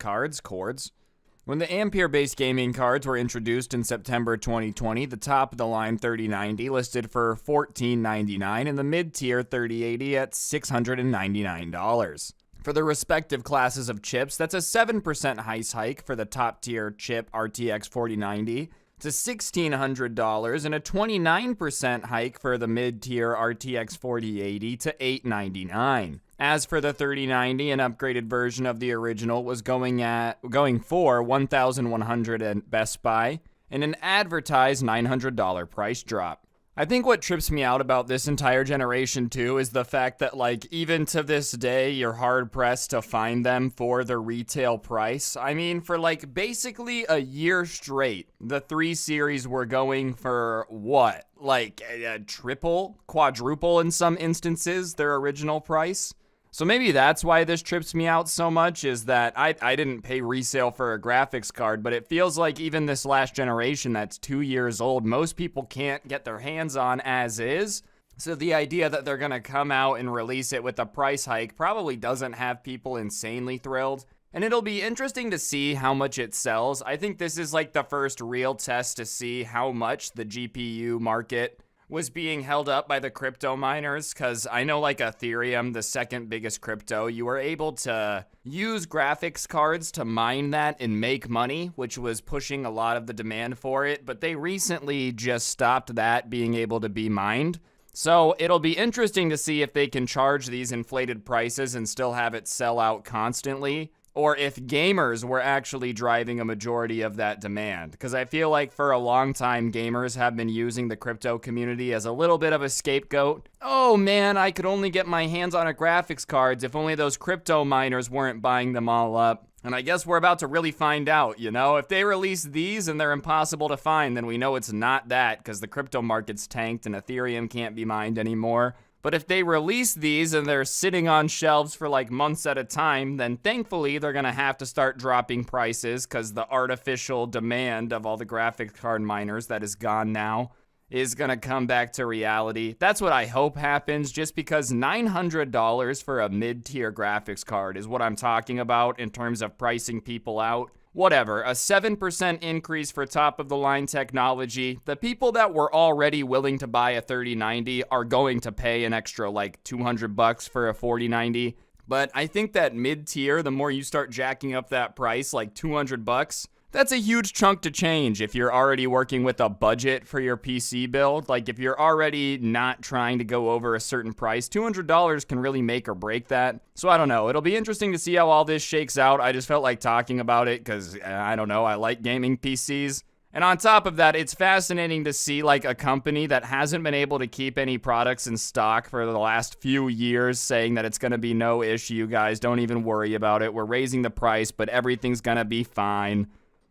When the Ampere-based gaming cards were introduced in September 2020, the top-of-the-line 3090 listed for $1,499 and the mid-tier 3080 at $699. For the respective classes of chips, that's a 7% price hike for the top-tier chip RTX 4090 to $1,600 and a 29% hike for the mid-tier RTX 4080 to $899. As for the 3090, an upgraded version of the original was going for $1,100 at Best Buy and an advertised $900 price drop. I think what trips me out about this entire generation too is the fact that, like, even to this day, you're hard pressed to find them for the retail price. I mean, for like basically a year straight, the 3 series were going for what? Like a triple, quadruple in some instances, their original price. So maybe that's why this trips me out so much, is that I didn't pay resale for a graphics card, but it feels like even this last generation that's 2 years old, most people can't get their hands on as is. So the idea that they're gonna come out and release it with a price hike probably doesn't have people insanely thrilled. And it'll be interesting to see how much it sells. I think this is like the first real test to see how much the GPU market was being held up by the crypto miners, because I know like Ethereum, the second biggest crypto, you were able to use graphics cards to mine that and make money, which was pushing a lot of the demand for it, but they recently just stopped that being able to be mined. So it'll be interesting to see if they can charge these inflated prices and still have it sell out constantly, or if gamers were actually driving a majority of that demand. Because I feel like for a long time, gamers have been using the crypto community as a little bit of a scapegoat. Oh man, I could only get my hands on a graphics cards if only those crypto miners weren't buying them all up. And I guess we're about to really find out, you know? If they release these and they're impossible to find, then we know it's not that, because the crypto market's tanked and Ethereum can't be mined anymore. But if they release these and they're sitting on shelves for like months at a time, then thankfully they're gonna have to start dropping prices, because the artificial demand of all the graphics card miners that is gone now is gonna come back to reality. That's what I hope happens, just because $900 for a mid-tier graphics card is what I'm talking about in terms of pricing people out. Whatever, a 7% increase for top-of-the-line technology. The people that were already willing to buy a 3090 are going to pay an extra like $200 for a 4090. But I think that mid-tier, the more you start jacking up that price, like $200, that's a huge chunk to change if you're already working with a budget for your PC build. Like, if you're already not trying to go over a certain price, $200 can really make or break that. So I don't know. It'll be interesting to see how all this shakes out. I just felt like talking about it because, I don't know, I like gaming PCs. And on top of that, it's fascinating to see like a company that hasn't been able to keep any products in stock for the last few years saying that it's going to be no issue, guys. Don't even worry about it. We're raising the price, but everything's going to be fine.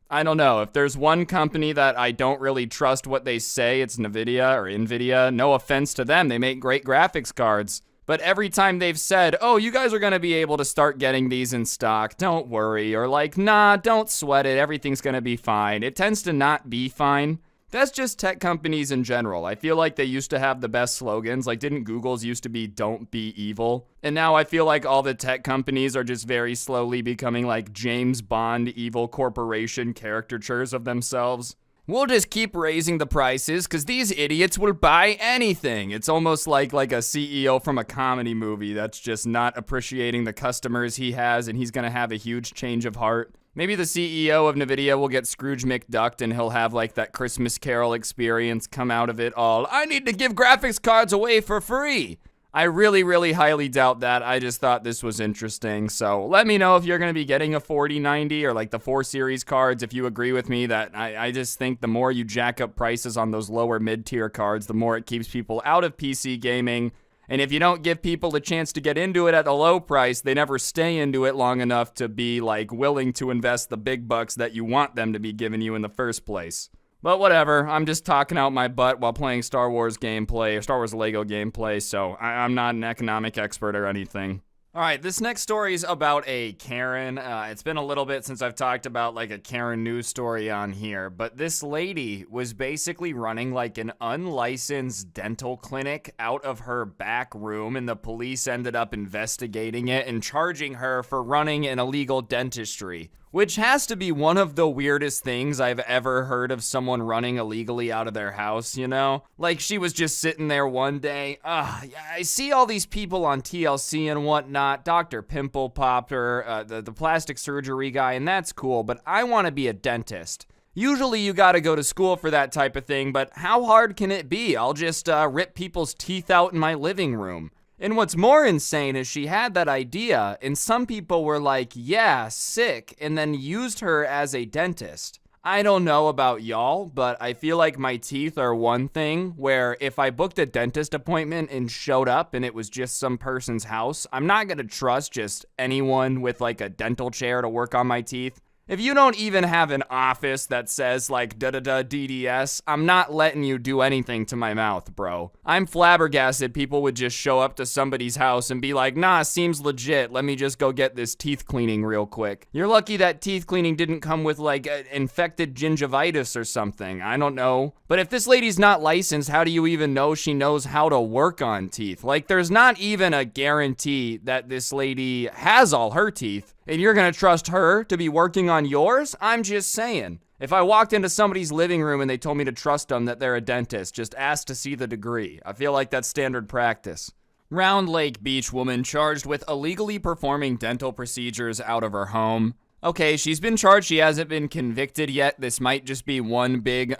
I don't know. If there's one company that I don't really trust what they say, it's Nvidia. No offense to them. They make great graphics cards. But every time they've said, oh, you guys are going to be able to start getting these in stock, don't worry. Or like, nah, don't sweat it. Everything's going to be fine. It tends to not be fine. That's just tech companies in general. I feel like they used to have the best slogans. Like, didn't Google's used to be "Don't be evil"? And now I feel like all the tech companies are just very slowly becoming like James Bond evil corporation caricatures of themselves. We'll just keep raising the prices because these idiots will buy anything. It's almost like a CEO from a comedy movie that's just not appreciating the customers he has, and he's going to have a huge change of heart. Maybe the CEO of NVIDIA will get Scrooge McDucked and he'll have like that Christmas Carol experience come out of it all. I need to give graphics cards away for free. I really, really highly doubt that. I just thought this was interesting. So let me know if you're going to be getting a 4090 or like the 4 series cards. If you agree with me that I just think the more you jack up prices on those lower mid-tier cards, the more it keeps people out of PC gaming. And if you don't give people a chance to get into it at a low price, they never stay into it long enough to be like willing to invest the big bucks that you want them to be giving you in the first place. But whatever, I'm just talking out my butt while playing Star Wars gameplay, or Star Wars Lego gameplay, so I'm not an economic expert or anything. Alright, this next story is about a Karen. It's been a little bit since I've talked about like a Karen news story on here, but this lady was basically running like an unlicensed dental clinic out of her back room, and the police ended up investigating it and charging her for running an illegal dentistry. Which has to be one of the weirdest things I've ever heard of someone running illegally out of their house, you know? Like, she was just sitting there one day. I see all these people on TLC and whatnot, Dr. Pimple Popper, the plastic surgery guy, and that's cool, but I want to be a dentist. Usually you gotta go to school for that type of thing, but how hard can it be? I'll just rip people's teeth out in my living room. And what's more insane is she had that idea, and some people were like, yeah, sick, and then used her as a dentist. I don't know about y'all, but I feel like my teeth are one thing where if I booked a dentist appointment and showed up and it was just some person's house, I'm not gonna trust just anyone with like a dental chair to work on my teeth. If you don't even have an office that says like da-da-da DDS, I'm not letting you do anything to my mouth, bro. I'm flabbergasted people would just show up to somebody's house and be like, nah, seems legit, let me just go get this teeth cleaning real quick. You're lucky that teeth cleaning didn't come with like infected gingivitis or something, I don't know. But if this lady's not licensed, how do you even know she knows how to work on teeth? Like, there's not even a guarantee that this lady has all her teeth. And you're gonna trust her to be working on yours? I'm just saying. If I walked into somebody's living room and they told me to trust them that they're a dentist, just ask to see the degree. I feel like that's standard practice. Round Lake Beach woman charged with illegally performing dental procedures out of her home. Okay, she's been charged, she hasn't been convicted yet. This might just be one big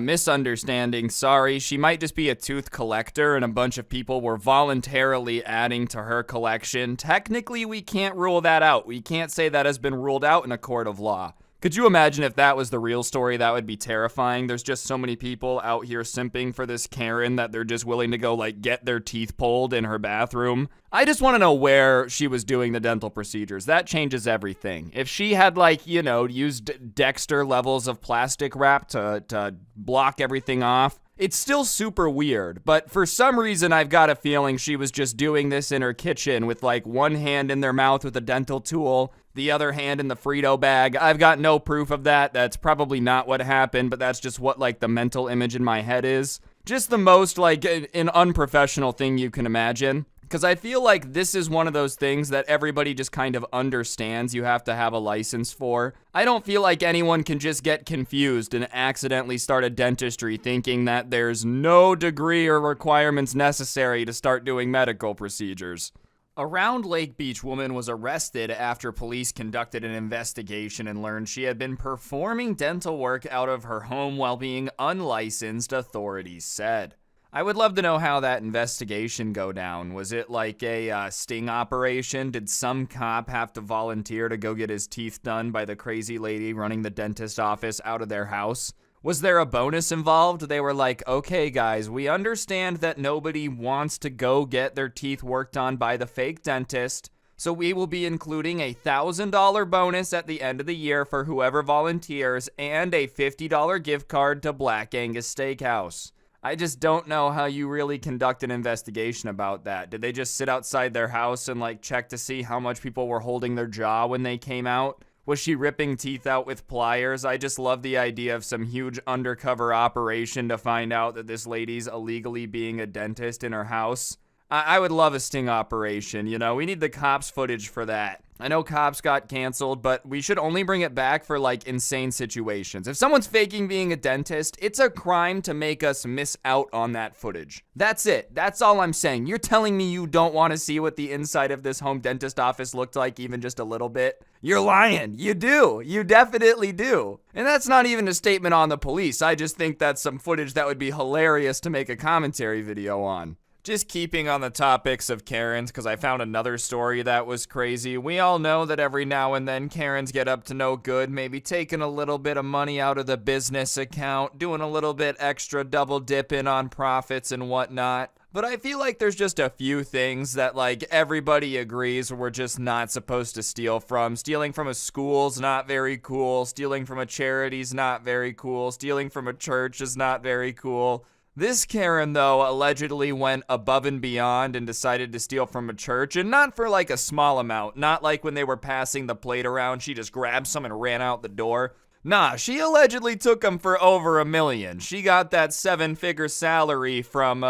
misunderstanding, sorry. She might just be a tooth collector and a bunch of people were voluntarily adding to her collection. Technically, we can't rule that out. We can't say that has been ruled out in a court of law. Could you imagine if that was the real story? That would be terrifying. There's just so many people out here simping for this Karen that they're just willing to go like get their teeth pulled in her bathroom. I just want to know where she was doing the dental procedures. That changes everything. If she had like, you know, used Dexter levels of plastic wrap to block everything off, it's still super weird, but for some reason I've got a feeling she was just doing this in her kitchen with like one hand in their mouth with a dental tool, the other hand in the Frito bag. I've got no proof of that. That's probably not what happened, but that's just what like the mental image in my head is. Just the most like an unprofessional thing you can imagine. Because I feel like this is one of those things that everybody just kind of understands you have to have a license for. I don't feel like anyone can just get confused and accidentally start a dentistry thinking that there's no degree or requirements necessary to start doing medical procedures. A Round Lake Beach woman was arrested after police conducted an investigation and learned she had been performing dental work out of her home while being unlicensed, authorities said. I would love to know how that investigation go down. Was it like a sting operation? Did some cop have to volunteer to go get his teeth done by the crazy lady running the dentist office out of their house? Was there a bonus involved? They were like, okay guys, we understand that nobody wants to go get their teeth worked on by the fake dentist, so we will be including a $1,000 bonus at the end of the year for whoever volunteers and a $50 gift card to Black Angus Steakhouse. I just don't know how you really conduct an investigation about that. Did they just sit outside their house and like check to see how much people were holding their jaw when they came out? Was she ripping teeth out with pliers? I just love the idea of some huge undercover operation to find out that this lady's illegally being a dentist in her house. I would love a sting operation, you know? We need the cops footage for that. I know Cops got canceled, but we should only bring it back for, like, insane situations. If someone's faking being a dentist, it's a crime to make us miss out on that footage. That's it. That's all I'm saying. You're telling me you don't want to see what the inside of this home dentist office looked like even just a little bit? You're lying. You do. You definitely do. And that's not even a statement on the police. I just think that's some footage that would be hilarious to make a commentary video on. Just keeping on the topics of Karens, because I found another story that was crazy. We all know that every now and then Karens get up to no good, maybe taking a little bit of money out of the business account, doing a little bit extra double dipping on profits and whatnot. But I feel like there's just a few things that, like, everybody agrees we're just not supposed to steal from. Stealing from a school's not very cool. Stealing from a charity's not very cool. Stealing from a church is not very cool. This Karen, though, allegedly went above and beyond and decided to steal from a church, and not for like a small amount, not like when they were passing the plate around, she just grabbed some and ran out the door. Nah, she allegedly took them for over $1 million. She got that 7-figure salary from,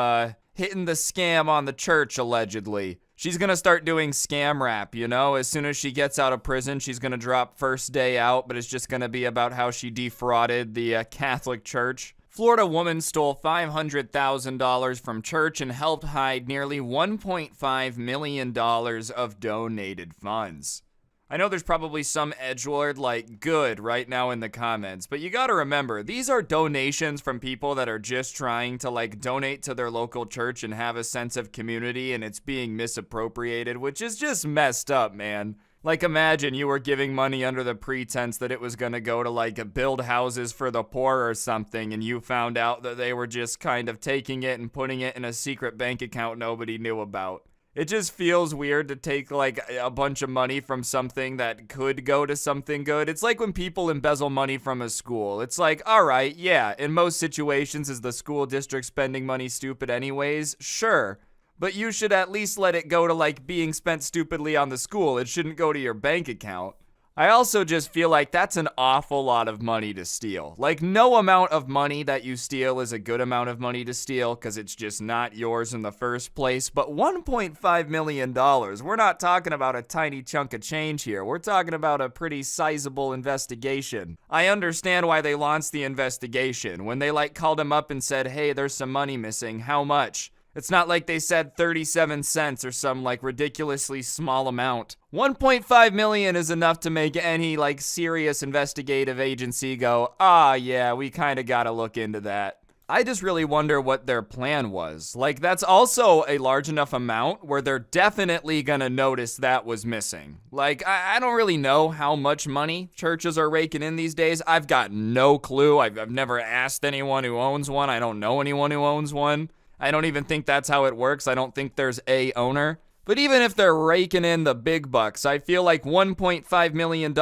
hitting the scam on the church, allegedly. She's gonna start doing scam rap, you know? As soon as she gets out of prison, she's gonna drop First Day Out, but it's just gonna be about how she defrauded the Catholic Church. Florida woman stole $500,000 from church and helped hide nearly $1.5 million of donated funds. I know there's probably some edgelord like good right now in the comments, but you gotta remember, these are donations from people that are just trying to like donate to their local church and have a sense of community, and it's being misappropriated, which is just messed up, man. Like, imagine you were giving money under the pretense that it was gonna go to, like, build houses for the poor or something, and you found out that they were just kind of taking it and putting it in a secret bank account nobody knew about. It just feels weird to take, like, a bunch of money from something that could go to something good. It's like when people embezzle money from a school. It's like, alright, yeah, in most situations, is the school district spending money stupid anyways? Sure. But you should at least let it go to, like, being spent stupidly on the school. It shouldn't go to your bank account. I also just feel like that's an awful lot of money to steal. Like, no amount of money that you steal is a good amount of money to steal because it's just not yours in the first place. But $1.5 million, we're not talking about a tiny chunk of change here. We're talking about a pretty sizable investigation. I understand why they launched the investigation. When they, like, called him up and said, hey, there's some money missing. How much? It's not like they said 37 cents or some like ridiculously small amount. 1.5 million is enough to make any like serious investigative agency go, yeah, we kind of gotta look into that. I just really wonder what their plan was. Like, that's also a large enough amount where they're definitely gonna notice that was missing. Like, I don't really know how much money churches are raking in these days. I've got no clue. I've never asked anyone who owns one. I don't know anyone who owns one. I don't even think that's how it works. I don't think there's a owner. But even if they're raking in the big bucks, I feel like $1.5 million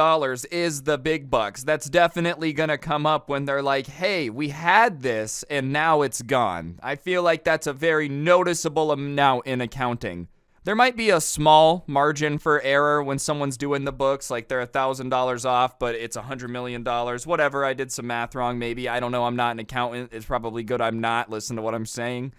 is the big bucks. That's definitely gonna come up when they're like, hey, we had this and now it's gone. I feel like that's a very noticeable amount in accounting. There might be a small margin for error when someone's doing the books, like they're $1,000 off, but it's $100 million. Whatever, I did some math wrong maybe. I don't know, I'm not an accountant. It's probably good I'm not. Listen to what I'm saying.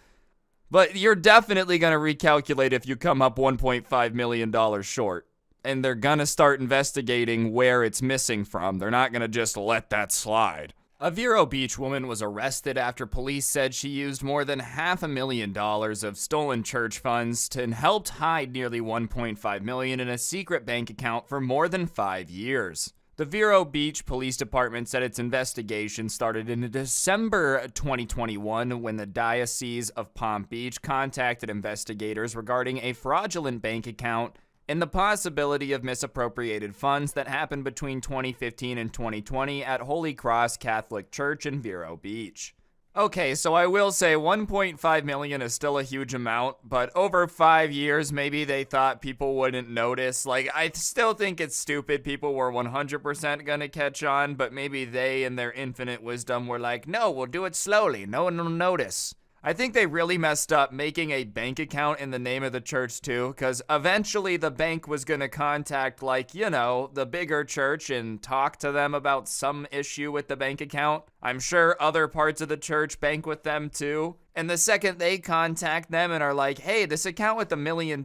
But you're definitely going to recalculate if you come up $1.5 million short. And they're going to start investigating where it's missing from. They're not going to just let that slide. A Vero Beach woman was arrested after police said she used more than $500,000 of stolen church funds and helped hide nearly $1.5 million in a secret bank account for more than 5 years. The Vero Beach Police Department said its investigation started in December 2021 when the Diocese of Palm Beach contacted investigators regarding a fraudulent bank account and the possibility of misappropriated funds that happened between 2015 and 2020 at Holy Cross Catholic Church in Vero Beach. Okay, so I will say 1.5 million is still a huge amount, but over 5 years, maybe they thought people wouldn't notice. Like, I still think it's stupid. People were 100% gonna catch on, but maybe they, in their infinite wisdom, were like, no, we'll do it slowly. No one will notice. I think they really messed up making a bank account in the name of the church too, because eventually the bank was going to contact, like, you know, the bigger church and talk to them about some issue with the bank account. I'm sure other parts of the church bank with them too. And the second they contact them and are like, hey, this account with $1 million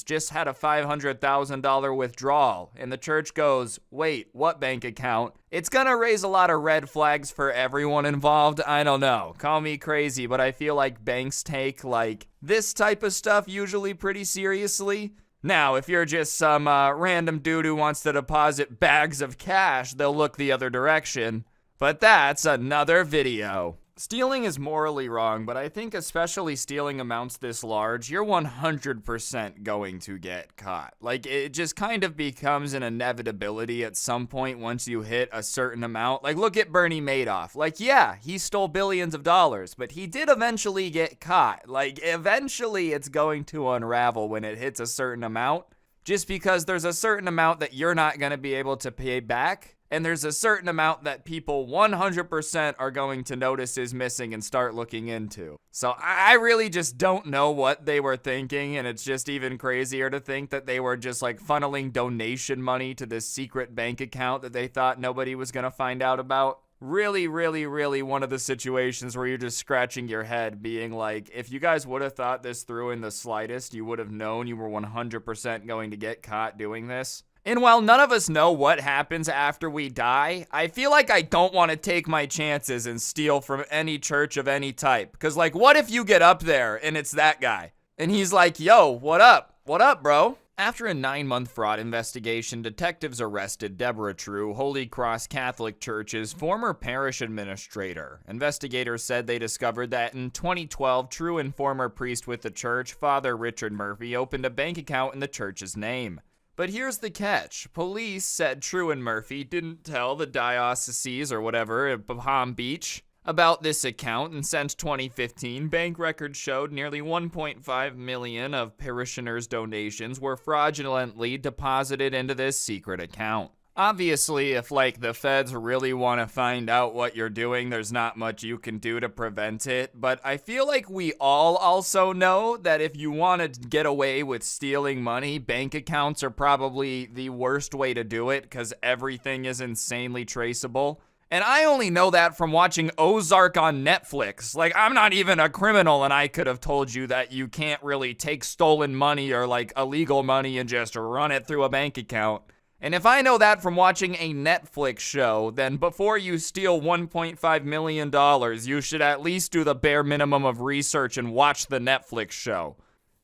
just had a $500,000 withdrawal. And the church goes, wait, what bank account? It's gonna raise a lot of red flags for everyone involved. I don't know. Call me crazy, but I feel like banks take, like, this type of stuff usually pretty seriously. Now, if you're just some random dude who wants to deposit bags of cash, they'll look the other direction. But that's another video. Stealing is morally wrong, but I think especially stealing amounts this large, you're 100% going to get caught. Like, it just kind of becomes an inevitability at some point once you hit a certain amount. Like, look at Bernie Madoff. Like, yeah, he stole billions of dollars, but he did eventually get caught. Like, eventually it's going to unravel when it hits a certain amount, just because there's a certain amount that you're not going to be able to pay back. And there's a certain amount that people 100% are going to notice is missing and start looking into. So I really just don't know what they were thinking, and it's just even crazier to think that they were just like funneling donation money to this secret bank account that they thought nobody was going to find out about. Really, really, really one of the situations where you're just scratching your head being like, if you guys would have thought this through in the slightest, you would have known you were 100% going to get caught doing this. And while none of us know what happens after we die, I feel like I don't want to take my chances and steal from any church of any type. Because, like, what if you get up there and it's that guy? And he's like, yo, what up? What up, bro? After a 9-month fraud investigation, detectives arrested Deborah True, Holy Cross Catholic Church's former parish administrator. Investigators said they discovered that in 2012, True and former priest with the church, Father Richard Murphy, opened a bank account in the church's name. But here's the catch. Police said True and Murphy didn't tell the diocese or whatever at Palm Beach about this account, and since 2015, bank records showed nearly 1.5 million of parishioners' donations were fraudulently deposited into this secret account. Obviously, if, like, the feds really want to find out what you're doing, there's not much you can do to prevent it. But I feel like we all also know that if you want to get away with stealing money, bank accounts are probably the worst way to do it because everything is insanely traceable. And I only know that from watching Ozark on Netflix. Like, I'm not even a criminal, and I could have told you that you can't really take stolen money or, like, illegal money and just run it through a bank account. And if I know that from watching a Netflix show, then before you steal $1.5 million, you should at least do the bare minimum of research and watch the Netflix show.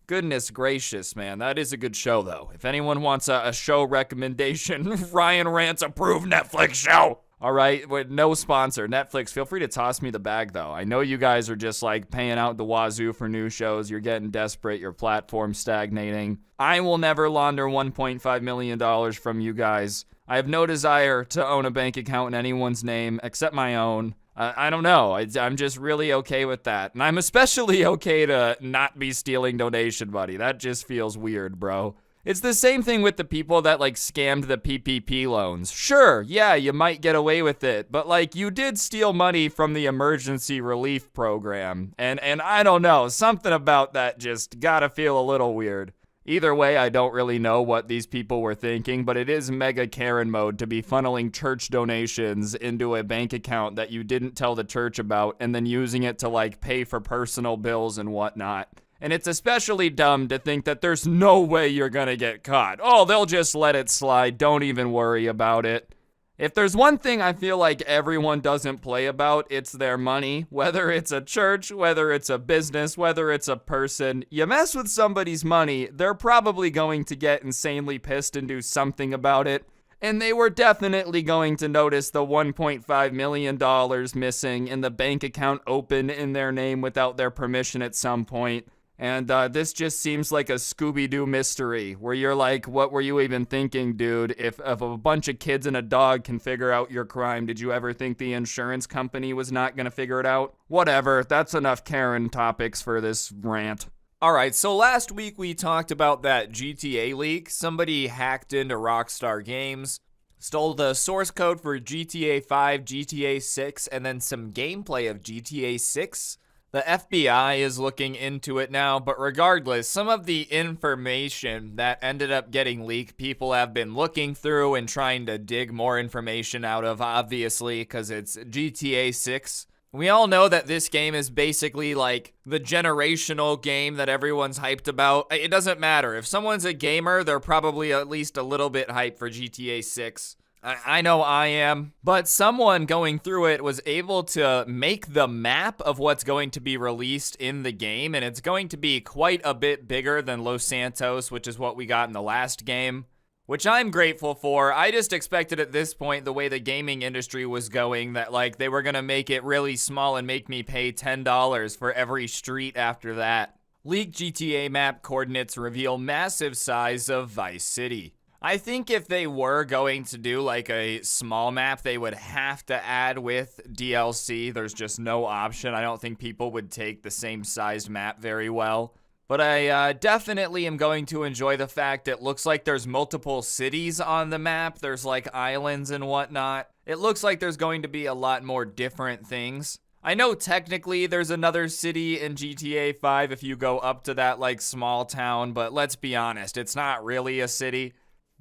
Goodness gracious, man. That is a good show, though. If anyone wants a show recommendation, Ryan Rant's approved Netflix show. All right, with no sponsor. Netflix, feel free to toss me the bag, though. I know you guys are just, like, paying out the wazoo for new shows. You're getting desperate. Your platform's stagnating. I will never launder $1.5 million from you guys. I have no desire to own a bank account in anyone's name except my own. I don't know. I'm just really okay with that. And I'm especially okay to not be stealing donation money. That just feels weird, bro. It's the same thing with the people that, like, scammed the PPP loans. Sure, yeah, you might get away with it, but, like, you did steal money from the emergency relief program. And I don't know, something about that just gotta feel a little weird. Either way, I don't really know what these people were thinking, but it is mega Karen mode to be funneling church donations into a bank account that you didn't tell the church about and then using it to, like, pay for personal bills and whatnot. And it's especially dumb to think that there's no way you're gonna get caught. Oh, they'll just let it slide. Don't even worry about it. If there's one thing I feel like everyone doesn't play about, it's their money. Whether it's a church, whether it's a business, whether it's a person. You mess with somebody's money, they're probably going to get insanely pissed and do something about it. And they were definitely going to notice the $1.5 million missing and the bank account open in their name without their permission at some point. And this just seems like a Scooby-Doo mystery where you're like, what were you even thinking, dude? If a bunch of kids and a dog can figure out your crime, did you ever think the insurance company was not going to figure it out? Whatever, that's enough Karen topics for this rant. Alright, so last week we talked about that GTA leak. Somebody hacked into Rockstar Games, stole the source code for GTA 5, GTA 6, and then some gameplay of GTA 6. The FBI is looking into it now, but regardless, some of the information that ended up getting leaked, people have been looking through and trying to dig more information out of, obviously, because it's GTA 6. We all know that this game is basically like the generational game that everyone's hyped about. It doesn't matter. If someone's a gamer, they're probably at least a little bit hyped for GTA 6. I know I am, but someone going through it was able to make the map of what's going to be released in the game, and it's going to be quite a bit bigger than Los Santos, which is what we got in the last game, which I'm grateful for. I just expected at this point, the way the gaming industry was going, that like they were gonna make it really small and make me pay $10 for every street after that. Leaked GTA map coordinates reveal massive size of Vice City. I think if they were going to do like a small map, they would have to add with DLC. There's just no option. I don't think people would take the same sized map very well. But I definitely am going to enjoy the fact it looks like there's multiple cities on the map. There's like islands and whatnot. It looks like there's going to be a lot more different things. I know technically there's another city in GTA 5 if you go up to that like small town, but let's be honest, it's not really a city.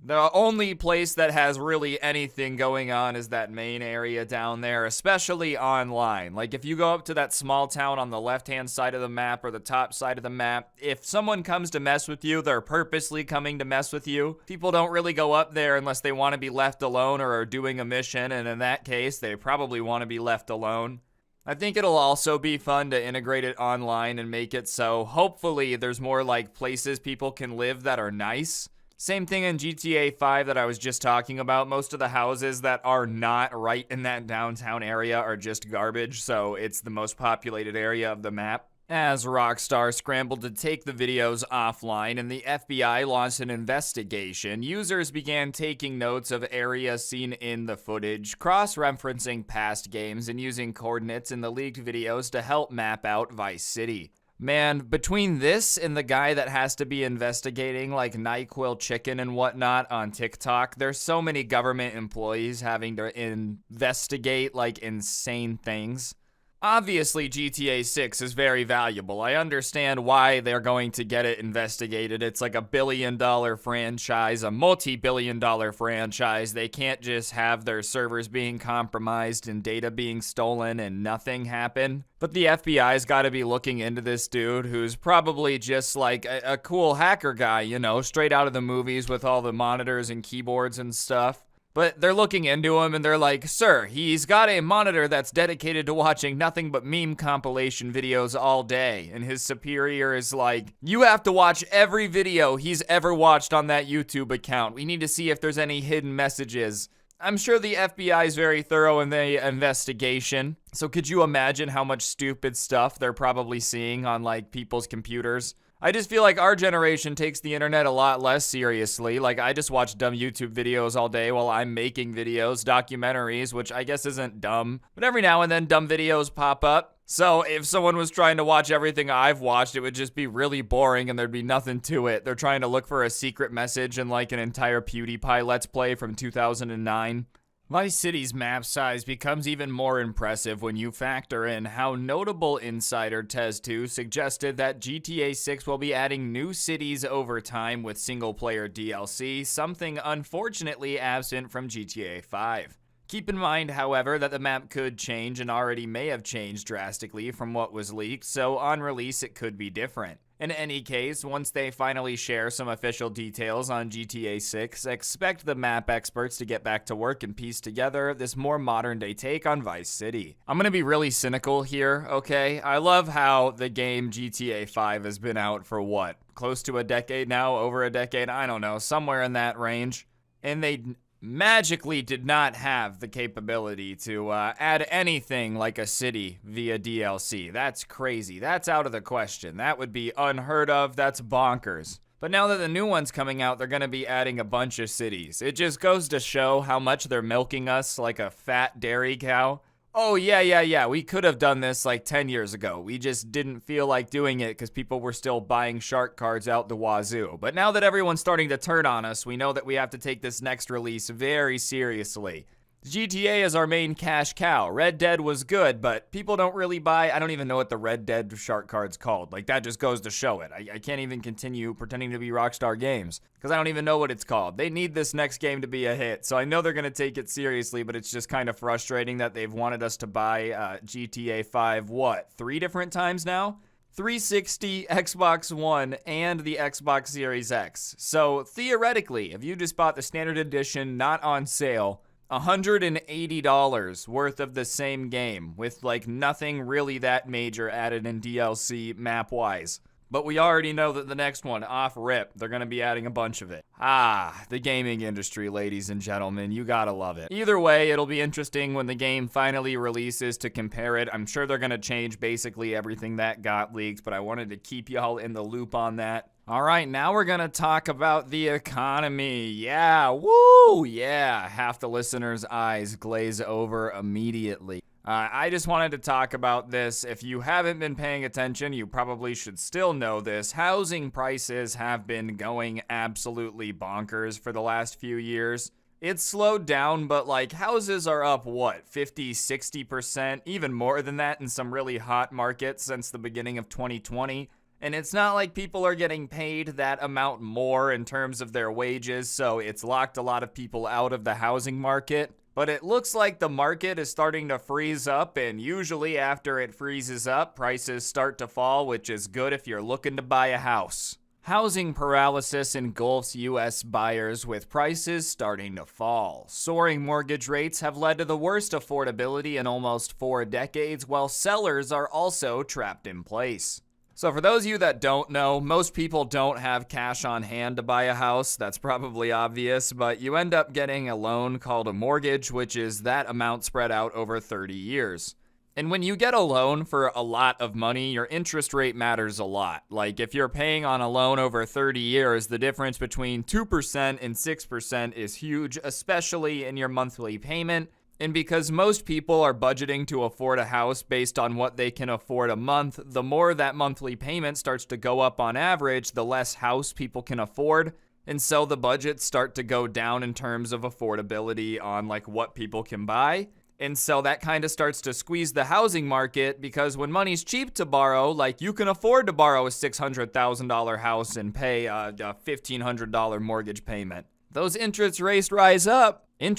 The only place that has really anything going on is that main area down there, especially online. Like if you go up to that small town on the left-hand side of the map or the top side of the map, if someone comes to mess with you, they're purposely coming to mess with you. People don't really go up there unless they want to be left alone or are doing a mission, and in that case, they probably want to be left alone. I think it'll also be fun to integrate it online and make it so hopefully there's more like places people can live that are nice. Same thing in GTA 5 that I was just talking about. Most of the houses that are not right in that downtown area are just garbage, so it's the most populated area of the map. As Rockstar scrambled to take the videos offline and the FBI launched an investigation, users began taking notes of areas seen in the footage, cross-referencing past games and using coordinates in the leaked videos to help map out Vice City. Man, between this and the guy that has to be investigating like NyQuil chicken and whatnot on TikTok, there's so many government employees having to investigate like insane things. Obviously, GTA 6 is very valuable. I understand why they're going to get it investigated. It's like a billion-dollar franchise, a multi-billion-dollar franchise. They can't just have their servers being compromised and data being stolen and nothing happen. But the FBI's got to be looking into this dude who's probably just like a cool hacker guy, you know, straight out of the movies with all the monitors and keyboards and stuff. But they're looking into him and they're like, sir, he's got a monitor that's dedicated to watching nothing but meme compilation videos all day. And his superior is like, you have to watch every video he's ever watched on that YouTube account. We need to see if there's any hidden messages. I'm sure the FBI is very thorough in the investigation. So could you imagine how much stupid stuff they're probably seeing on like people's computers? I just feel like our generation takes the internet a lot less seriously. Like, I just watch dumb YouTube videos all day while I'm making videos, documentaries, which I guess isn't dumb. But every now and then, dumb videos pop up. So if someone was trying to watch everything I've watched, it would just be really boring and there'd be nothing to it. They're trying to look for a secret message in like an entire PewDiePie Let's Play from 2009. Vice City's map size becomes even more impressive when you factor in how notable insider Tez2 suggested that GTA 6 will be adding new cities over time with single-player DLC, something unfortunately absent from GTA 5. Keep in mind, however, that the map could change and already may have changed drastically from what was leaked, so on release it could be different. In any case, once they finally share some official details on GTA 6, expect the map experts to get back to work and piece together this more modern-day take on Vice City. I'm gonna be really cynical here, okay? I love how the game GTA 5 has been out for what? Close to a decade now? Over a decade? I don't know, somewhere in that range. And they magically did not have the capability to add anything like a city via DLC. That's crazy. That's out of the question. That would be unheard of. That's bonkers. But now that the new one's coming out, they're going to be adding a bunch of cities. It just goes to show how much they're milking us like a fat dairy cow. Oh, yeah, we could have done this like 10 years ago. We just didn't feel like doing it because people were still buying shark cards out the wazoo. But now that everyone's starting to turn on us, we know that we have to take this next release very seriously. GTA is our main cash cow. Red Dead was good, but people don't really buy. I don't even know what the Red Dead shark card's called. Like, that just goes to show it. I can't even continue pretending to be Rockstar Games because I don't even know what it's called. They need this next game to be a hit, so I know they're going to take it seriously, but it's just kind of frustrating that they've wanted us to buy GTA 5, 3 different times now? 360, Xbox One, and the Xbox Series X. So, theoretically, if you just bought the standard edition, not on sale, $180 worth of the same game with like nothing really that major added in DLC map-wise. But we already know that the next one, off rip, they're going to be adding a bunch of it. The gaming industry, ladies and gentlemen, you gotta love it. Either way, it'll be interesting when the game finally releases to compare it. I'm sure they're going to change basically everything that got leaked, but I wanted to keep y'all in the loop on that. All right, now we're going to talk about the economy. Yeah, woo, yeah. Half the listeners' eyes glaze over immediately. I just wanted to talk about this. If you haven't been paying attention, you probably should still know this. Housing prices have been going absolutely bonkers for the last few years. It's slowed down, but like houses are up, 50, 60%, even more than that in some really hot markets since the beginning of 2020. And it's not like people are getting paid that amount more in terms of their wages, so it's locked a lot of people out of the housing market. But it looks like the market is starting to freeze up, and usually after it freezes up, prices start to fall, which is good if you're looking to buy a house. Housing paralysis engulfs U.S. buyers with prices starting to fall. Soaring mortgage rates have led to the worst affordability in almost 4 decades, while sellers are also trapped in place. So for those of you that don't know, most people don't have cash on hand to buy a house. That's probably obvious, but you end up getting a loan called a mortgage, which is that amount spread out over 30 years. And when you get a loan for a lot of money, your interest rate matters a lot. Like if you're paying on a loan over 30 years, the difference between 2% and 6% is huge, especially in your monthly payment. And because most people are budgeting to afford a house based on what they can afford a month, the more that monthly payment starts to go up on average, the less house people can afford. And so the budgets start to go down in terms of affordability on like what people can buy. And so that kind of starts to squeeze the housing market because when money's cheap to borrow, like you can afford to borrow a $600,000 house and pay a $1,500 mortgage payment. Those interest rates rise up. That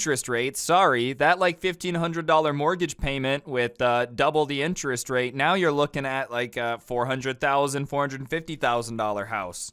like $1,500 mortgage payment with double the interest rate, now you're looking at like a $400,000, $450,000 house.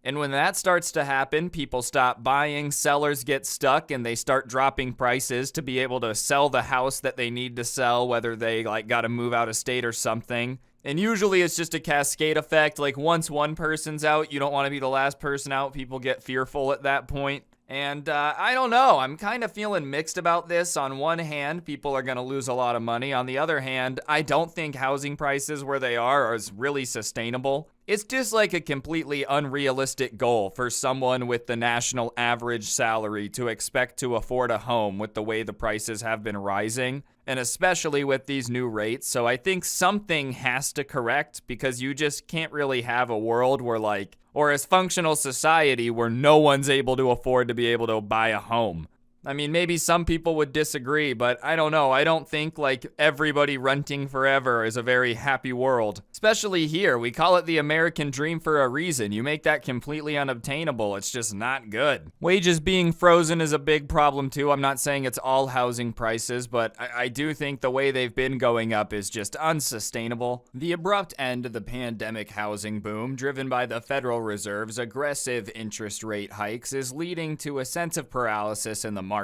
And when that starts to happen, people stop buying, sellers get stuck, and they start dropping prices to be able to sell the house that they need to sell, whether they like got to move out of state or something. And usually it's just a cascade effect. Like once one person's out, you don't want to be the last person out. People get fearful at that point. And I don't know, I'm kind of feeling mixed about this. On one hand, people are going to lose a lot of money. On the other hand, I don't think housing prices where they are is really sustainable. It's just like a completely unrealistic goal for someone with the national average salary to expect to afford a home with the way the prices have been rising, and especially with these new rates. So I think something has to correct because you just can't really have a world where or a functional society where no one's able to afford to be able to buy a home. I mean, maybe some people would disagree, but I don't know. I don't think like everybody renting forever is a very happy world. Especially here, we call it the American dream for a reason. You make that completely unobtainable, it's just not good. Wages being frozen is a big problem too. I'm not saying it's all housing prices, but I do think the way they've been going up is just unsustainable. The abrupt end of the pandemic housing boom, driven by the Federal Reserve's aggressive interest rate hikes, is leading to a sense of paralysis in the market.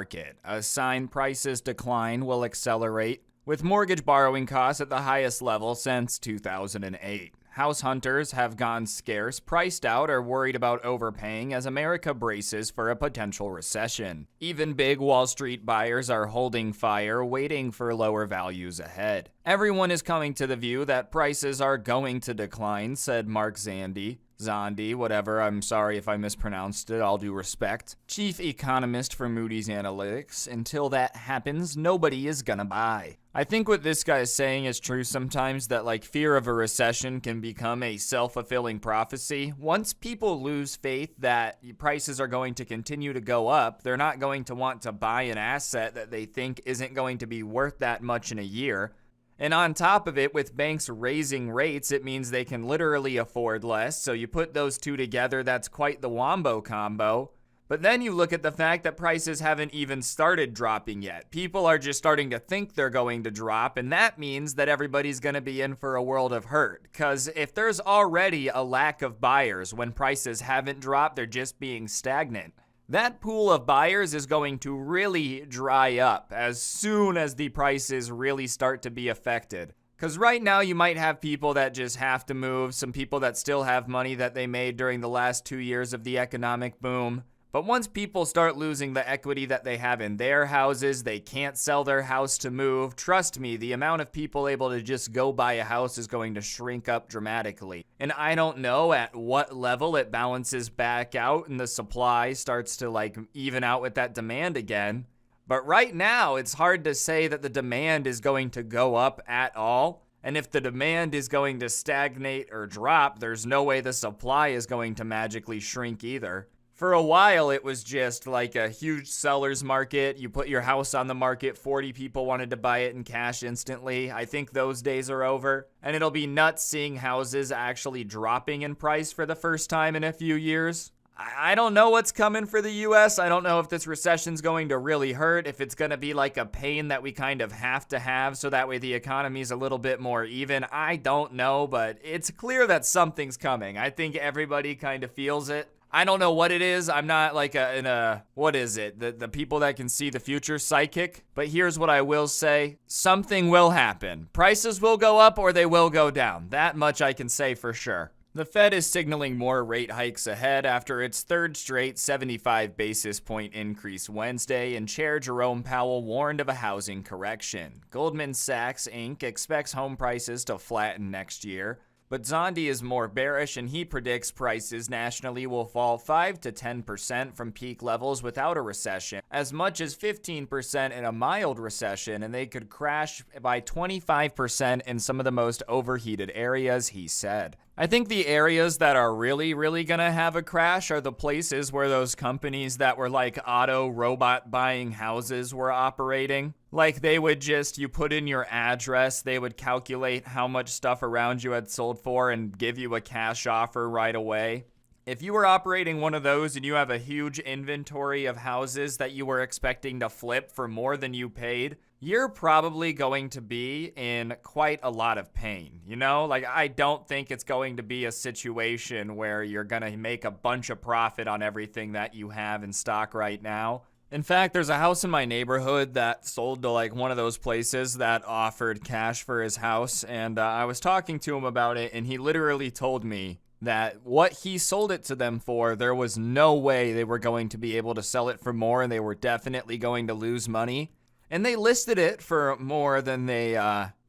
A sign prices decline will accelerate, with mortgage borrowing costs at the highest level since 2008. House hunters have gone scarce, priced out, or worried about overpaying as America braces for a potential recession. Even big Wall Street buyers are holding fire, waiting for lower values ahead. Everyone is coming to the view that prices are going to decline, said Mark Zandi, Zondi, whatever, I'm sorry if I mispronounced it, all due respect, chief economist for Moody's Analytics, until that happens, nobody is gonna buy. I think what this guy is saying is true sometimes, that like fear of a recession can become a self-fulfilling prophecy. Once people lose faith that prices are going to continue to go up, they're not going to want to buy an asset that they think isn't going to be worth that much in a year. And on top of it, with banks raising rates, it means they can literally afford less. So you put those two together, that's quite the wombo combo. But then you look at the fact that prices haven't even started dropping yet. People are just starting to think they're going to drop, and that means that everybody's going to be in for a world of hurt. Because if there's already a lack of buyers when prices haven't dropped, they're just being stagnant. That pool of buyers is going to really dry up as soon as the prices really start to be affected. Because right now you might have people that just have to move, some people that still have money that they made during the last 2 years of the economic boom. But once people start losing the equity that they have in their houses, they can't sell their house to move. Trust me, the amount of people able to just go buy a house is going to shrink up dramatically. And I don't know at what level it balances back out and the supply starts to like even out with that demand again. But right now, it's hard to say that the demand is going to go up at all. And if the demand is going to stagnate or drop, there's no way the supply is going to magically shrink either. For a while, it was just like a huge seller's market. You put your house on the market, 40 people wanted to buy it in cash instantly. I think those days are over. And it'll be nuts seeing houses actually dropping in price for the first time in a few years. I don't know what's coming for the US. I don't know if this recession's going to really hurt, if it's going to be like a pain that we kind of have to have so that way the economy's a little bit more even. I don't know, but it's clear that something's coming. I think everybody kind of feels it. I don't know what it is. I'm not like what is it? The people that can see the future psychic. But here's what I will say. Something will happen. Prices will go up or they will go down. That much I can say for sure. The Fed is signaling more rate hikes ahead after its third straight 75 basis point increase Wednesday, and Chair Jerome Powell warned of a housing correction. Goldman Sachs, Inc. expects home prices to flatten next year. But Zondi is more bearish, and he predicts prices nationally will fall 5 to 10% from peak levels without a recession, as much as 15% in a mild recession, and they could crash by 25% in some of the most overheated areas, he said. I think the areas that are really gonna have a crash are the places where those companies that were like auto robot buying houses were operating. Like they would just, you put in your address, they would calculate how much stuff around you had sold for and give you a cash offer right away. If you were operating one of those and you have a huge inventory of houses that you were expecting to flip for more than you paid, you're probably going to be in quite a lot of pain, you know? Like, I don't think it's going to be a situation where you're gonna make a bunch of profit on everything that you have in stock right now. In fact, there's a house in my neighborhood that sold to like one of those places that offered cash for his house, and I was talking to him about it, and he literally told me that what he sold it to them for, there was no way they were going to be able to sell it for more, and they were definitely going to lose money. And they listed it for more than they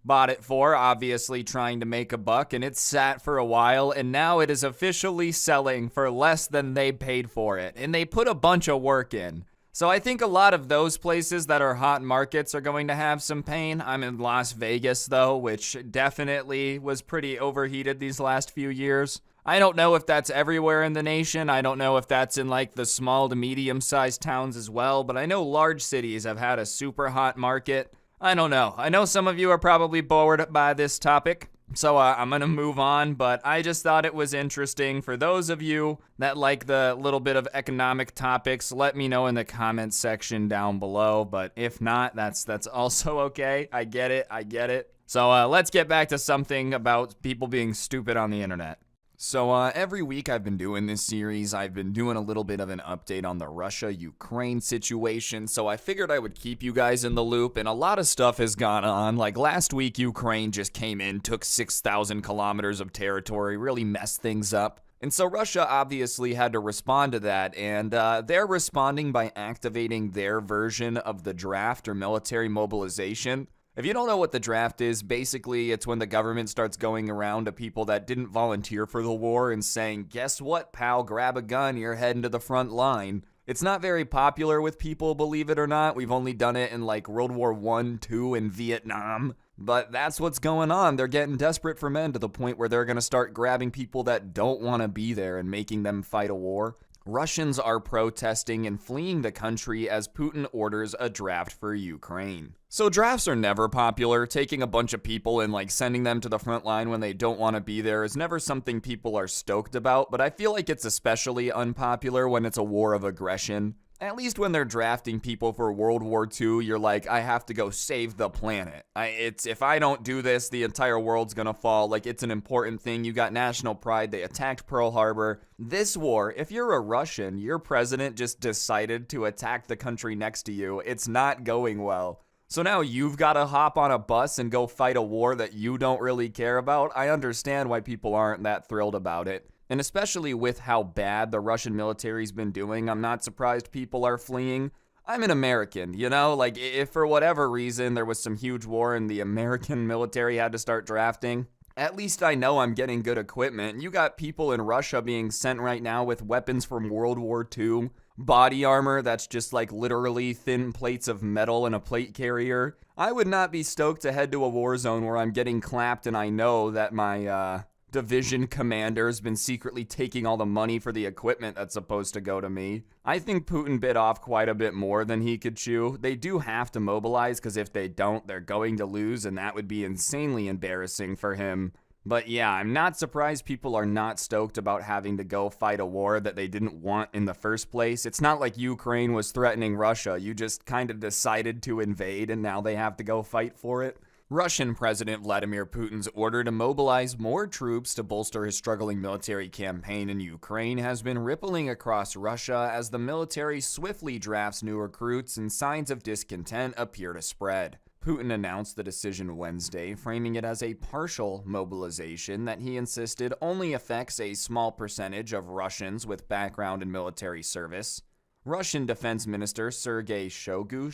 bought it for, obviously trying to make a buck, and it sat for a while, and now it is officially selling for less than they paid for it. And they put a bunch of work in. So I think a lot of those places that are hot markets are going to have some pain. I'm in Las Vegas, though, which definitely was pretty overheated these last few years. I don't know if that's everywhere in the nation. I don't know if that's in like the small to medium-sized towns as well, but I know large cities have had a super hot market. I don't know. I know some of you are probably bored by this topic, so I'm going to move on, but I just thought it was interesting. For those of you that like the little bit of economic topics, let me know in the comments section down below, but if not, that's also okay. I get it. So let's get back to something about people being stupid on the internet. So every week I've been doing this series, I've been doing a little bit of an update on the Russia-Ukraine situation, so I figured I would keep you guys in the loop, and a lot of stuff has gone on. Like last week, Ukraine just came in, took 6,000 kilometers of territory, really messed things up. And so Russia obviously had to respond to that, and they're responding by activating their version of the draft or military mobilization. If you don't know what the draft is, basically it's when the government starts going around to people that didn't volunteer for the war and saying, guess what, pal, grab a gun, you're heading to the front line. It's not very popular with people, believe it or not. We've only done it in like World War I, II, and Vietnam. But that's what's going on. They're getting desperate for men to the point where they're going to start grabbing people that don't want to be there and making them fight a war. Russians are protesting and fleeing the country as Putin orders a draft for Ukraine. So drafts are never popular. Taking a bunch of people and like sending them to the front line when they don't want to be there is never something people are stoked about, but I feel like it's especially unpopular when it's a war of aggression. At least when they're drafting people for World War II, you're like, I have to go save the planet. If I don't do this, the entire world's gonna fall. Like, it's an important thing. You got national pride. They attacked Pearl Harbor. This war, if you're a Russian, your president just decided to attack the country next to you. It's not going well. So now you've got to hop on a bus and go fight a war that you don't really care about. I understand why people aren't that thrilled about it. And especially with how bad the Russian military's been doing, I'm not surprised people are fleeing. I'm an American, you know? Like, if for whatever reason there was some huge war and the American military had to start drafting, at least I know I'm getting good equipment. You got people in Russia being sent right now with weapons from World War II, body armor that's just like literally thin plates of metal in a plate carrier. I would not be stoked to head to a war zone where I'm getting clapped and I know that my, division commander's been secretly taking all the money for the equipment that's supposed to go to me. I think Putin bit off quite a bit more than he could chew. They do have to mobilize because if they don't, they're going to lose, and that would be insanely embarrassing for him. But yeah, I'm not surprised people are not stoked about having to go fight a war that they didn't want in the first place. It's not like Ukraine was threatening Russia. You just kind of decided to invade and now they have to go fight for it. Russian President Vladimir Putin's order to mobilize more troops to bolster his struggling military campaign in Ukraine has been rippling across Russia as the military swiftly drafts new recruits and signs of discontent appear to spread. Putin announced the decision Wednesday, framing it as a partial mobilization that he insisted only affects a small percentage of Russians with background in military service. Russian Defense Minister Sergei Shoigu,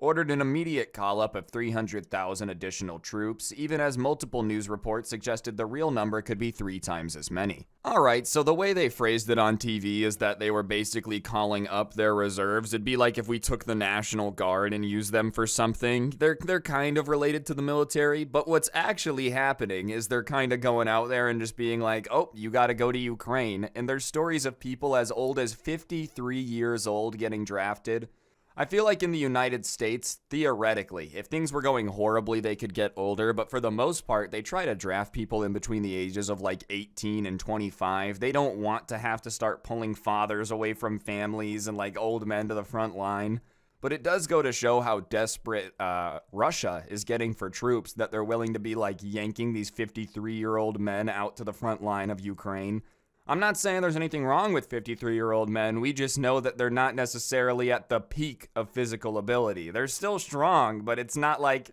ordered an immediate call-up of 300,000 additional troops, even as multiple news reports suggested the real number could be 3 times as many. Alright, so the way they phrased it on TV is that they were basically calling up their reserves. It'd be like if we took the National Guard and used them for something. They're kind of related to the military, but what's actually happening is they're kind of going out there and just being like, oh, you gotta go to Ukraine. And there's stories of people as old as 53 years old getting drafted. I feel like in the United States, theoretically, if things were going horribly, they could get older, but for the most part, they try to draft people in between the ages of like 18 and 25. They don't want to have to start pulling fathers away from families and like old men to the front line. But it does go to show how desperate Russia is getting for troops that they're willing to be like yanking these 53-year-old men out to the front line of Ukraine. I'm not saying there's anything wrong with 53-year-old men. We just know that they're not necessarily at the peak of physical ability. They're still strong, but it's not like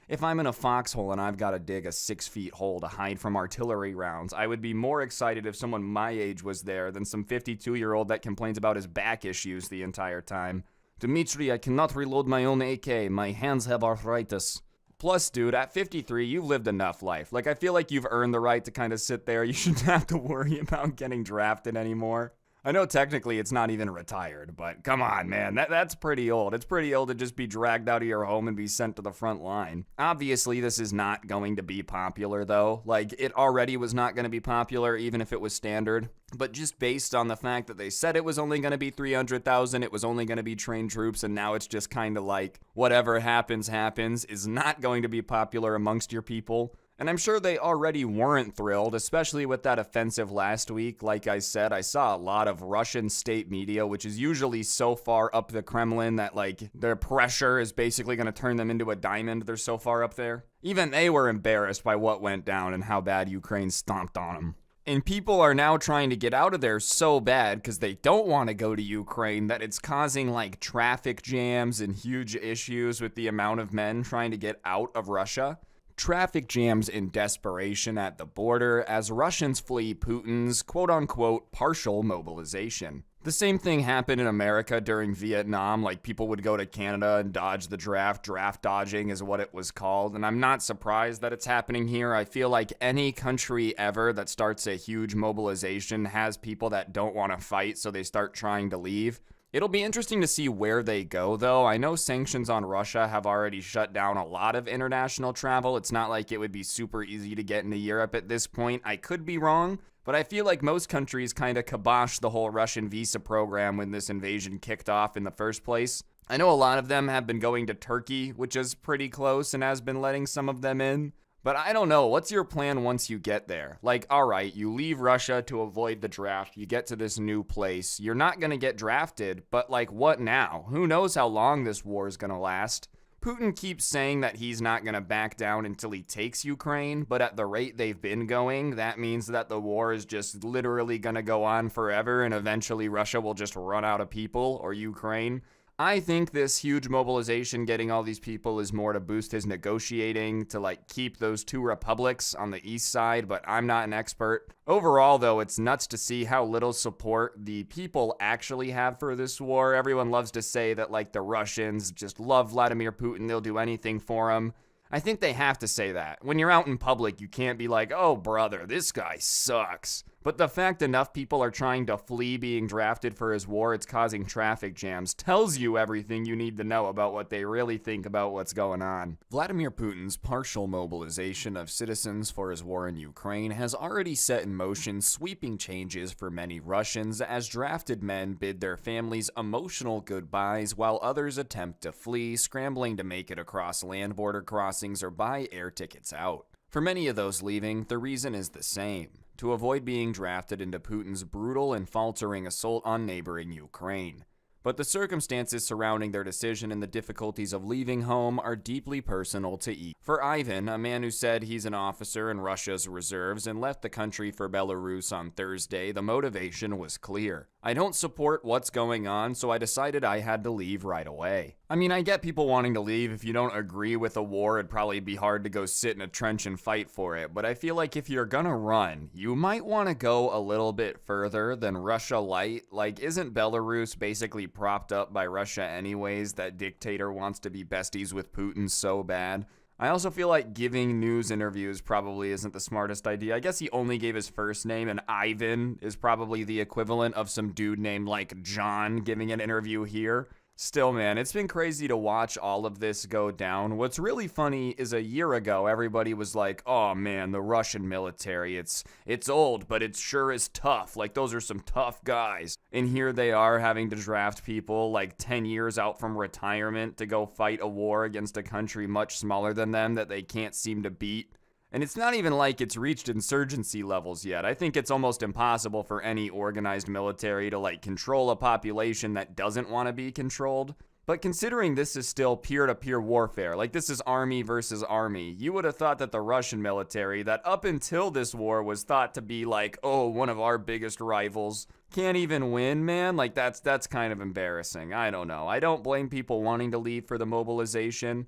if I'm in a foxhole and I've got to dig a 6-foot hole to hide from artillery rounds. I would be more excited if someone my age was there than some 52-year-old that complains about his back issues the entire time. Dimitri, I cannot reload my own AK. My hands have arthritis. Plus, dude, at 53, you've lived enough life. Like, I feel like you've earned the right to kind of sit there. You shouldn't have to worry about getting drafted anymore. I know technically it's not even retired, but come on, man, that's pretty old. It's pretty old to just be dragged out of your home and be sent to the front line. Obviously, this is not going to be popular, though. Like, it already was not going to be popular, even if it was standard. But just based on the fact that they said it was only going to be 300,000, it was only going to be trained troops, and now it's just kind of like, whatever happens, happens, is not going to be popular amongst your people. And I'm sure they already weren't thrilled, especially with that offensive last week. Like I said, I saw a lot of Russian state media, which is usually so far up the Kremlin that, like, their pressure is basically going to turn them into a diamond. They're so far up there. Even they were embarrassed by what went down and how bad Ukraine stomped on them. And people are now trying to get out of there so bad because they don't want to go to Ukraine that it's causing, like, traffic jams and huge issues with the amount of men trying to get out of Russia. Traffic jams in desperation at the border as Russians flee Putin's quote-unquote partial mobilization. The same thing happened in America during Vietnam, like people would go to Canada and dodge the draft. Draft dodging is what it was called, and I'm not surprised that it's happening here. I feel like any country ever that starts a huge mobilization has people that don't want to fight, so they start trying to leave. It'll be interesting to see where they go, though. I know sanctions on Russia have already shut down a lot of international travel. It's not like it would be super easy to get into Europe at this point. I could be wrong, but I feel like most countries kind of kiboshed the whole Russian visa program when this invasion kicked off in the first place. I know a lot of them have been going to Turkey, which is pretty close and has been letting some of them in. But I don't know, what's your plan once you get there? Like, alright, you leave Russia to avoid the draft, you get to this new place, you're not gonna get drafted, but like, what now? Who knows how long this war is gonna last? Putin keeps saying that he's not gonna back down until he takes Ukraine, but at the rate they've been going, that means that the war is just literally gonna go on forever and eventually Russia will just run out of people, or Ukraine. I think this huge mobilization getting all these people is more to boost his negotiating, to like keep those two republics on the east side, but I'm not an expert. Overall though, it's nuts to see how little support the people actually have for this war. Everyone loves to say that like the Russians just love Vladimir Putin, they'll do anything for him. I think they have to say that. When you're out in public, you can't be like, oh brother, this guy sucks. But the fact enough people are trying to flee being drafted for his war, it's causing traffic jams, tells you everything you need to know about what they really think about what's going on. Vladimir Putin's partial mobilization of citizens for his war in Ukraine has already set in motion sweeping changes for many Russians as drafted men bid their families emotional goodbyes while others attempt to flee, scrambling to make it across land border crossings or buy air tickets out. For many of those leaving, the reason is the same: to avoid being drafted into Putin's brutal and faltering assault on neighboring Ukraine. But the circumstances surrounding their decision and the difficulties of leaving home are deeply personal to each. For Ivan, a man who said he's an officer in Russia's reserves and left the country for Belarus on Thursday, the motivation was clear. I don't support what's going on, so I decided I had to leave right away. I mean, I get people wanting to leave. If you don't agree with a war, it'd probably be hard to go sit in a trench and fight for it. But I feel like if you're gonna run, you might want to go a little bit further than Russia light. Like, isn't Belarus basically propped up by Russia anyways? That dictator wants to be besties with Putin so bad. I also feel like giving news interviews probably isn't the smartest idea. I guess he only gave his first name, and Ivan is probably the equivalent of some dude named like John giving an interview here. Still, man, it's been crazy to watch all of this go down. What's really funny is a year ago, everybody was like, oh man, the Russian military, it's old, but it sure is tough. Like, those are some tough guys. And here they are having to draft people like 10 years out from retirement to go fight a war against a country much smaller than them that they can't seem to beat. And it's not even like it's reached insurgency levels yet. I think it's almost impossible for any organized military to like control a population that doesn't want to be controlled. But considering this is still peer-to-peer warfare, like this is army versus army, you would have thought that the Russian military, that up until this war was thought to be like, oh, one of our biggest rivals, can't even win, man. Like that's kind of embarrassing. I don't know. I don't blame people wanting to leave for the mobilization.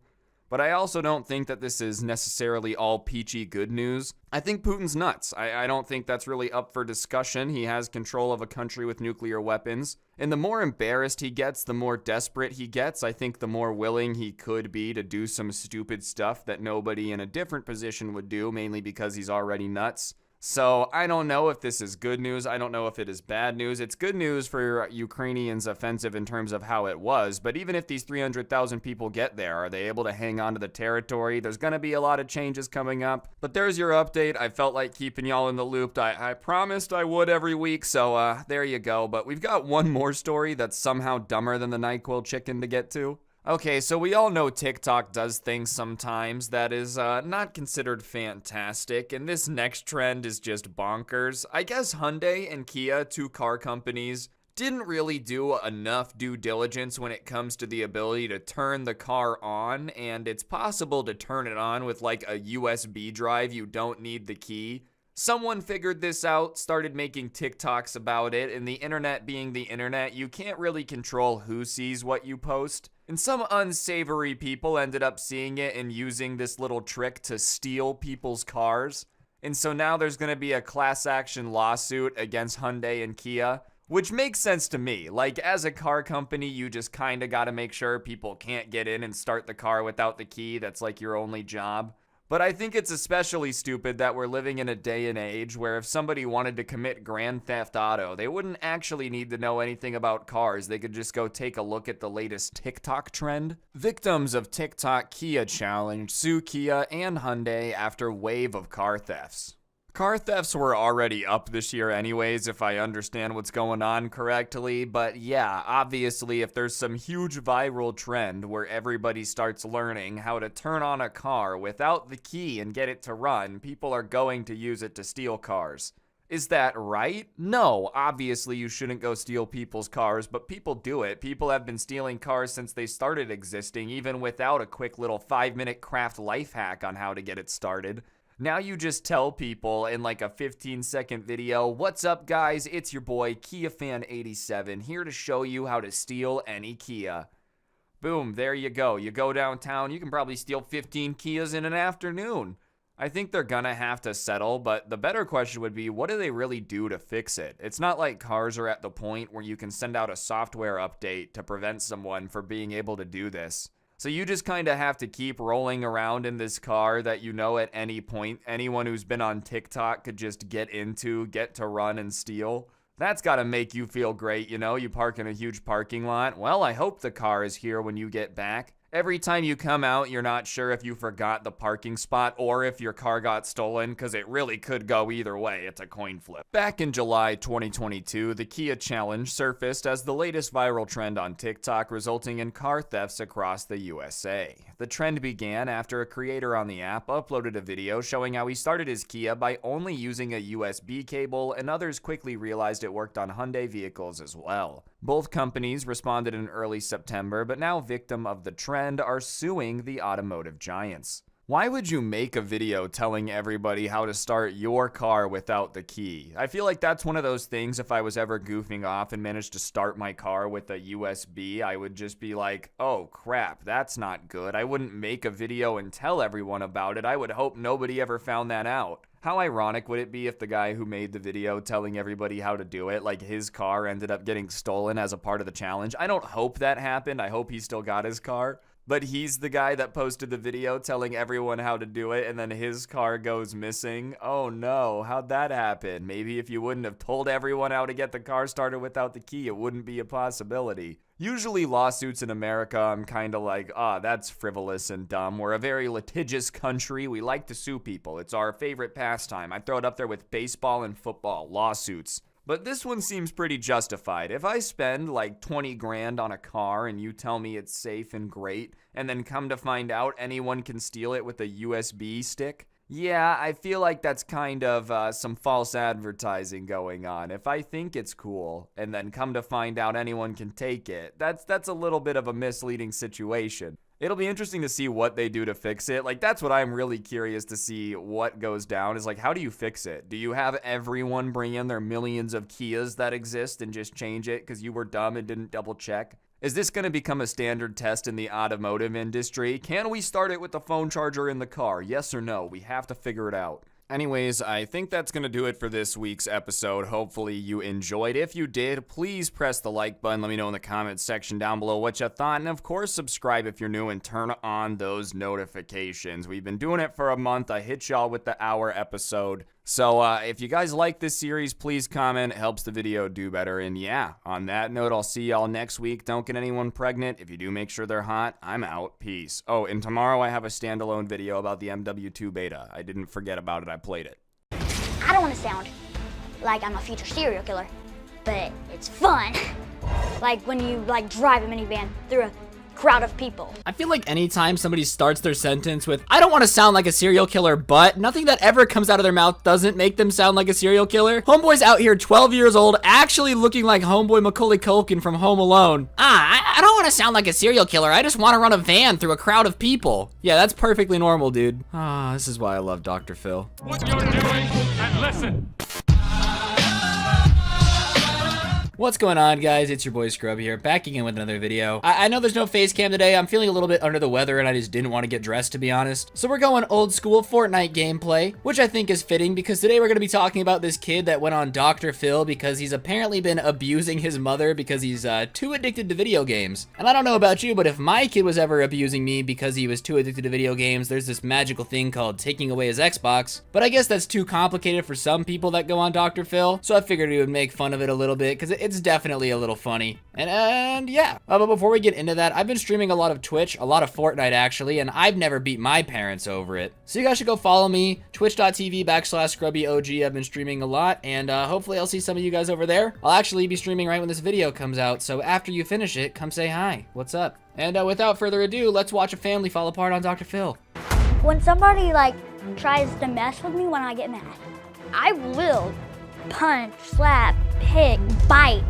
But I also don't think that this is necessarily all peachy good news. I think Putin's nuts. I don't think that's really up for discussion. He has control of a country with nuclear weapons. And the more embarrassed he gets, the more desperate he gets. I think the more willing he could be to do some stupid stuff that nobody in a different position would do, mainly because he's already nuts. So I don't know if this is good news. I don't know if it is bad news. It's good news for Ukrainians' offensive in terms of how it was. But even if these 300,000 people get there, are they able to hang on to the territory? There's going to be a lot of changes coming up. But there's your update. I felt like keeping y'all in the loop. I promised I would every week. So there you go. But we've got one more story that's somehow dumber than the NyQuil chicken to get to. Okay, so we all know TikTok does things sometimes that is not considered fantastic, and this next trend is just bonkers. I guess Hyundai and Kia, two car companies, didn't really do enough due diligence when it comes to the ability to turn the car on, and it's possible to turn it on with like a USB drive. You don't need the key. Someone figured this out, started making TikToks about it, and the internet being the internet, you can't really control who sees what you post. And some unsavory people ended up seeing it and using this little trick to steal people's cars. And so now there's going to be a class action lawsuit against Hyundai and Kia, which makes sense to me. Like, as a car company, you just kind of got to make sure people can't get in and start the car without the key. That's like your only job. But I think it's especially stupid that we're living in a day and age where if somebody wanted to commit Grand Theft Auto, they wouldn't actually need to know anything about cars. They could just go take a look at the latest TikTok trend. Victims of TikTok Kia challenge sue Kia and Hyundai after wave of car thefts. Car thefts were already up this year anyways, if I understand what's going on correctly, but yeah, obviously if there's some huge viral trend where everybody starts learning how to turn on a car without the key and get it to run, people are going to use it to steal cars. Is that right? No, obviously you shouldn't go steal people's cars, but people do it. People have been stealing cars since they started existing, even without a quick little 5-minute craft life hack on how to get it started. Now you just tell people in like a 15-second video, what's up guys, it's your boy KiaFan87 here to show you how to steal any Kia. Boom, there you go. You go downtown, you can probably steal 15 Kias in an afternoon. I think they're gonna have to settle, but the better question would be, what do they really do to fix it? It's not like cars are at the point where you can send out a software update to prevent someone from being able to do this. So you just kind of have to keep rolling around in this car that you know at any point anyone who's been on TikTok could just get to run and steal. That's got to make you feel great, you know? You park in a huge parking lot. Well, I hope the car is here when you get back. Every time you come out, you're not sure if you forgot the parking spot or if your car got stolen, because it really could go either way. It's a coin flip. Back in July 2022, the Kia challenge surfaced as the latest viral trend on TikTok, resulting in car thefts across the USA. The trend began after a creator on the app uploaded a video showing how he started his Kia by only using a USB cable, and others quickly realized it worked on Hyundai vehicles as well. Both companies responded in early September, but now victim of the trend are suing the automotive giants. Why would you make a video telling everybody how to start your car without the key? I feel like that's one of those things, if I was ever goofing off and managed to start my car with a USB, I would just be like, oh crap, that's not good. I wouldn't make a video and tell everyone about it. I would hope nobody ever found that out. How ironic would it be if the guy who made the video telling everybody how to do it, like his car ended up getting stolen as a part of the challenge? I don't hope that happened. I hope he still got his car. But he's the guy that posted the video telling everyone how to do it, and then his car goes missing. Oh no, how'd that happen? Maybe if you wouldn't have told everyone how to get the car started without the key, it wouldn't be a possibility. Usually lawsuits in America, I'm kind of like, that's frivolous and dumb. We're a very litigious country. We like to sue people. It's our favorite pastime. I throw it up there with baseball and football, lawsuits. But this one seems pretty justified. If I spend like 20 grand on a car and you tell me it's safe and great, and then come to find out anyone can steal it with a USB stick, yeah, I feel like that's kind of some false advertising going on. If I think it's cool, and then come to find out anyone can take it, that's a little bit of a misleading situation. It'll be interesting to see what they do to fix it. Like, that's what I'm really curious to see what goes down, is like, how do you fix it? Do you have everyone bring in their millions of Kias that exist and just change it because you were dumb and didn't double check? Is this going to become a standard test in the automotive industry? Can we start it with the phone charger in the car? Yes or no? We have to figure it out. Anyways, I think that's going to do it for this week's episode. Hopefully you enjoyed. If you did, please press the like button. Let me know in the comments section down below what you thought. And of course, subscribe if you're new and turn on those notifications. We've been doing it for a month. I hit y'all with the hour episode. So if you guys like this series, please comment. It helps the video do better. And yeah, on that note, I'll see y'all next week. Don't get anyone pregnant. If you do, make sure they're hot. I'm out. Peace. Oh, and tomorrow I have a standalone video about the MW2 beta. I didn't forget about it. I played it. I don't want to sound like I'm a future serial killer, but it's fun. Like when you drive a minivan through a crowd of people. I feel like anytime somebody starts their sentence with, I don't want to sound like a serial killer, but nothing that ever comes out of their mouth doesn't make them sound like a serial killer. Homeboy's out here 12 years old, actually looking like homeboy Macaulay Culkin from Home Alone. I don't want to sound like a serial killer. I just want to run a van through a crowd of people. Yeah, that's perfectly normal, dude. This is why I love Dr. Phil. What you're doing and listen. What's going on, guys? It's your boy Scrubby here, back again with another video. I know there's no face cam today. I'm feeling a little bit under the weather and I just didn't want to get dressed, to be honest. So we're going old school Fortnite gameplay, which I think is fitting because today we're going to be talking about this kid that went on Dr. Phil because he's apparently been abusing his mother because he's too addicted to video games. And I don't know about you, but if my kid was ever abusing me because he was too addicted to video games, there's this magical thing called taking away his Xbox. But I guess that's too complicated for some people that go on Dr. Phil, so I figured we would make fun of it a little bit because it's definitely a little funny. And yeah. But before we get into that, I've been streaming a lot of Twitch, a lot of Fortnite actually, and I've never beat my parents over it. So you guys should go follow me, twitch.tv/ScrubbyOG. I've been streaming a lot, and hopefully I'll see some of you guys over there. I'll actually be streaming right when this video comes out, so after you finish it, come say hi. What's up? And without further ado, let's watch a family fall apart on Dr. Phil. When somebody tries to mess with me when I get mad, I will punch, slap, hit, bite.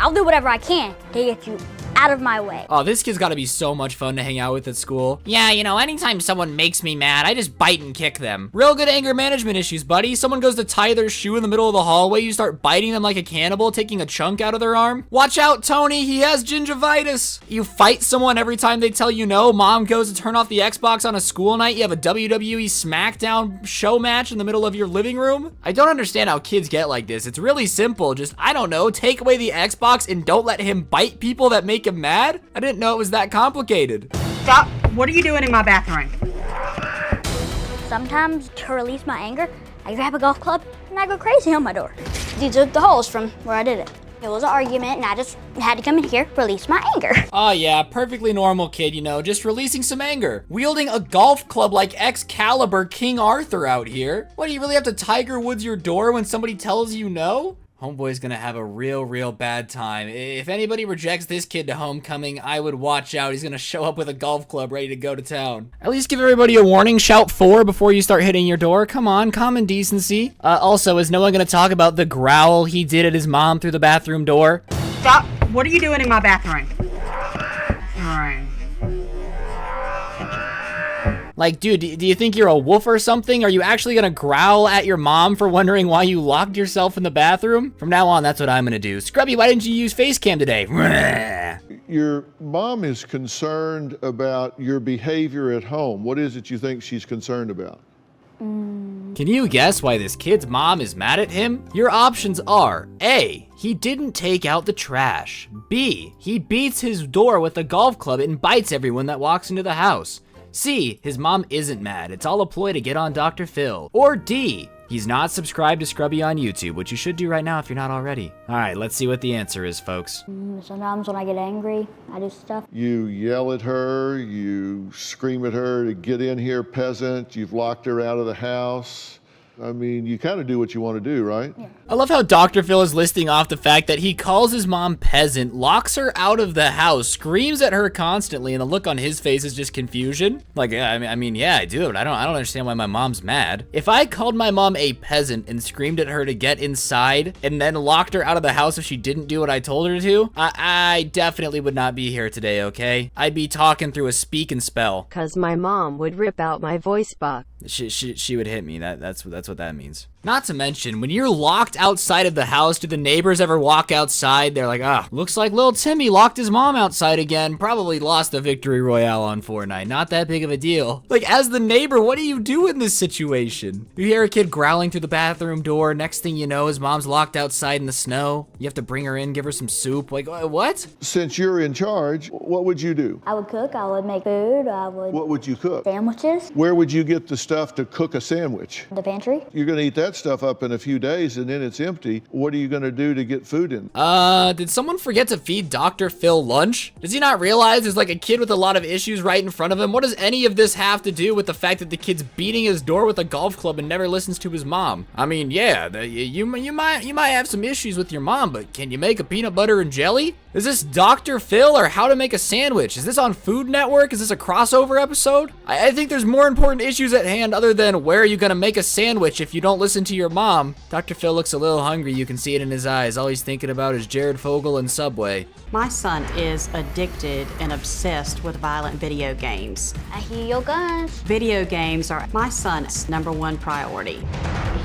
I'll do whatever I can to get you out of my way. Oh, this kid's gotta be so much fun to hang out with at school. Yeah, you know, anytime someone makes me mad, I just bite and kick them. Real good anger management issues, buddy. Someone goes to tie their shoe in the middle of the hallway, you start biting them like a cannibal, taking a chunk out of their arm. Watch out, Tony, he has gingivitis. You fight someone every time they tell you no. Mom goes to turn off the Xbox on a school night. You have a WWE SmackDown show match in the middle of your living room. I don't understand how kids get like this. It's really simple. Just, I don't know, take away the Xbox and don't let him bite people that make him mad? I didn't know it was that complicated. Stop. What are you doing in my bathroom? Sometimes, to release my anger, I grab a golf club and I go crazy on my door. These are the holes from where I did it. It was an argument and I just had to come in here, release my anger. Oh yeah, perfectly normal kid, you know, just releasing some anger. Wielding a golf club like Excalibur King Arthur out here. What, do you really have to Tiger Woods your door when somebody tells you no? Homeboy's gonna have a real bad time. If anybody rejects this kid to homecoming, I would watch out. He's gonna show up with a golf club ready to go to town. At least give everybody a warning. Shout 4 before you start hitting your door. Come on, common decency. Also, is no one gonna talk about the growl he did at his mom through the bathroom door? Stop. What are you doing in my bathroom? All right. Like, dude, do you think you're a wolf or something? Are you actually gonna growl at your mom for wondering why you locked yourself in the bathroom? From now on, that's what I'm gonna do. Scrubby, why didn't you use face cam today? Your mom is concerned about your behavior at home. What is it you think she's concerned about? Can you guess why this kid's mom is mad at him? Your options are A, he didn't take out the trash. B, he beats his door with a golf club and bites everyone that walks into the house. C, his mom isn't mad. It's all a ploy to get on Dr. Phil. Or D, he's not subscribed to Scrubby on YouTube, which you should do right now if you're not already. All right, let's see what the answer is, folks. Sometimes when I get angry, I do stuff. You yell at her, you scream at her to get in here, peasant. You've locked her out of the house. I mean, you kind of do what you want to do, right? Yeah. I love how Dr. Phil is listing off the fact that he calls his mom peasant, locks her out of the house, screams at her constantly, and the look on his face is just confusion. Like, I mean, yeah, I do, but I don't understand why my mom's mad. If I called my mom a peasant and screamed at her to get inside and then locked her out of the house if she didn't do what I told her to, I definitely would not be here today, okay? I'd be talking through a speak and spell. Cause my mom would rip out my voice box. She would hit me. That's what that means. Not to mention, when you're locked outside of the house, do the neighbors ever walk outside? They're like, looks like little Timmy locked his mom outside again. Probably lost the victory royale on Fortnite. Not that big of a deal. Like, as the neighbor, what do you do in this situation? You hear a kid growling through the bathroom door. Next thing you know, his mom's locked outside in the snow. You have to bring her in, give her some soup. Like, what? Since you're in charge, what would you do? I would cook, I would make food, What would you cook? Sandwiches. Where would you get the stuff to cook a sandwich? The pantry. You're gonna eat that stuff up in a few days and then it's empty. What are you gonna do to get food in? Did someone forget to feed Dr. Phil lunch? Does he not realize there's like a kid with a lot of issues right in front of him? What does any of this have to do with the fact that the kid's beating his door with a golf club and never listens to his mom? I mean, yeah, you might have some issues with your mom, but can you make a peanut butter and jelly? Is this Dr. Phil or How to Make a Sandwich? Is this on Food Network? Is this a crossover episode? I think there's more important issues at hand other than where are you gonna make a sandwich if you don't listen to your mom. Dr. Phil looks a little hungry, you can see it in his eyes. All he's thinking about is Jared Fogle and Subway. My son is addicted and obsessed with violent video games. I hear your guns. Video games are my son's #1 priority.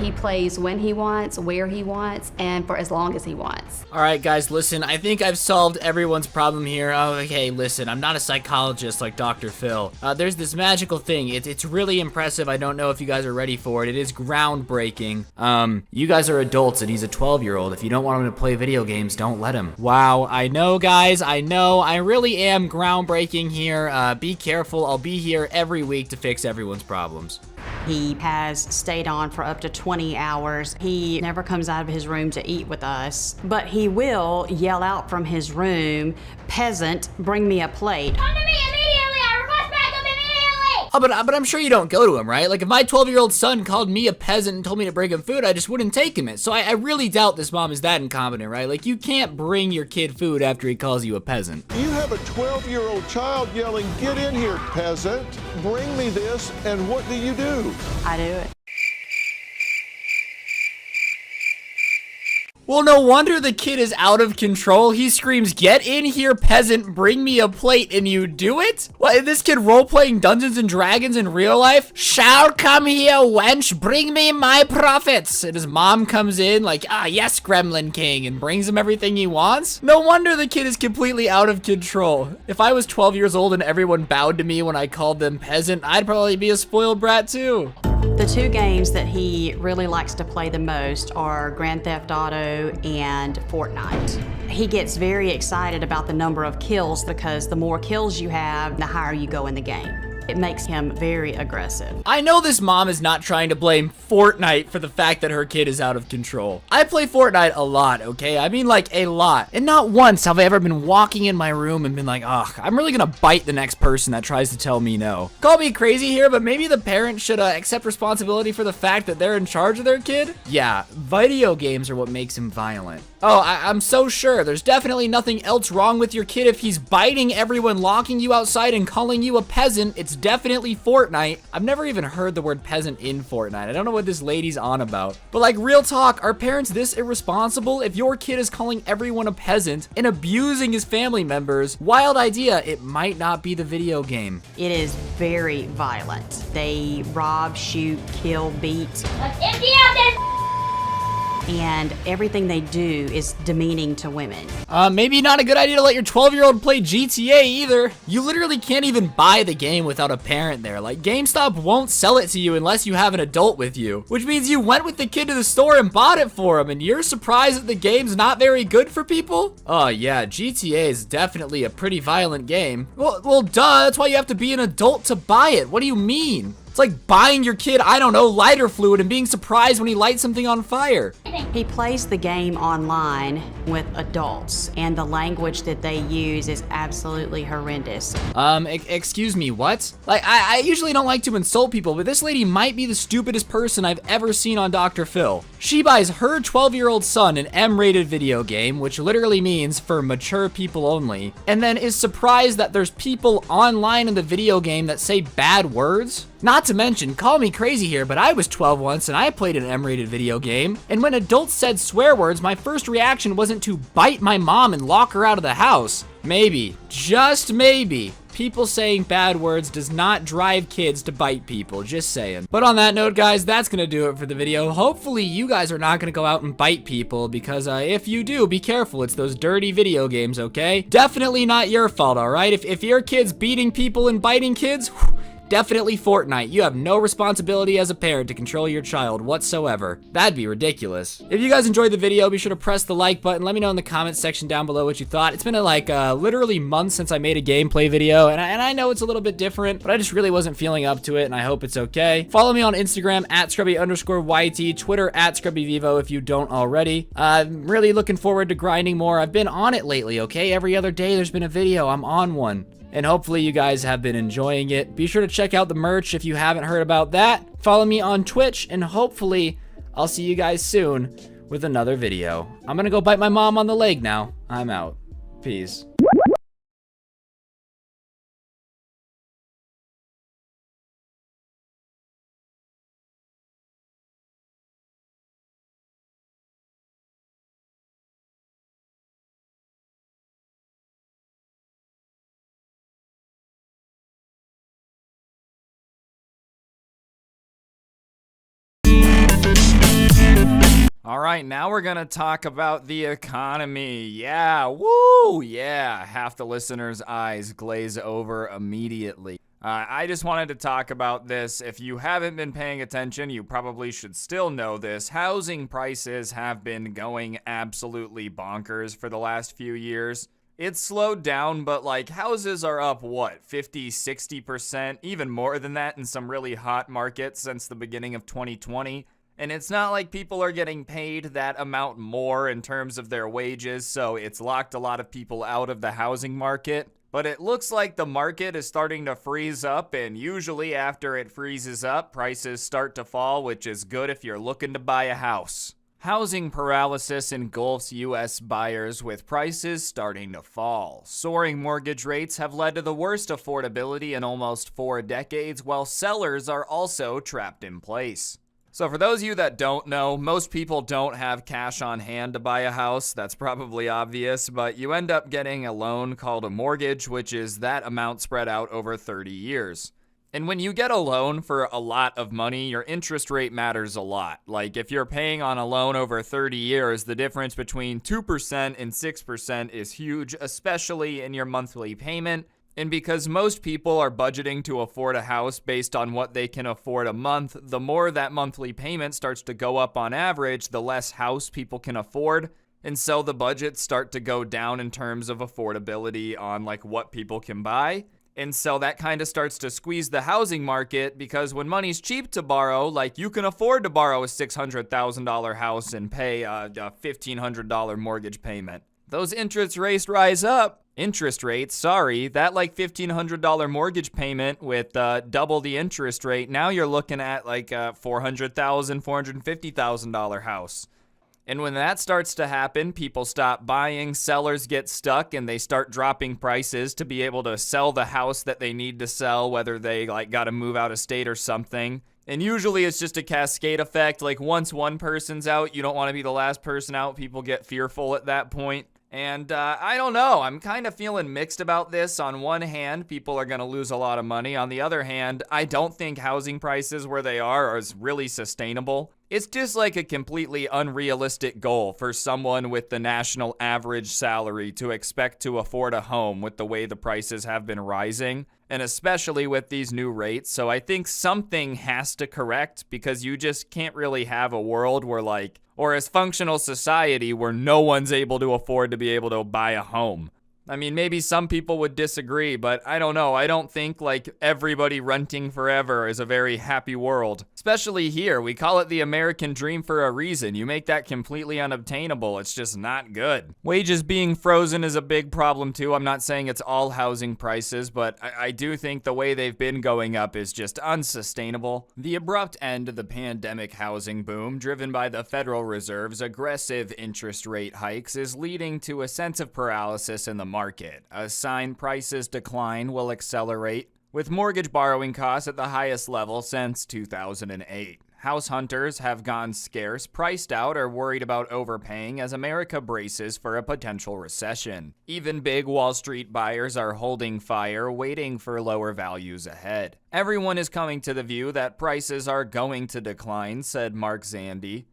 He plays when he wants, where he wants, and for as long as he wants. All right, guys, listen, I think I've solved everyone's problem here. Oh, okay, listen, I'm not a psychologist like Dr. Phil. There's this magical thing. It's really impressive. I don't know if you guys are ready for it. It is groundbreaking. You guys are adults and he's a 12-year-old. If you don't want him to play video games, don't let him. Wow, I know, guys, I know. I really am groundbreaking here. Be careful. I'll be here every week to fix everyone's problems. He has stayed on for up to 20 hours. He never comes out of his room to eat with us, but he will yell out from his room, "Peasant, bring me a plate." Come to me immediately! I request backup immediately! Oh, but I'm sure you don't go to him, right? Like, if my 12-year-old son called me a peasant and told me to bring him food, I just wouldn't take him it. So I really doubt this mom is that incompetent, right? Like, you can't bring your kid food after he calls you a peasant. You have a 12-year-old child yelling, "Get in here, peasant, bring me this," and what do? I do it. Well, no wonder the kid is out of control. He screams, "Get in here, peasant, bring me a plate," and you do it? What, is this kid role-playing Dungeons and Dragons in real life? "Shall come here, wench, bring me my profits." And his mom comes in like, "Ah, yes, Gremlin King," and brings him everything he wants? No wonder the kid is completely out of control. If I was 12 years old and everyone bowed to me when I called them peasant, I'd probably be a spoiled brat too. The two games that he really likes to play the most are Grand Theft Auto and Fortnite. He gets very excited about the number of kills because the more kills you have, the higher you go in the game. It makes him very aggressive. I know this mom is not trying to blame Fortnite for the fact that her kid is out of control. I play Fortnite a lot, okay? I mean, like, a lot. And not once have I ever been walking in my room and been like, ugh, I'm really gonna bite the next person that tries to tell me no. Call me crazy here, but maybe the parents should accept responsibility for the fact that they're in charge of their kid? Yeah, video games are what makes him violent. Oh, I'm so sure. There's definitely nothing else wrong with your kid if he's biting everyone, locking you outside, and calling you a peasant. It's definitely Fortnite. I've never even heard the word peasant in Fortnite. I don't know what this lady's on about. But like, real talk, are parents this irresponsible? If your kid is calling everyone a peasant and abusing his family members, wild idea, it might not be the video game. It is very violent. They rob, shoot, kill, beat. Let's empty out this. And everything they do is demeaning to women. Maybe not a good idea to let your 12-year-old play GTA either. You literally can't even buy the game without a parent there. Like, GameStop won't sell it to you unless you have an adult with you, which means you went with the kid to the store and bought it for him, and you're surprised that the game's not very good for people? Oh yeah, GTA is definitely a pretty violent game. Well, duh, that's why you have to be an adult to buy it. What do you mean? It's like buying your kid, I don't know, lighter fluid and being surprised when he lights something on fire. He plays the game online with adults, and the language that they use is absolutely horrendous. Excuse me, what? Like, I usually don't like to insult people, but this lady might be the stupidest person I've ever seen on Dr. Phil. She buys her 12-year-old son an M-rated video game, which literally means for mature people only, and then is surprised that there's people online in the video game that say bad words? Not to mention, call me crazy here, but I was 12 once and I played an M-rated video game, and when adults said swear words, my first reaction wasn't to bite my mom and lock her out of the house. Maybe, just maybe, people saying bad words does not drive kids to bite people, just saying. But on that note, guys, that's gonna do it for the video. Hopefully you guys are not gonna go out and bite people, because if you do, be careful. It's those dirty video games, okay? Definitely not your fault, all right? If your kid's beating people and biting kids, definitely Fortnite. You have no responsibility as a parent to control your child whatsoever. That'd be ridiculous. If you guys enjoyed the video, be sure to press the like button. Let me know in the comments section down below what you thought. It's been literally months since I made a gameplay video, and I know it's a little bit different, but I just really wasn't feeling up to it, and I hope it's okay. Follow me on Instagram at Scrubby_YT, Twitter at ScrubbyVivo if you don't already. I'm really looking forward to grinding more. I've been on it lately, okay? Every other day there's been a video. I'm on one. And hopefully you guys have been enjoying it. Be sure to check out the merch if you haven't heard about that. Follow me on Twitch, and hopefully I'll see you guys soon with another video. I'm gonna go bite my mom on the leg now. I'm out. Peace. All right, now we're gonna talk about the economy. Yeah, woo, yeah. Half the listeners' eyes glaze over immediately. I just wanted to talk about this. If you haven't been paying attention, you probably should still know this. Housing prices have been going absolutely bonkers for the last few years. It's slowed down, but like houses are up, what, 50, 60%, even more than that in some really hot markets since the beginning of 2020. And it's not like people are getting paid that amount more in terms of their wages, so it's locked a lot of people out of the housing market. But it looks like the market is starting to freeze up, and usually after it freezes up, prices start to fall, which is good if you're looking to buy a house. Housing paralysis engulfs U.S. buyers with prices starting to fall. Soaring mortgage rates have led to the worst affordability in almost 4 decades, while sellers are also trapped in place. So for those of you that don't know, most people don't have cash on hand to buy a house. That's probably obvious, but you end up getting a loan called a mortgage, which is that amount spread out over 30 years. And when you get a loan for a lot of money, your interest rate matters a lot. Like if you're paying on a loan over 30 years, the difference between 2% and 6% is huge, especially in your monthly payment. And because most people are budgeting to afford a house based on what they can afford a month, the more that monthly payment starts to go up on average, the less house people can afford. And so the budgets start to go down in terms of affordability on like what people can buy. And so that kind of starts to squeeze the housing market because when money's cheap to borrow, like you can afford to borrow a $600,000 house and pay a $1,500 mortgage payment. Those interest rates rise up. That like $1,500 mortgage payment with double the interest rate, now you're looking at like a $400,000, $450,000 house. And when that starts to happen, people stop buying, sellers get stuck, and they start dropping prices to be able to sell the house that they need to sell, whether they like got to move out of state or something. And usually it's just a cascade effect. Like once one person's out, you don't want to be the last person out. People get fearful at that point. And I don't know, I'm kind of feeling mixed about this. On one hand, people are going to lose a lot of money. On the other hand, I don't think housing prices where they are is really sustainable. It's just like a completely unrealistic goal for someone with the national average salary to expect to afford a home with the way the prices have been rising, and especially with these new rates. So I think something has to correct because you just can't really have a world where or as functional society where no one's able to afford to be able to buy a home. I mean, maybe some people would disagree, but I don't know. I don't think like everybody renting forever is a very happy world. Especially here, we call it the American dream for a reason. You make that completely unobtainable. It's just not good. Wages being frozen is a big problem too. I'm not saying it's all housing prices, but I do think the way they've been going up is just unsustainable. The abrupt end of the pandemic housing boom, driven by the Federal Reserve's aggressive interest rate hikes, is leading to a sense of paralysis in the market. A sign prices decline will accelerate, with mortgage borrowing costs at the highest level since 2008. House hunters have gone scarce, priced out, or worried about overpaying as America braces for a potential recession. Even big Wall Street buyers are holding fire, waiting for lower values ahead. Everyone is coming to the view that prices are going to decline, said Mark Zandi,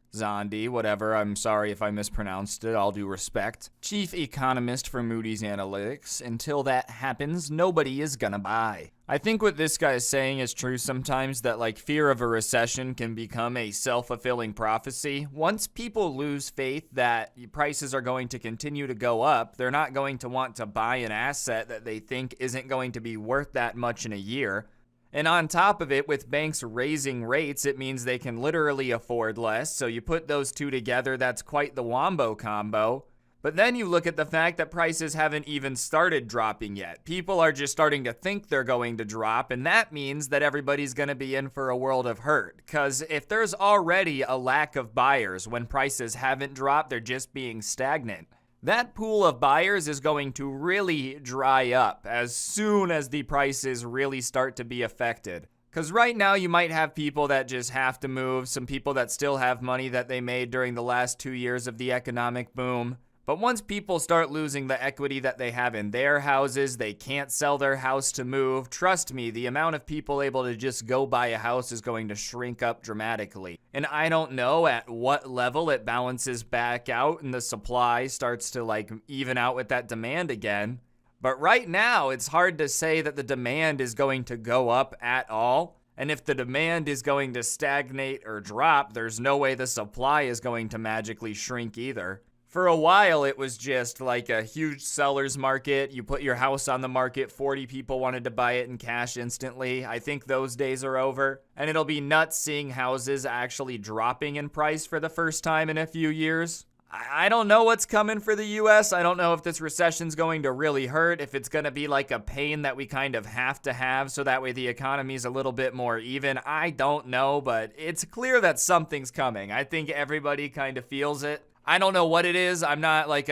whatever, I'm sorry if I mispronounced it, all due respect, chief economist for Moody's Analytics. Until that happens, nobody is gonna buy. I think what this guy is saying is true sometimes, that like fear of a recession can become a self-fulfilling prophecy. Once people lose faith that prices are going to continue to go up, they're not going to want to buy an asset that they think isn't going to be worth that much in a year. And on top of it, with banks raising rates, it means they can literally afford less. So you put those two together, that's quite the wombo combo. But then you look at the fact that prices haven't even started dropping yet. People are just starting to think they're going to drop, and that means that everybody's going to be in for a world of hurt. Because if there's already a lack of buyers when prices haven't dropped, they're just being stagnant. That pool of buyers is going to really dry up as soon as the prices really start to be affected. Because right now you might have people that just have to move, some people that still have money that they made during the last 2 years of the economic boom. But once people start losing the equity that they have in their houses, they can't sell their house to move. Trust me, the amount of people able to just go buy a house is going to shrink up dramatically. And I don't know at what level it balances back out and the supply starts to like even out with that demand again. But right now, it's hard to say that the demand is going to go up at all. And if the demand is going to stagnate or drop, there's no way the supply is going to magically shrink either. For a while, it was just like a huge seller's market. You put your house on the market, 40 people wanted to buy it in cash instantly. I think those days are over. And it'll be nuts seeing houses actually dropping in price for the first time in a few years. I don't know what's coming for the US. I don't know if this recession's going to really hurt, if it's going to be like a pain that we kind of have to have so that way the economy's a little bit more even. I don't know, but it's clear that something's coming. I think everybody kind of feels it. I don't know what it is. I'm not like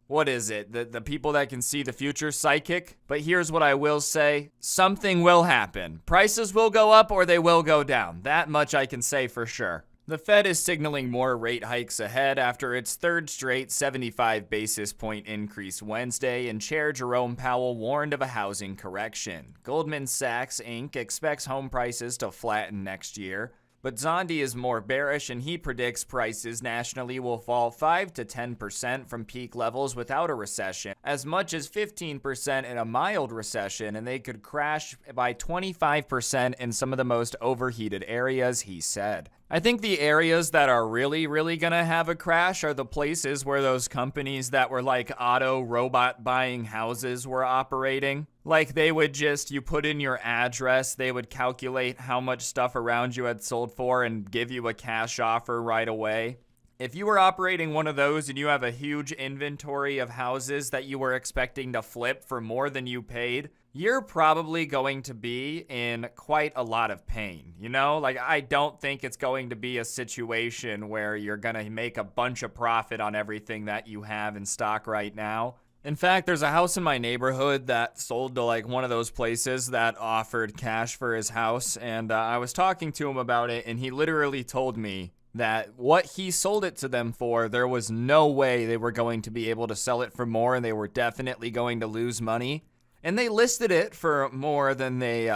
what is it? The people that can see the future psychic. But here's what I will say. Something will happen. Prices will go up or they will go down. That much I can say for sure. The Fed is signaling more rate hikes ahead after its third straight 75 basis point increase Wednesday, and Chair Jerome Powell warned of a housing correction. Goldman Sachs, Inc. expects home prices to flatten next year. But Zondi is more bearish, and he predicts prices nationally will fall 5 to 10% from peak levels without a recession, as much as 15% in a mild recession, and they could crash by 25% in some of the most overheated areas, he said. I think the areas that are really gonna have a crash are the places where those companies that were like auto robot buying houses were operating. Like they would just, you put in your address, they would calculate how much stuff around you had sold for and give you a cash offer right away. If you were operating one of those and you have a huge inventory of houses that you were expecting to flip for more than you paid, you're probably going to be in quite a lot of pain, you know? Like, I don't think it's going to be a situation where you're gonna make a bunch of profit on everything that you have in stock right now. In fact, there's a house in my neighborhood that sold to like one of those places that offered cash for his house, and I was talking to him about it, and he literally told me that what he sold it to them for, there was no way they were going to be able to sell it for more, and they were definitely going to lose money. And they listed it for more than they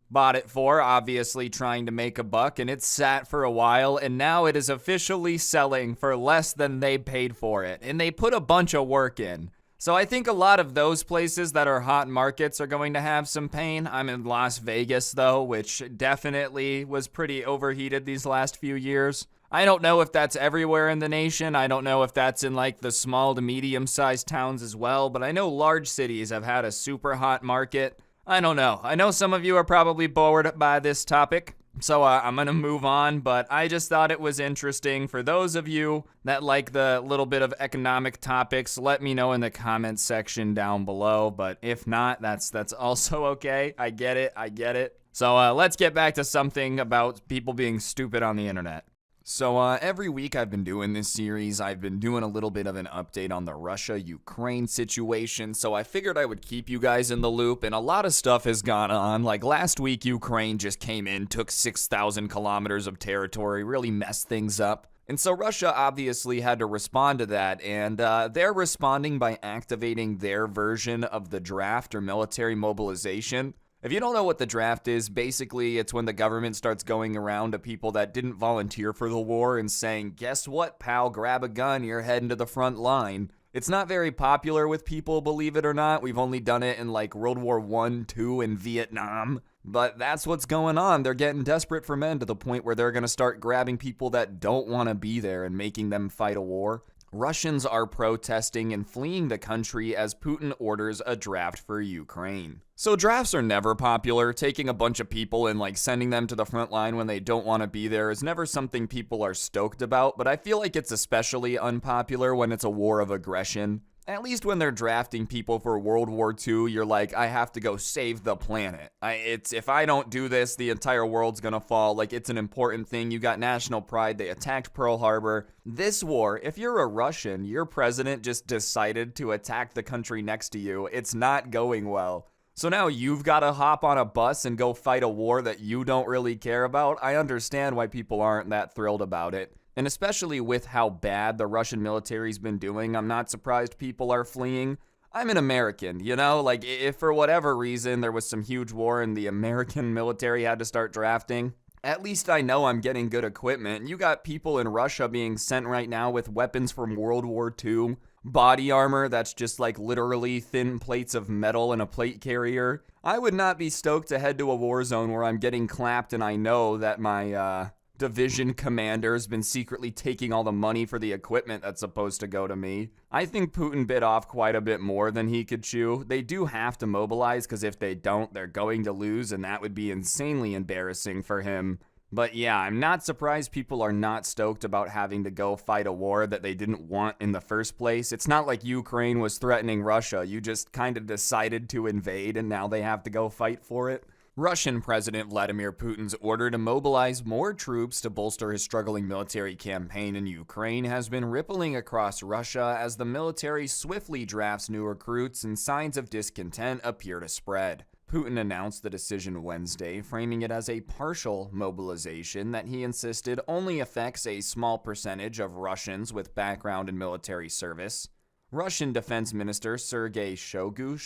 bought it for, obviously trying to make a buck, and it sat for a while, and now it is officially selling for less than they paid for it. And they put a bunch of work in. So I think a lot of those places that are hot markets are going to have some pain. I'm in Las Vegas, though, which definitely was pretty overheated these last few years. I don't know if that's everywhere in the nation. I don't know if that's in like the small to medium-sized towns as well, but I know large cities have had a super hot market. I don't know. I know some of you are probably bored by this topic, so I'm gonna move on, but I just thought it was interesting. For those of you that like the little bit of economic topics, let me know in the comments section down below, but if not, that's also okay. I get it. So let's get back to something about people being stupid on the internet. So every week I've been doing this series, I've been doing a little bit of an update on the Russia-Ukraine situation, so I figured I would keep you guys in the loop, and a lot of stuff has gone on. Like last week, Ukraine just came in, took 6,000 kilometers of territory, really messed things up. And so Russia obviously had to respond to that, and they're responding by activating their version of the draft or military mobilization. If you don't know what the draft is, basically it's when the government starts going around to people that didn't volunteer for the war and saying, guess what, pal, grab a gun, you're heading to the front line. It's not very popular with people, believe it or not. We've only done it in like World War I, II, and Vietnam. But that's what's going on. They're getting desperate for men to the point where they're going to start grabbing people that don't want to be there and making them fight a war. Russians are protesting and fleeing the country as Putin orders a draft for Ukraine. So drafts are never popular. Taking a bunch of people and like sending them to the front line when they don't want to be there is never something people are stoked about, but I feel like it's especially unpopular when it's a war of aggression. At least when they're drafting people for World War II, you're like, I have to go save the planet. If I don't do this, the entire world's gonna fall. Like, it's an important thing. You got national pride. They attacked Pearl Harbor. This war, if you're a Russian, your president just decided to attack the country next to you. It's not going well. So now you've got to hop on a bus and go fight a war that you don't really care about. I understand why people aren't that thrilled about it. And especially with how bad the Russian military's been doing, I'm not surprised people are fleeing. I'm an American, you know? Like, if for whatever reason there was some huge war and the American military had to start drafting, at least I know I'm getting good equipment. You got people in Russia being sent right now with weapons from World War II, body armor that's just like literally thin plates of metal in a plate carrier. I would not be stoked to head to a war zone where I'm getting clapped and I know that my division commander has been secretly taking all the money for the equipment that's supposed to go to me. I think Putin bit off quite a bit more than he could chew. They do have to mobilize because if they don't, they're going to lose, and that would be insanely embarrassing for him. But yeah, I'm not surprised people are not stoked about having to go fight a war that they didn't want in the first place. It's not like Ukraine was threatening Russia. You just kind of decided to invade and now they have to go fight for it. Russian President Vladimir Putin's order to mobilize more troops to bolster his struggling military campaign in Ukraine has been rippling across Russia as the military swiftly drafts new recruits and signs of discontent appear to spread. Putin announced the decision Wednesday, framing it as a partial mobilization that he insisted only affects a small percentage of Russians with background in military service. Russian Defense Minister Sergei Shoigu,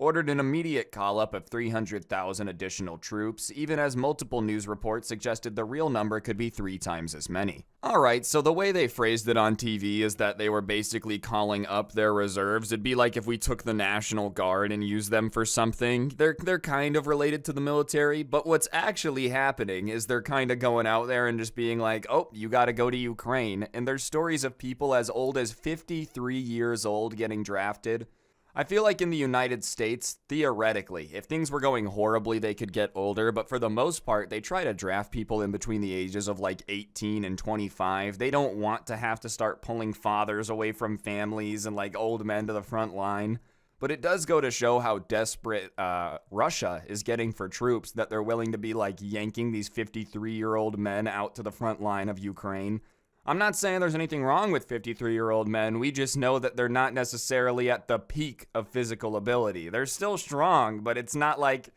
ordered an immediate call-up of 300,000 additional troops, even as multiple news reports suggested the real number could be 3 times as many. Alright, so the way they phrased it on TV is that they were basically calling up their reserves. It'd be like if we took the National Guard and used them for something. They're kind of related to the military, but what's actually happening is they're kind of going out there and just being like, oh, you gotta go to Ukraine. And there's stories of people as old as 53 years old getting drafted. I feel like in the United States, theoretically, if things were going horribly, they could get older, but for the most part, they try to draft people in between the ages of like 18 and 25. They don't want to have to start pulling fathers away from families and like old men to the front line. But it does go to show how desperate Russia is getting for troops that they're willing to be like yanking these 53-year-old men out to the front line of Ukraine. I'm not saying there's anything wrong with 53-year-old men. We just know that they're not necessarily at the peak of physical ability. They're still strong, but it's not like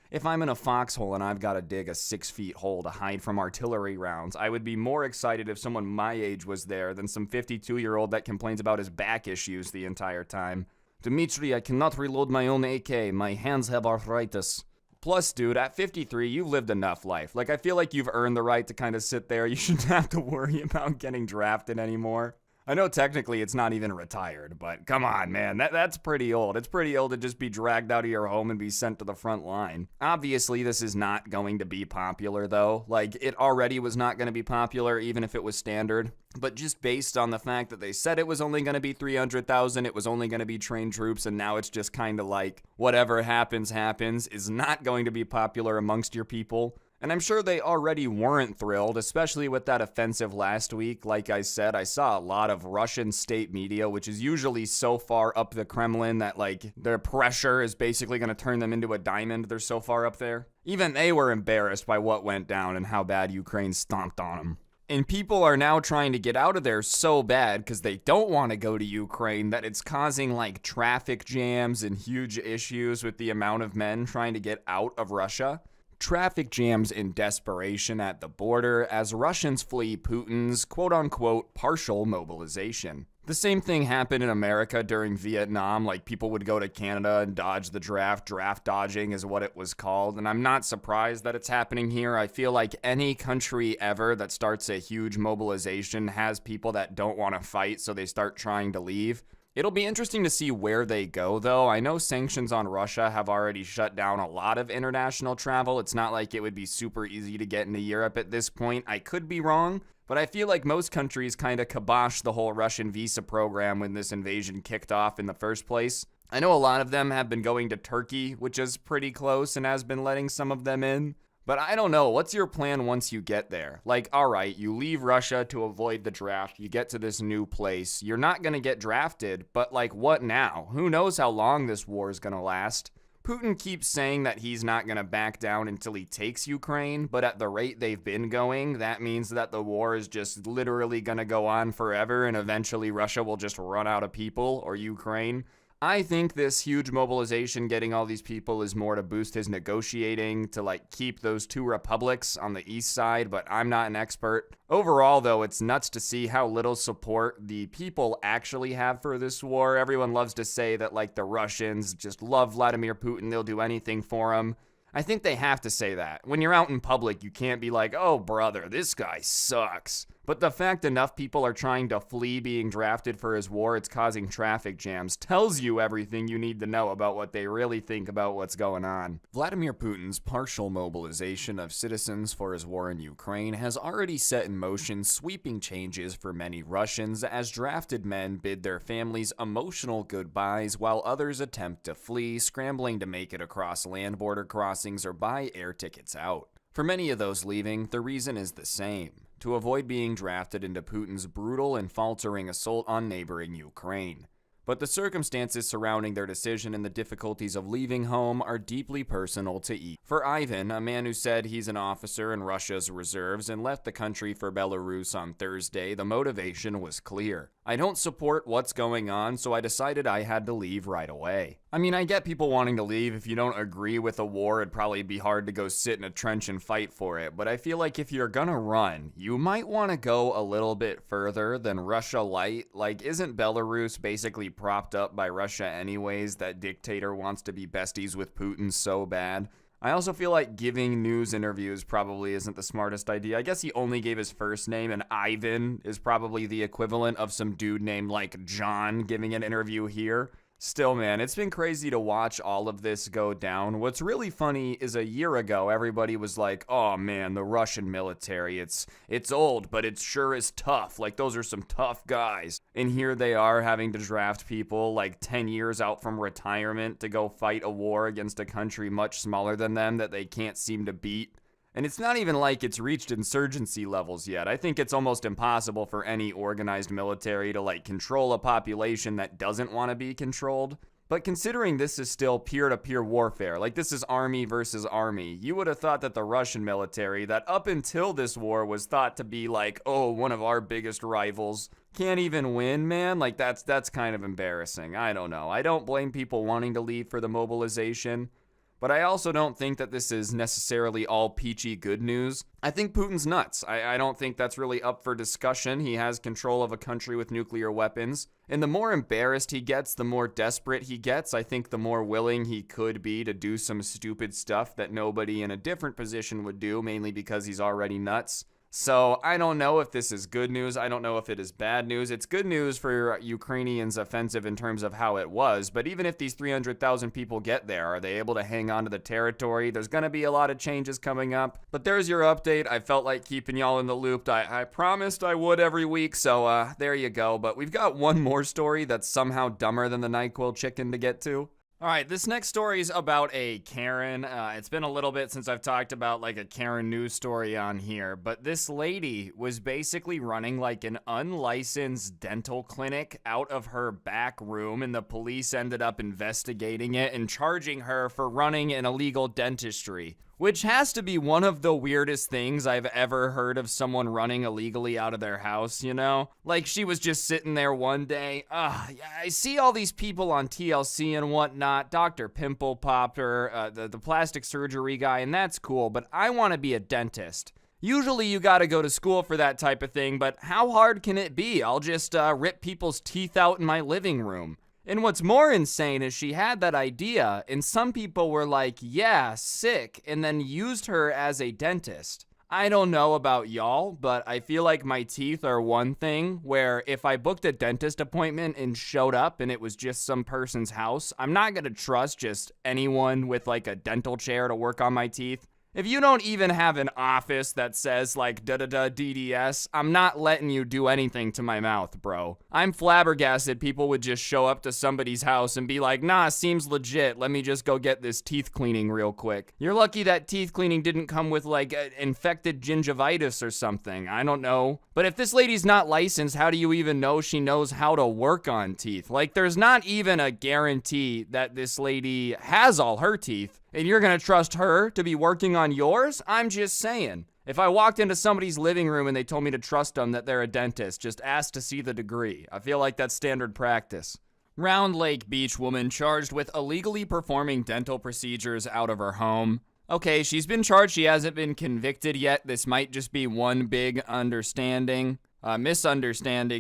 if I'm in a foxhole and I've got to dig a 6-foot hole to hide from artillery rounds, I would be more excited if someone my age was there than some 52-year-old that complains about his back issues the entire time. Dimitri, I cannot reload my own AK. My hands have arthritis. Plus, dude, at 53, you've lived enough life. Like, I feel like you've earned the right to kind of sit there. You shouldn't have to worry about getting drafted anymore. I know technically it's not even retired, but come on, man, that's pretty old. It's pretty old to just be dragged out of your home and be sent to the front line. Obviously, this is not going to be popular, though. Like, it already was not going to be popular, even if it was standard. But just based on the fact that they said it was only going to be 300,000, it was only going to be trained troops, and now it's just kind of like, whatever happens, happens, is not going to be popular amongst your people. And I'm sure they already weren't thrilled, especially with that offensive last week. Like I said, I saw a lot of Russian state media, which is usually so far up the Kremlin that, like, their pressure is basically going to turn them into a diamond. They're so far up there. Even they were embarrassed by what went down and how bad Ukraine stomped on them. And people are now trying to get out of there so bad because they don't want to go to Ukraine that it's causing, like, traffic jams and huge issues with the amount of men trying to get out of Russia. Traffic jams in desperation at the border as Russians flee Putin's quote-unquote partial mobilization. The same thing happened in America during Vietnam, like people would go to Canada and dodge the draft. Draft dodging is what it was called, and I'm not surprised that it's happening here. I feel like any country ever that starts a huge mobilization has people that don't want to fight, so they start trying to leave. It'll be interesting to see where they go, though. I know sanctions on Russia have already shut down a lot of international travel. It's not like it would be super easy to get into Europe at this point. I could be wrong, but I feel like most countries kind of kiboshed the whole Russian visa program when this invasion kicked off in the first place. I know a lot of them have been going to Turkey, which is pretty close and has been letting some of them in. But I don't know, what's your plan once you get there? Like, alright, you leave Russia to avoid the draft, you get to this new place, you're not gonna get drafted, but like, what now? Who knows how long this war is gonna last? Putin keeps saying that he's not gonna back down until he takes Ukraine, but at the rate they've been going, that means that the war is just literally gonna go on forever and eventually Russia will just run out of people, or Ukraine. I think this huge mobilization getting all these people is more to boost his negotiating to like keep those two republics on the east side, but I'm not an expert. Overall though, it's nuts to see how little support the people actually have for this war. Everyone loves to say that like the Russians just love Vladimir Putin, they'll do anything for him. I think they have to say that. When you're out in public, you can't be like, oh brother, this guy sucks. But the fact enough people are trying to flee being drafted for his war, it's causing traffic jams, tells you everything you need to know about what they really think about what's going on. Vladimir Putin's partial mobilization of citizens for his war in Ukraine has already set in motion sweeping changes for many Russians as drafted men bid their families emotional goodbyes while others attempt to flee, scrambling to make it across land border crossings or buy air tickets out. For many of those leaving, the reason is the same: to avoid being drafted into Putin's brutal and faltering assault on neighboring Ukraine. But the circumstances surrounding their decision and the difficulties of leaving home are deeply personal to each. For Ivan, a man who said he's an officer in Russia's reserves and left the country for Belarus on Thursday, the motivation was clear. I don't support what's going on, so I decided I had to leave right away. I mean, I get people wanting to leave. If you don't agree with a war, it'd probably be hard to go sit in a trench and fight for it. But I feel like if you're gonna run, you might want to go a little bit further than Russia light. Like, isn't Belarus basically propped up by Russia anyways? That dictator wants to be besties with Putin so bad. I also feel like giving news interviews probably isn't the smartest idea. I guess he only gave his first name, and Ivan is probably the equivalent of some dude named like John giving an interview here. Still, man, it's been crazy to watch all of this go down. What's really funny is a year ago, everybody was like, oh man, the Russian military, it's old, but it sure is tough. Like, those are some tough guys. And here they are having to draft people like 10 years out from retirement to go fight a war against a country much smaller than them that they can't seem to beat. And it's not even like it's reached insurgency levels yet. I think it's almost impossible for any organized military to like control a population that doesn't want to be controlled. But considering this is still peer-to-peer warfare, like this is army versus army, you would have thought that the Russian military, that up until this war was thought to be like, oh, one of our biggest rivals, can't even win, man. Like that's kind of embarrassing. I don't know. I don't blame people wanting to leave for the mobilization. But I also don't think that this is necessarily all peachy good news. I think Putin's nuts. I don't think that's really up for discussion. He has control of a country with nuclear weapons. And the more embarrassed he gets, the more desperate he gets. I think the more willing he could be to do some stupid stuff that nobody in a different position would do, mainly because he's already nuts. So I don't know if this is good news. I don't know if it is bad news. It's good news for Ukrainians' offensive in terms of how it was. But even if these 300,000 people get there, are they able to hang on to the territory? There's going to be a lot of changes coming up. But there's your update. I felt like keeping y'all in the loop. I promised I would every week. So there you go. But we've got one more story that's somehow dumber than the NyQuil chicken to get to. All right, this next story is about a Karen. It's been a little bit since I've talked about like a Karen news story on here, but this lady was basically running like an unlicensed dental clinic out of her back room, and the police ended up investigating it and charging her for running an illegal dentistry. Which has to be one of the weirdest things I've ever heard of someone running illegally out of their house, you know? Like, she was just sitting there one day. I see all these people on TLC and whatnot, Dr. Pimple Popper, the plastic surgery guy, and that's cool, but I want to be a dentist. Usually you gotta go to school for that type of thing, but how hard can it be? I'll just rip people's teeth out in my living room. And what's more insane is she had that idea, and some people were like, yeah, sick, and then used her as a dentist. I don't know about y'all, but I feel like my teeth are one thing where if I booked a dentist appointment and showed up and it was just some person's house, I'm not gonna trust just anyone with like a dental chair to work on my teeth. If you don't even have an office that says like da-da-da DDS, I'm not letting you do anything to my mouth, bro. I'm flabbergasted people would just show up to somebody's house and be like, nah, seems legit, let me just go get this teeth cleaning real quick. You're lucky that teeth cleaning didn't come with like infected gingivitis or something, I don't know. But if this lady's not licensed, how do you even know she knows how to work on teeth? Like, there's not even a guarantee that this lady has all her teeth. And you're gonna trust her to be working on yours? I'm just saying. If I walked into somebody's living room and they told me to trust them that they're a dentist, just ask to see the degree. I feel like that's standard practice. Round Lake Beach woman charged with illegally performing dental procedures out of her home. Okay, she's been charged. She hasn't been convicted yet. This might just be one big misunderstanding,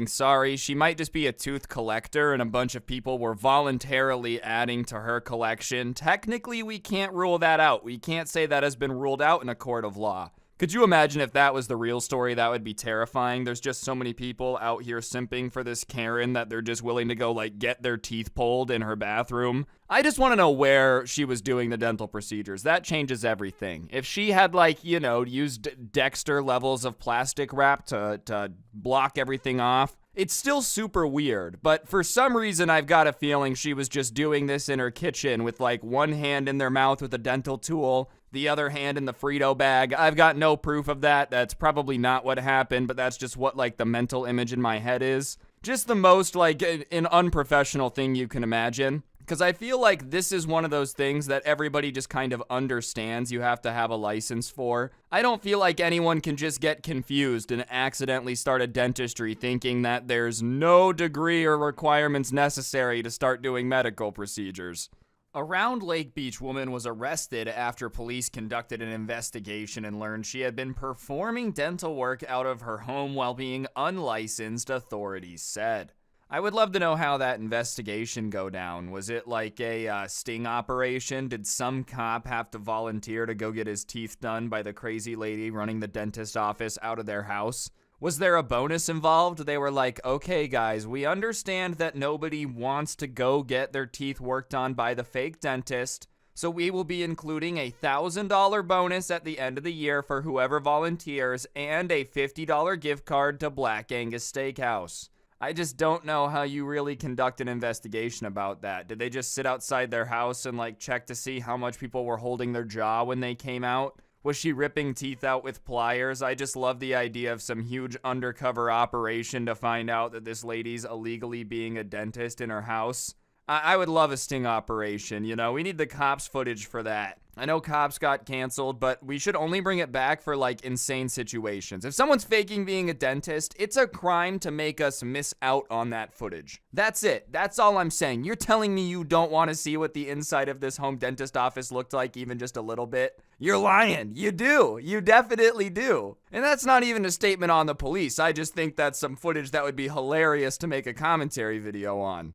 sorry. She might just be a tooth collector and a bunch of people were voluntarily adding to her collection. Technically, we can't rule that out. We can't say that has been ruled out in a court of law. Could you imagine if that was the real story? That would be terrifying. There's just so many people out here simping for this Karen that they're just willing to go like get their teeth pulled in her bathroom. I just want to know where she was doing the dental procedures. That changes everything. If she had used Dexter levels of plastic wrap to block everything off, it's still super weird, but for some reason I've got a feeling she was just doing this in her kitchen with one hand in their mouth with a dental tool, the other hand in the Frito bag. I've got no proof of that. That's probably not what happened, but that's just what the mental image in my head is. Just the most an unprofessional thing you can imagine. Because I feel like this is one of those things that everybody just kind of understands you have to have a license for. I don't feel like anyone can just get confused and accidentally start a dentistry thinking that there's no degree or requirements necessary to start doing medical procedures. A Round Lake Beach woman was arrested after police conducted an investigation and learned she had been performing dental work out of her home while being unlicensed, authorities said. I would love to know how that investigation go down. Was it like a sting operation? Did some cop have to volunteer to go get his teeth done by the crazy lady running the dentist office out of their house? Was there a bonus involved? They were like, okay guys, we understand that nobody wants to go get their teeth worked on by the fake dentist, so we will be including a $1,000 bonus at the end of the year for whoever volunteers and a $50 gift card to Black Angus Steakhouse. I just don't know how you really conduct an investigation about that. Did they just sit outside their house and check to see how much people were holding their jaw when they came out? Was she ripping teeth out with pliers? I just love the idea of some huge undercover operation to find out that this lady's illegally being a dentist in her house. I would love a sting operation, we need the cops footage for that. I know Cops got canceled, but we should only bring it back for insane situations. If someone's faking being a dentist, it's a crime to make us miss out on that footage. That's it. That's all I'm saying. You're telling me you don't want to see what the inside of this home dentist office looked like even just a little bit? You're lying. You do. You definitely do. And that's not even a statement on the police. I just think that's some footage that would be hilarious to make a commentary video on.